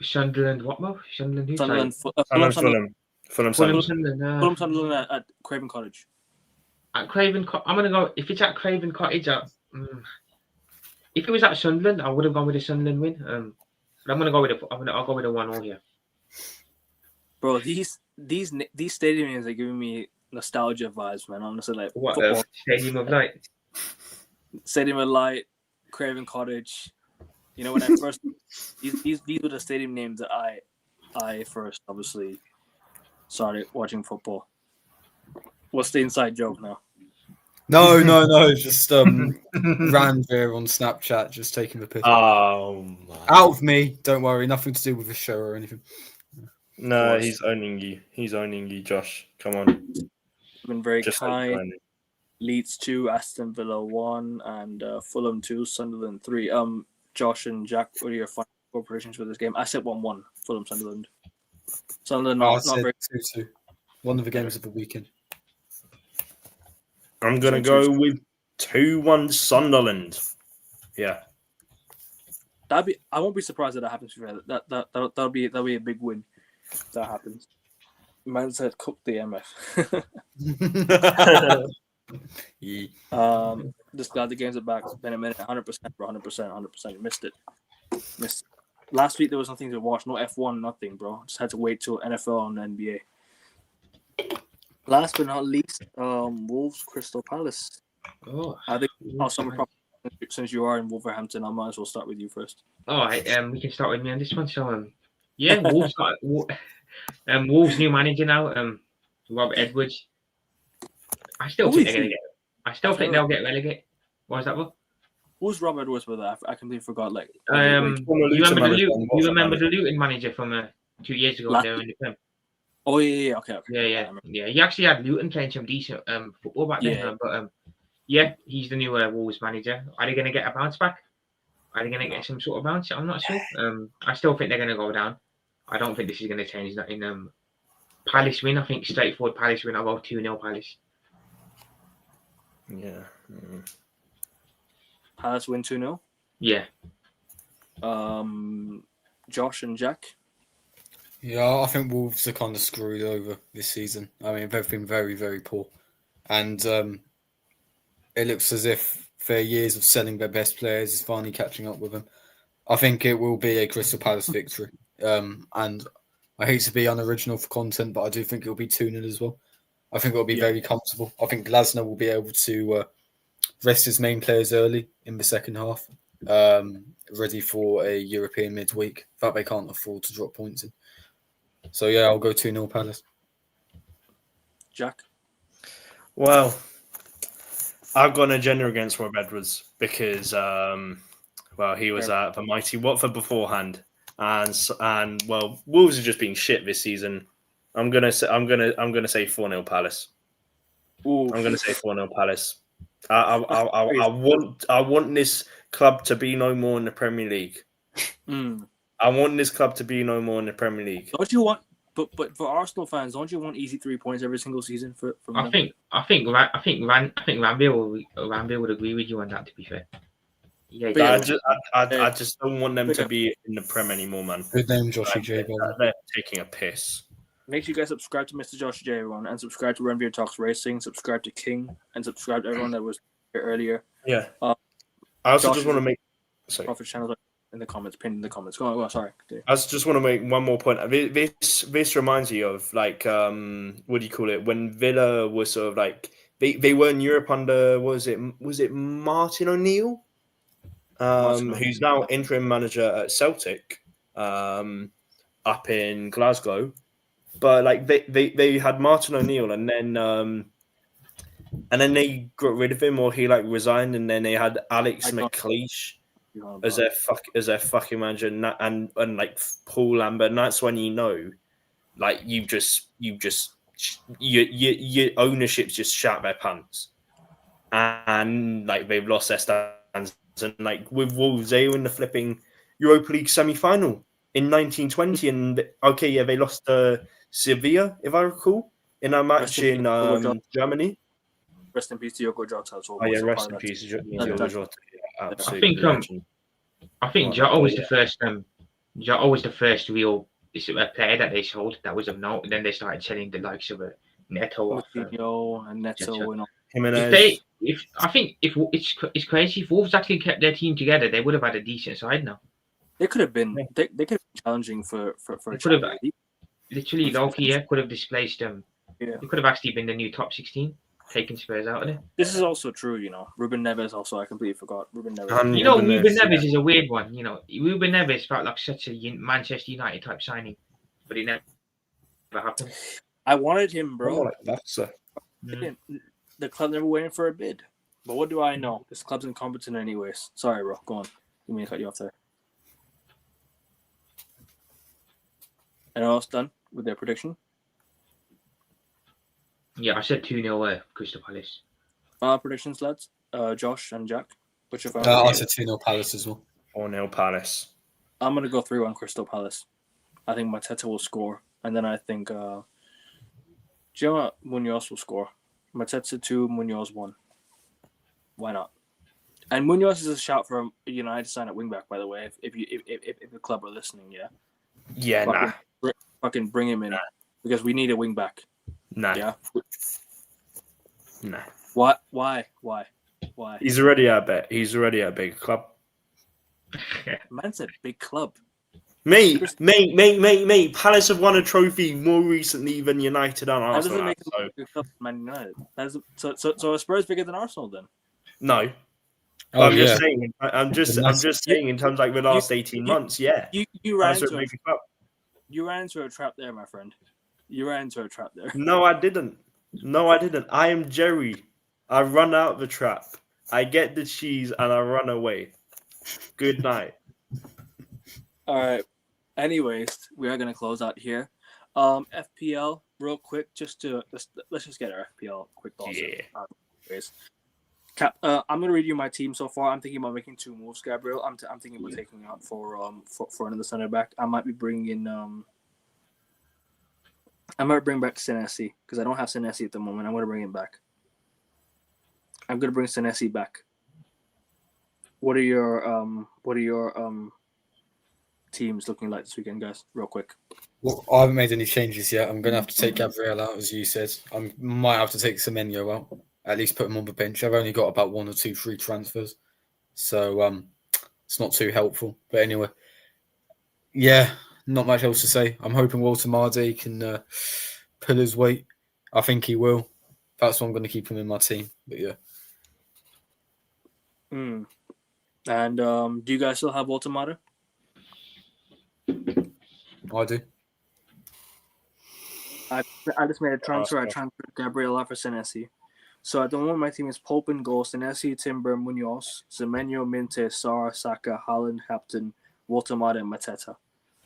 Sunderland. What more? Sunderland. Fulham Sunderland at Craven Cottage. At Craven, I'm gonna go. If it's at Craven Cottage, if it was at Sunderland, I would have gone with the Sunderland win. But I'm gonna go with I'll go with a 1-0 here. Bro, these stadium names are giving me nostalgia vibes, man. Honestly, like what Stadium of Light, Craven Cottage. You know, when I first these were the stadium names that I first obviously started watching football. What's the inside joke now? No. Just ran there on Snapchat, just taking the piss. Oh, out of me. Don't worry, nothing to do with the show or anything. No, he's owning you, Josh. Come on. Been very just kind. Like Leeds 2, Aston Villa 1, and Fulham 2, Sunderland 3. Josh and Jack, what are your final score predictions for this game? I said 1-1, Fulham Sunderland. Sunderland not very 2-2. One of the games of the weekend. I'm going to go with 2-1 Sunderland. Yeah. I won't be surprised if that happens. That'll be a big win. If that happens. Man said, "Cook the MF." Just glad the games are back. It's been a minute. 100%, 100%. Missed it. Last week there was nothing to watch. No F1, nothing, bro. Just had to wait till NFL and NBA. Last but not least, Wolves Crystal Palace. I think since you are in Wolverhampton, I might as well start with you first. All right, we can start with me on this one. So, Wolves got Wolves new manager now, Rob Edwards. I still think they're gonna get. I still think they'll get relegated. What is that one? Who's Rob Edwards with that? I completely forgot. Like, you remember the Luton manager from 2 years ago? There in the Prem. Oh yeah. Okay. Yeah. He actually had Luton playing some decent football back then. But he's the new Wolves manager. Are they going to get a bounce back? Are they going to get some sort of bounce? I'm not sure. I still think they're going to go down. I don't think this is going to change that in Palace win. I think straightforward Palace win. I'll go 2-0 Palace. Yeah. Palace win 2-0? Yeah. Josh and Jack? Yeah, I think Wolves are kind of screwed over this season. I mean, they've been very, very poor. And it looks as if their years of selling their best players is finally catching up with them. I think it will be a Crystal Palace victory. And I hate to be unoriginal for content, but I do think it'll be 2-0 as well. I think it'll be very comfortable. I think Glasner will be able to rest his main players early in the second half, ready for a European midweek that they can't afford to drop points in. So, yeah, I'll go 2-0 Palace. Jack? Well, I've got an agenda against Rob Edwards because, he was at the mighty Watford beforehand, and Wolves have just been shit this season. I'm gonna say 4-0 Palace. Ooh. I'm gonna say 4-0 Palace. I want this club to be no more in the Premier League. I want this club to be no more in the Premier League. Don't you want? But for Arsenal fans, don't you want easy 3 points every single season? I think Rambil would agree with you on that. To be fair, I just don't want them to be in the Prem anymore, man. Good name, Joshy J. They're taking a piss. Make sure you guys subscribe to Mr. Josh J, everyone, and subscribe to Renbeer Talks Racing. Subscribe to King, and subscribe to everyone that was here earlier. Yeah. I also just want to make Profit channels in the comments, pinned in the comments. Go on, sorry. I just want to make one more point. This reminds me of what do you call it? When Villa was sort of like they were in Europe under was it Martin O'Neill, who's now interim manager at Celtic, up in Glasgow. But like they had Martin O'Neill and then they got rid of him or he like resigned and then they had Alex McLeish as their fucking manager and like Paul Lambert. And that's when like your ownership's just shat their pants and like they've lost their stands and like with Wolves they were in the flipping Europa League semi-final in 1920 and they lost to Sevilla if I recall in a match in Germany. Rest in peace to Yoko Jota as well. Oh yeah, rest in peace to Yoko Jota. I think Jota was the first. Jota was the first real player that they sold that was of note. And then they started selling the likes of Neto and Neto and Jimenez. It's crazy. If Wolves actually kept their team together, they would have had a decent side now. They could have been. They could have been challenging for literally Loki could have displaced them. Yeah. It could have actually been the new top 16. Taking Spurs out of it. This is also true, Ruben Neves also, I completely forgot. Ruben Neves. Ruben Neves is a weird one. Ruben Neves felt like such a Manchester United type signing, but it never happened. I wanted him, bro. Like that, sir. The club never went in for a bid. But what do I know? This club's incompetent anyways. Sorry, bro. Go on. Let me cut you off there. Anyone else done with their prediction? Yeah, I said 2-0 Crystal Palace. Predictions, lads. Josh and Jack. Which of I said 2-0 Palace as well. 4-0 Palace. I'm going to go 3-1 Crystal Palace. I think Mateta will score. And then I think Munoz will score. Mateta 2, Munoz 1. Why not? And Munoz is a shout for United to sign at wingback. By the way, if the club are listening, Yeah, fucking bring him in because we need a wingback. nah. Yeah. Nah. What? Why? He's already at a big club. Man said big club. Mate. Palace have won a trophy more recently than United and Arsenal. That doesn't make them a big club, Man United. So are Spurs bigger than Arsenal then? No. Oh, I'm yeah. just saying. I'm just saying in terms like the last 18 months. Yeah. You ran Palace are a big club. You ran into a trap there, my friend. You ran into a trap there. No, I didn't. I am Jerry. I run out the trap. I get the cheese and I run away. Good night. All right. Anyways, we are gonna close out here. FPL, real quick, let's just get our FPL quick thoughts. Yeah. I'm gonna read you my team so far. I'm thinking about making 2 moves, Gabriel. I'm thinking about taking out for another center back. I might be bringing in I might bring back Senesi because I don't have Senesi at the moment. I'm gonna bring him back. I'm gonna bring Senesi back. What are your teams looking like this weekend, guys? Real quick. Well, I haven't made any changes yet. I'm going to have to take Gabriel out, as you said. I might have to take Semenyo out. At least put him on the bench. I've only got about 1 or 2 free transfers, so it's not too helpful. But anyway, yeah, not much else to say. I'm hoping Walter Mardy can pull his weight. I think he will. That's why I'm going to keep him in my team. But yeah. And do you guys still have Walter Mardy? I do. I just made a transfer. I transferred Gabriel out for Senesi. So at the moment, my team is Pope and goal, Senesi, Timber, Munoz, Semenyo, Minte, Sarr, Saka, Haaland, Hampton, Walter Mardy, and Mateta.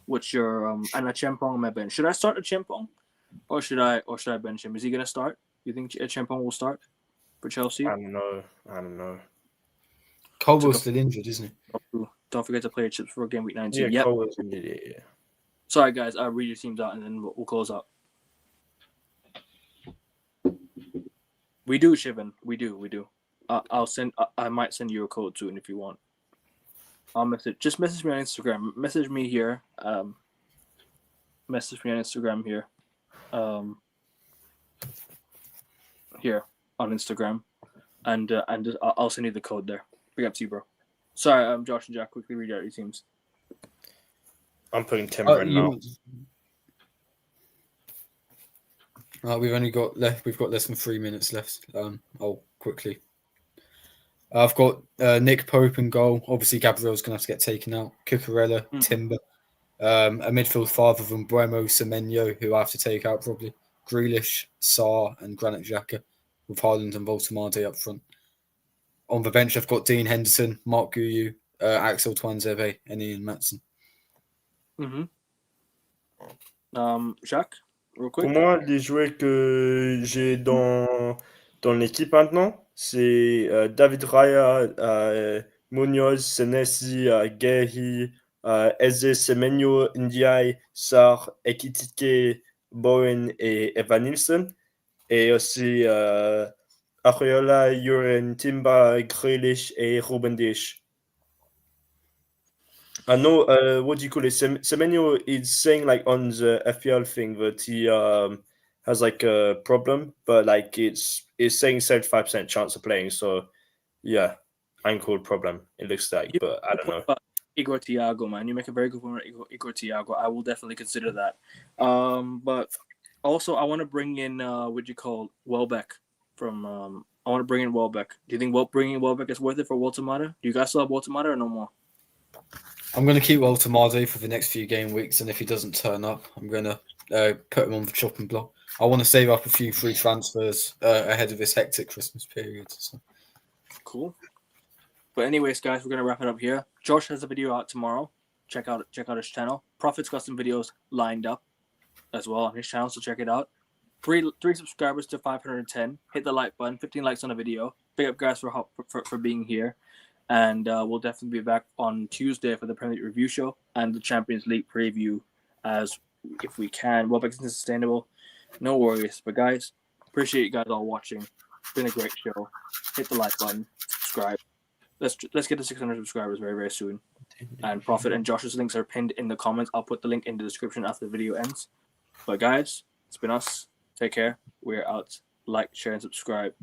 Which your and a Chempong on my bench. Should I start a Chempong, or should I bench him? Is he gonna start? You think a Chempong will start for Chelsea? I don't know. Colwell's still injured, isn't he? Don't forget to play your chips for game week 19. Yeah, Colwell's injured. Yeah. Sorry, guys. I'll read your teams out and then we'll close out. We do, Shivan. We do. I'll send. I might send you a code soon if you want. I'll message. Just message me on Instagram. Message me here. Message me on Instagram here. Here on Instagram, and just, I'll send you the code there. Big up to you, bro. Sorry, Josh and Jack. Quickly read out your teams. I'm putting Timber in now. We've only got We've got less than 3 minutes left. I'll quickly. I've got Nick Pope in goal. Obviously, Gabriel's going to have to get taken out. Cucurella, Timber. A midfield 5 of them, Bremo, Semenyo, who I have to take out probably. Grealish, Sarr, and Granit Xhaka, with Haaland and Walter Mardy up front. On the bench, I've got Dean Henderson, Mark Guiu, Axel Tuanzebe, and Ian Matson. Jacques, real quick. Pour moi, les joueurs que j'ai dans l'équipe maintenant, c'est David Raya, Munoz, Senesi, Guehi, Eze, Semenyo, Ndiaye, Sarr, Ekitike, Bowen et Evan Nilsson. Et aussi Ariola, Juren, Timba, Grealish et Ruben Dias. I know, what do you call it? Semenyo is saying like on the FPL thing that he has like a problem, but like it's saying 75% chance of playing. So yeah, ankle problem. It looks like, but I don't know. Igor Thiago, man, you make a very good point. Igor Thiago, I will definitely consider that. But also I want to bring in Welbeck from. I want to bring in Welbeck. Do you think bringing Welbeck is worth it for Walter Mardy? Do you guys still have Walter Mardy or no more? I'm going to keep Walter Mardy for the next few game weeks, and if he doesn't turn up, I'm going to put him on the chopping block. I want to save up a few free transfers ahead of this hectic Christmas period. So. Cool. But anyways, guys, we're going to wrap it up here. Josh has a video out tomorrow. Check out his channel. Prophet's got some videos lined up as well on his channel, so check it out. 3 subscribers to 510. Hit the like button. 15 likes on the video. Big up, guys, for being here. And we'll definitely be back on Tuesday for the Premier League review show and the Champions League preview as if we can. Welbeck isn't sustainable. No worries. But guys, appreciate you guys all watching. It's been a great show. Hit the like button. Subscribe. let's get to 600 subscribers very, very soon. And Prophet and Josh's links are pinned in the comments. I'll put the link in the description after the video ends. But guys, it's been us. Take care. We're out. Like, share, and subscribe.